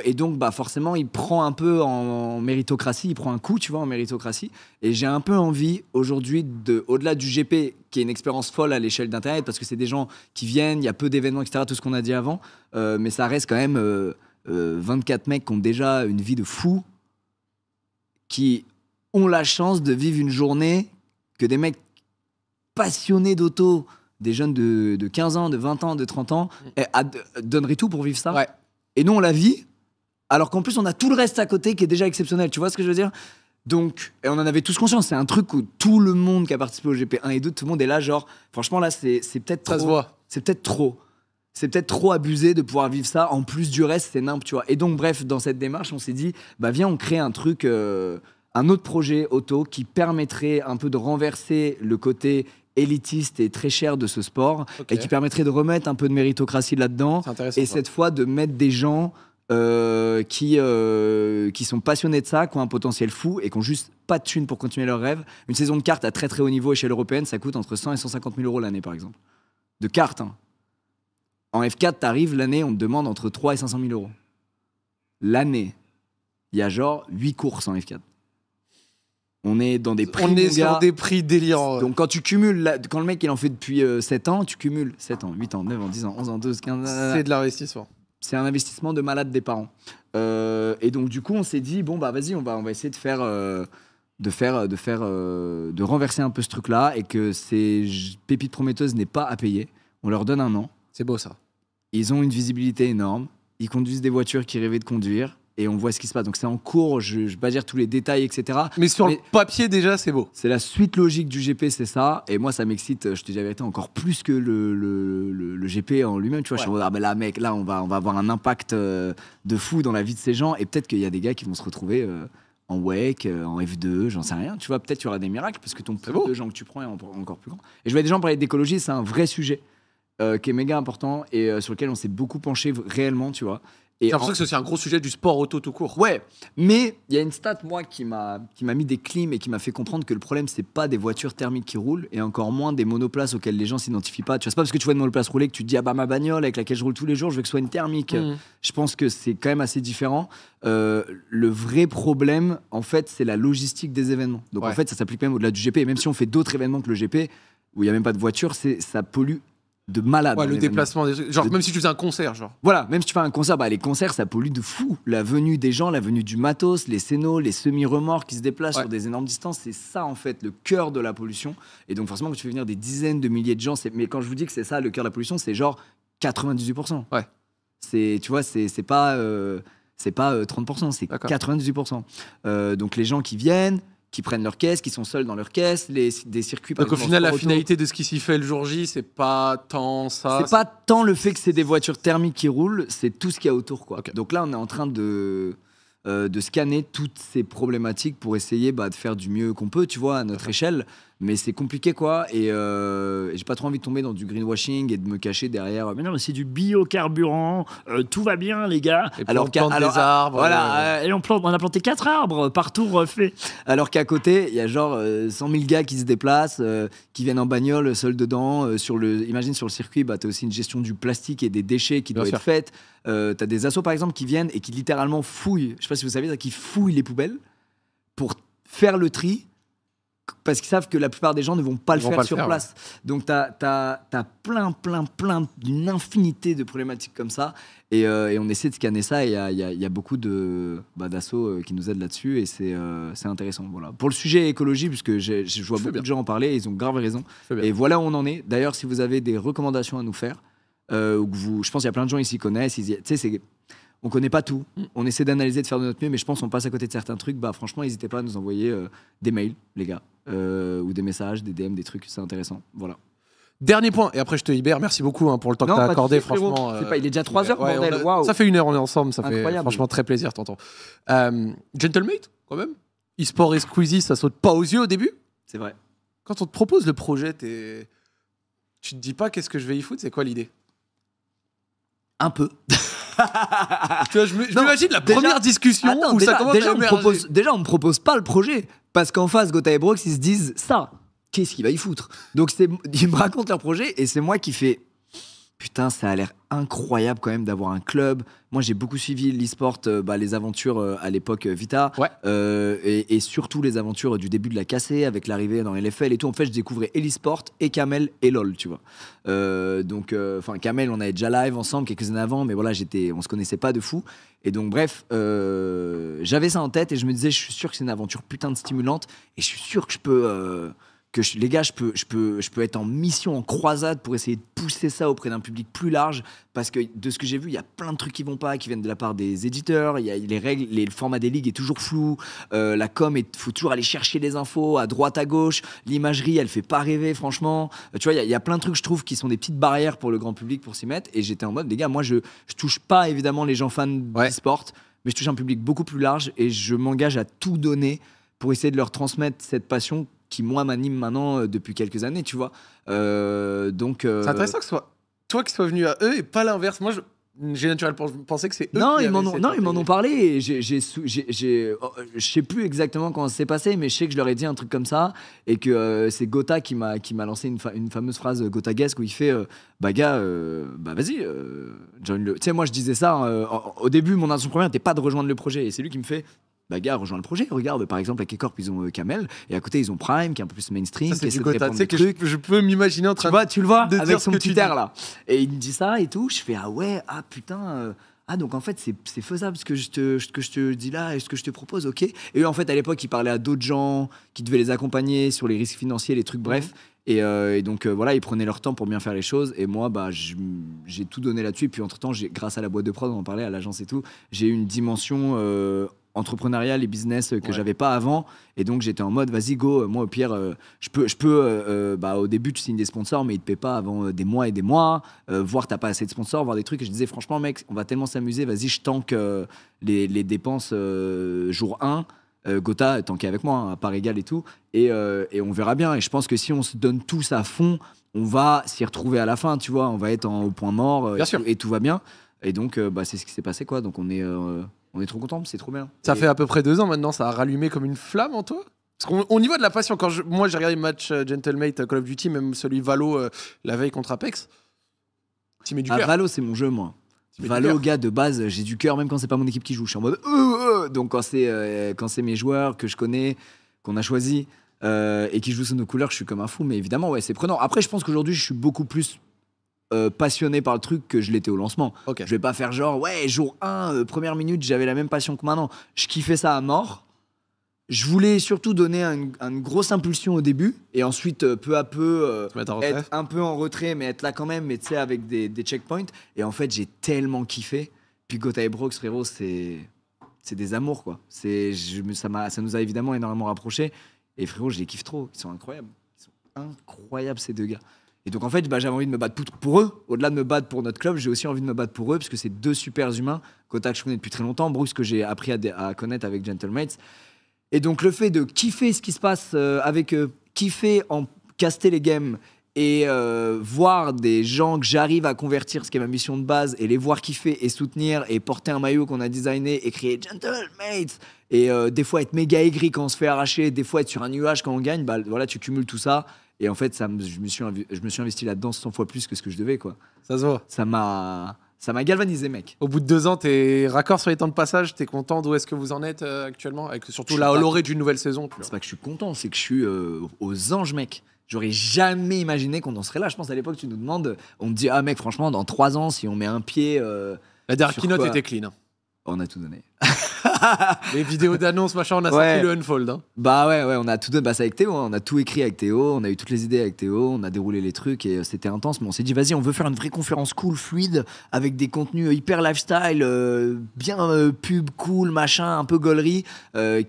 Et donc, bah forcément, il prend un peu en méritocratie, il prend un coup, tu vois, en méritocratie. Et j'ai un peu envie aujourd'hui, au-delà du GP, qui est une expérience folle à l'échelle d'Internet, parce que c'est des gens qui viennent, il y a peu d'événements, etc., tout ce qu'on a dit avant, mais ça reste quand même 24 mecs qui ont déjà une vie de fou, qui ont la chance de vivre une journée que des mecs passionnés d'auto des jeunes de 15 ans, de 20 ans, de 30 ans, donneraient tout pour vivre ça. Ouais. Et nous, on la vit, alors qu'en plus, on a tout le reste à côté qui est déjà exceptionnel. Tu vois ce que je veux dire? Donc, et on en avait tous conscience. C'est un truc où tout le monde qui a participé au GP1 et 2, tout le monde est là, genre, franchement, là, c'est peut-être trop. Ça se voit. C'est peut-être trop. C'est peut-être trop abusé de pouvoir vivre ça. En plus du reste, c'est nimp, tu vois. Et donc, bref, dans cette démarche, on s'est dit, bah, viens, on crée un truc, un autre projet auto qui permettrait un peu de renverser le côté élitiste et très cher de ce sport et qui permettrait de remettre un peu de méritocratie là-dedans. Et cette fois, de mettre des gens qui sont passionnés de ça, qui ont un potentiel fou et qui ont juste pas de thunes pour continuer leurs rêves. Une saison de cartes à très très haut niveau échelle européenne, ça coûte entre 100 et 150 000 euros l'année, par exemple. De cartes, hein. En F4, t'arrives, l'année, on te demande entre 3 et 500 000 euros. L'année, il y a genre 8 courses en F4. On est dans des prix. On est sur des prix délirants. Donc quand tu cumules, quand le mec il en fait depuis 7 ans, tu cumules 7 ans, 8 ans, 9 ans, 10 ans, 11 ans, 12, 15 ans. C'est de l'investissement. C'est un investissement de malade des parents. Et donc du coup, on s'est dit, bon bah vas-y, on va essayer de renverser un peu ce truc-là et que ces pépites prometteuses n'aient pas à payer. On leur donne un an. C'est beau ça. Ils ont une visibilité énorme. Ils conduisent des voitures qu'ils rêvaient de conduire. Et on voit ce qui se passe. Donc c'est en cours, je ne vais pas dire tous les détails, etc. Mais sur le papier déjà, c'est beau. C'est la suite logique du GP, c'est ça. Et moi, ça m'excite, je te dis la vérité, encore plus que le GP en lui-même. Tu vois, je suis en mode, ah ben là, mec, là, on va avoir un impact de fou dans la vie de ces gens. Et peut-être qu'il y a des gars qui vont se retrouver en WEC, en F2, j'en sais rien. Tu vois, peut-être qu'il y aura des miracles parce que ton pool de gens que tu prends est encore plus grand. Et je vois des gens parler d'écologie, c'est un vrai sujet qui est méga important et sur lequel on s'est beaucoup penché réellement, tu vois. J'ai l'impression que c'est aussi un gros sujet du sport auto tout court. Ouais, mais il y a une stat, moi, qui m'a mis des clims et qui m'a fait comprendre que le problème, c'est pas des voitures thermiques qui roulent et encore moins des monoplaces auxquelles les gens s'identifient pas. Tu vois, c'est pas parce que tu vois une monoplace rouler que tu te dis, ah bah ma bagnole avec laquelle je roule tous les jours, je veux que ce soit une thermique. Je pense que c'est quand même assez différent. Le vrai problème, en fait, c'est la logistique des événements. Donc en fait, ça s'applique même au-delà du GP. Et même si on fait d'autres événements que le GP, où il n'y a même pas de voiture, ça pollue de malade. Ouais, le déplacement des trucs. Genre, même si tu faisais un concert, genre. Voilà, même si tu fais un concert, bah, les concerts, ça pollue de fou. La venue des gens, la venue du matos, les scénos, les semi-remorques qui se déplacent sur des énormes distances, c'est ça, en fait, le cœur de la pollution. Et donc, forcément, quand tu fais venir des dizaines de milliers de gens, mais quand je vous dis que c'est ça, le cœur de la pollution, c'est genre 98%. Ouais. Tu vois, c'est pas 30%, c'est 98%. Donc, les gens qui viennent, qui prennent leur caisse, qui sont seuls dans leur caisse, des circuits. Donc au final, la finalité de ce qui s'y fait le jour J, c'est pas tant ça. C'est pas tant le fait que c'est des voitures thermiques qui roulent, c'est tout ce qu'il y a autour, quoi. Donc là, on est en train de scanner toutes ces problématiques pour essayer de faire du mieux qu'on peut, tu vois, à notre échelle. Mais c'est compliqué, quoi. Et j'ai pas trop envie de tomber dans du greenwashing et de me cacher derrière. Mais non, mais c'est du biocarburant. Tout va bien, les gars. Et alors, on plante des arbres. Voilà. Et on a planté 4 arbres par tour fait. Alors qu'à côté, il y a genre 100 000 gars qui se déplacent, qui viennent en bagnole, seuls dedans. Imagine sur le circuit, t'as aussi une gestion du plastique et des déchets qui doit être faite. T'as des assos, par exemple, qui viennent et qui littéralement fouillent. Je sais pas si vous savez, qui fouillent les poubelles pour faire le tri. Parce qu'ils savent que la plupart des gens ne vont pas le faire sur place. Donc, t'as plein, d'une infinité de problématiques comme ça. Et on essaie de scanner ça. Et il y a beaucoup d'assauts qui nous aident là-dessus. Et c'est intéressant. Voilà. Pour le sujet écologie, puisque je vois beaucoup de gens en parler, et ils ont grave raison. Et voilà où on en est. D'ailleurs, si vous avez des recommandations à nous faire, ou que je pense qu'il y a plein de gens ici qui connaissent. Tu sais, on connaît pas tout. On essaie d'analyser, de faire de notre mieux, mais je pense qu'on passe à côté de certains trucs. Franchement, n'hésitez pas à nous envoyer des mails, les gars, ou des messages, des DM, des trucs. C'est intéressant. Voilà. Dernier point, et après je te libère. Merci beaucoup pour le temps que tu as accordé. Franchement, il est déjà 3 heures, bordel. Waouh. Ça fait 1 heure, on est ensemble. Ça Incroyable. fait franchement très plaisir, t'entends. Gentlemate, quand même. E-sport et Squeezie, ça saute pas aux yeux au début. C'est vrai. Quand on te propose le projet, tu te dis pas qu'est-ce que je vais y foutre. C'est quoi l'idée? Un peu. Tu vois, je m'imagine la première discussion où ça commence à émerger. Déjà, on me propose pas le projet. Parce qu'en face, Gotha et Brox, ils se disent ça. Qu'est-ce qu'il va y foutre? Donc, ils me racontent leur projet et c'est moi qui fais putain, ça a l'air incroyable quand même d'avoir un club. Moi, j'ai beaucoup suivi l'e-sport, les aventures à l'époque Vita, et surtout les aventures du début de la KC avec l'arrivée dans LFL et tout. En fait, je découvrais et l'e-sport et Kamel et LOL, tu vois. Kamel, on avait déjà live ensemble quelques années avant, mais voilà, on se connaissait pas de fou. Et donc, bref, j'avais ça en tête et je me disais, je suis sûr que c'est une aventure putain de stimulante et je suis sûr que je peux les gars, je peux être en mission, en croisade pour essayer de pousser ça auprès d'un public plus large, parce que de ce que j'ai vu, il y a plein de trucs qui vont pas, qui viennent de la part des éditeurs, il y a les règles, le format des ligues est toujours flou, la com, faut toujours aller chercher les infos à droite, à gauche, l'imagerie, elle fait pas rêver, franchement. Tu vois, il y a plein de trucs, je trouve, qui sont des petites barrières pour le grand public pour s'y mettre, et j'étais en mode, les gars, moi, je touche pas évidemment les gens fans d'e-sport, mais je touche un public beaucoup plus large, et je m'engage à tout donner pour essayer de leur transmettre cette passion qui, moi, m'anime maintenant depuis quelques années, tu vois. Donc, c'est intéressant que ce soit toi qui sois venu à eux et pas l'inverse. Moi, j'ai naturellement pensé que c'est eux non, qui ils m'en ont parlé. Et je sais plus exactement comment ça s'est passé, mais je sais que je leur ai dit un truc comme ça, et que c'est Gotha qui m'a lancé une fameuse phrase Gotha-gesque où il fait bah gars, bah vas-y, join le. Tu sais, moi je disais ça au début, mon intention première n'était pas de rejoindre le projet, et c'est lui qui me fait. Bah gars, rejoins le projet. Regarde, par exemple, à K-Corp, ils ont Kamel, et à côté, ils ont Prime, qui est un peu plus mainstream. Ça, c'est qui du Gotha. Tu sais que je peux m'imaginer en train tu le vois, de avec dire son ce que petit tu air dis. là. Et il me dit ça et tout. Je fais ah ouais, ah putain. Donc en fait, c'est faisable ce que je te dis là et ce que je te propose, ok. Et eux, en fait, à l'époque, ils parlaient à d'autres gens qui devaient les accompagner sur les risques financiers, les trucs, bref. Et donc voilà, ils prenaient leur temps pour bien faire les choses. Et moi, bah, j'ai tout donné là-dessus. Et puis entre-temps, grâce à la boîte de prod, on en parlait, à l'agence et tout, j'ai eu une dimension entrepreneuriale et business que j'avais pas avant. Et donc j'étais en mode, vas-y, go. Moi, au pire, je peux bah, au début, tu signes des sponsors, mais ils te paient pas avant des mois et des mois. Voir t'as pas assez de sponsors, voir des trucs. Et je disais, franchement, mec, on va tellement s'amuser. Vas-y, je tank les dépenses jour 1. Gotha tanké avec moi, hein, à part égale et tout. Et on verra bien. Et je pense que si on se donne tous à fond, on va s'y retrouver à la fin, tu vois. On va être au point mort et tout va bien. Et donc, bah, c'est ce qui s'est passé, quoi. Donc, on est trop contents, c'est trop bien. Ça fait à peu près 2 ans maintenant, ça a rallumé comme une flamme en toi? Parce qu'on y voit de la passion. Moi, j'ai regardé le match Gentlemate Call of Duty, même celui Valo la veille contre Apex. Tu mets du cœur. Valo, c'est mon jeu, moi. Valo, gars, de base, j'ai du cœur, même quand c'est pas mon équipe qui joue. Je suis en mode. Donc, quand c'est mes joueurs que je connais, qu'on a choisis et qui jouent sous nos couleurs, je suis comme un fou. Mais évidemment, ouais, c'est prenant. Après, je pense qu'aujourd'hui, je suis beaucoup plus passionné par le truc que je l'étais au lancement. Je vais pas faire genre, ouais, jour 1, première minute, j'avais la même passion que maintenant. Je kiffais ça à mort. Je voulais surtout donner une grosse impulsion au début, et ensuite, peu à peu, être un peu en retrait, mais être là quand même, mais tu sais, avec des checkpoints. Et en fait, j'ai tellement kiffé. Puis Gotha et Brox, frérot, c'est des amours, quoi. Ça nous a évidemment énormément rapprochés. Et frérot, je les kiffe trop. Ils sont incroyables. Ils sont incroyables, ces deux gars. Et donc, en fait, bah, j'avais envie de me battre pour eux. Au-delà de me battre pour notre club, j'ai aussi envie de me battre pour eux, parce que c'est 2 super humains. Gotha, que je connais depuis très longtemps. Brooks, que j'ai appris à connaître avec Gentlemates. Et donc, le fait de kiffer ce qui se passe avec eux, kiffer en caster les games, et voir des gens que j'arrive à convertir, ce qui est ma mission de base, et les voir kiffer et soutenir, et porter un maillot qu'on a designé, et crier Gentlemates, et des fois être méga aigri quand on se fait arracher, des fois être sur un nuage quand on gagne, bah, voilà, tu cumules tout ça. Et en fait, je me suis investi là-dedans 100 fois plus que ce que je devais, quoi. Ça se voit. Ça m'a galvanisé, mec. Au bout de 2 ans, t'es raccord sur les temps de passage, t'es content d'où est-ce que vous en êtes actuellement, avec surtout la l'orée d'une nouvelle saison. C'est pas que je suis content, c'est que je suis aux anges, mec. J'aurais jamais imaginé qu'on en serait là. Je pense à l'époque, tu nous demandes, on te dit, ah mec, franchement, dans 3 ans, si on met un pied. La dernière keynote était clean. On a tout donné. Les vidéos d'annonce, machin, on a sorti le Unfold. Hein. Bah ouais, on a tout donné. Bah, c'est avec Théo, on a tout écrit avec Théo, on a eu toutes les idées avec Théo, on a déroulé les trucs et c'était intense. Mais on s'est dit, vas-y, on veut faire une vraie conférence cool, fluide, avec des contenus hyper lifestyle, bien pub, cool, machin, un peu gaulerie,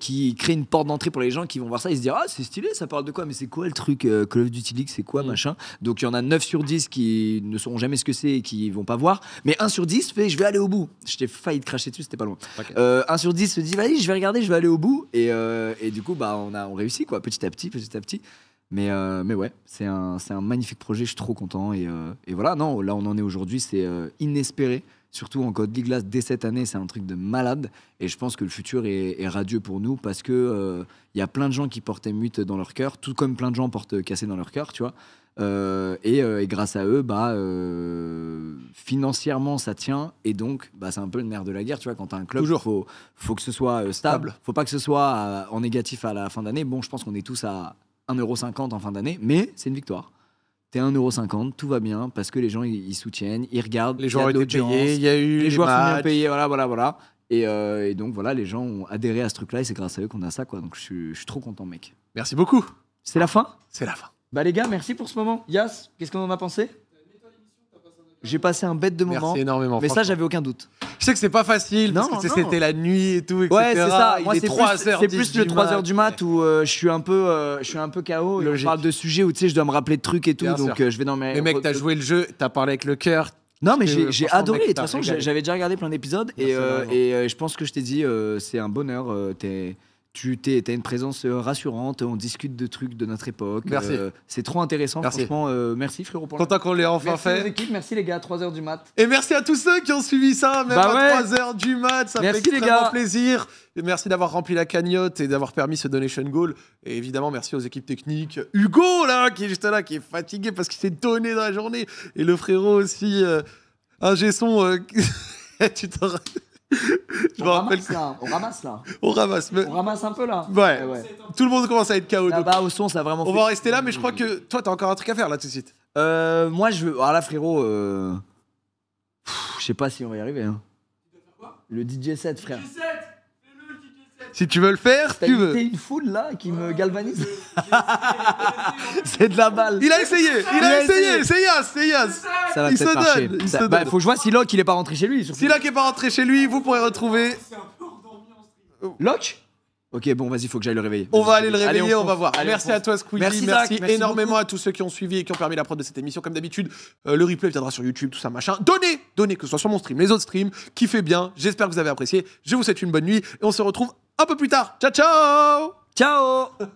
qui crée une porte d'entrée pour les gens qui vont voir ça. Ils se disent, ah, c'est stylé, ça parle de quoi? Mais c'est quoi le truc Call of Duty League, c'est quoi, machin? Donc il y en a 9 sur 10 qui ne sauront jamais ce que c'est et qui vont pas voir. Mais 1 sur 10 fait, je vais aller au bout. J'étais failli te cracher dessus, c'était pas loin. Okay. 1 sur 10 se dit, vas-y, je vais regarder, je vais aller au bout. Et du coup, bah, on réussit, quoi, petit à petit. Mais ouais, c'est un magnifique projet, je suis trop content. Et voilà, non, là, on en est aujourd'hui, c'est inespéré. Surtout en Code League, là, dès cette année, c'est un truc de malade. Et je pense que le futur est radieux pour nous parce que y a plein de gens qui portent Mute dans leur cœur, tout comme plein de gens portent Cassé dans leur cœur, tu vois. Et grâce à eux, bah, financièrement, ça tient. Et donc, bah, c'est un peu le nerf de la guerre, tu vois. Quand t'as un club, il faut que ce soit stable. Faut pas que ce soit en négatif à la fin d'année. Bon, je pense qu'on est tous à 1,50€ en fin d'année, mais c'est une victoire. T'es 1,50€, tout va bien, parce que les gens, ils soutiennent, ils regardent. Les joueurs ont été payés, il y a eu les joueurs sont bien payés, voilà. Et donc, voilà, les gens ont adhéré à ce truc-là, et c'est grâce à eux qu'on a ça, quoi. Donc, je suis trop content, mec. Merci beaucoup. C'est la fin ? c'est la fin. Bah les gars, merci pour ce moment. Yas, qu'est-ce qu'on en a pensé? J'ai passé un bête de moment. Merci énormément. Mais ça, j'avais aucun doute. Je sais que c'est pas facile, Non, parce que non. c'était la nuit et tout, etc. Ouais, c'est ça. Moi, Il est 3 heures c'est plus le 3h du mat où je suis un peu KO. Et on parle de sujets où tu sais, je dois me rappeler de trucs et tout. Bien Donc sûr. je vais dans mes. Mais mec, t'as joué le jeu, t'as parlé avec le cœur. Non, mais que, j'ai franchement, adoré. mec, De toute t'as façon, régalé. j'avais déjà regardé plein d'épisodes Merci énormément. et je pense que je t'ai dit, c'est un bonheur. T'as une présence rassurante. On discute de trucs de notre époque. Merci. C'est trop intéressant. Merci. Franchement, merci frérot pour Content qu'on l'ait enfin merci fait. aux équipes, merci les gars, 3h du mat. Et merci à tous ceux qui ont suivi ça, même Bah à ouais. 3h du mat, ça Merci, fait les extrêmement gars. plaisir. Et merci d'avoir rempli la cagnotte et d'avoir permis ce donation goal. Et évidemment, merci aux équipes techniques. Hugo, là, qui est juste là, qui est fatigué parce qu'il s'est donné dans la journée. Et le frérot aussi, ingé son, tu t'en rappelles. Je me rappelle. On ramasse là. On ramasse. Mais... On ramasse un peu là. Ouais. Tout le monde commence à être KO. donc Là-bas au son, ça a vraiment on va en rester là, mais je crois que toi, t'as encore un truc à faire là tout de suite. Moi, je veux. Alors là, frérot, je sais pas si on va y arriver. Hein. Le DJ set, frère. Si tu veux le faire, T'as tu veux. une foule là qui me galvanise. C'est de la balle. Il a essayé, c'est Yas, c'est Yas. Ça va Il peut-être se marcher. donne, il Ça- se bah, donne. faut que je vois si Locke il est pas rentré chez lui. surtout. Si là qui est pas rentré chez lui, vous pourrez retrouver. Locke. Ok, bon, vas-y, faut que j'aille le réveiller. On va aller le Allez, réveiller, on fonce. va voir. Allez, Merci on fonce. à toi Squeezie, Merci, merci, Zach, merci énormément beaucoup. à tous ceux qui ont suivi et qui ont permis la prod de cette émission. Comme d'habitude, le replay viendra sur YouTube, tout ça machin. Donnez, que ce soit sur mon stream, les autres streams, kiffez bien. J'espère que vous avez apprécié. Je vous souhaite une bonne nuit et on se retrouve un peu plus tard. Ciao ciao. Ciao.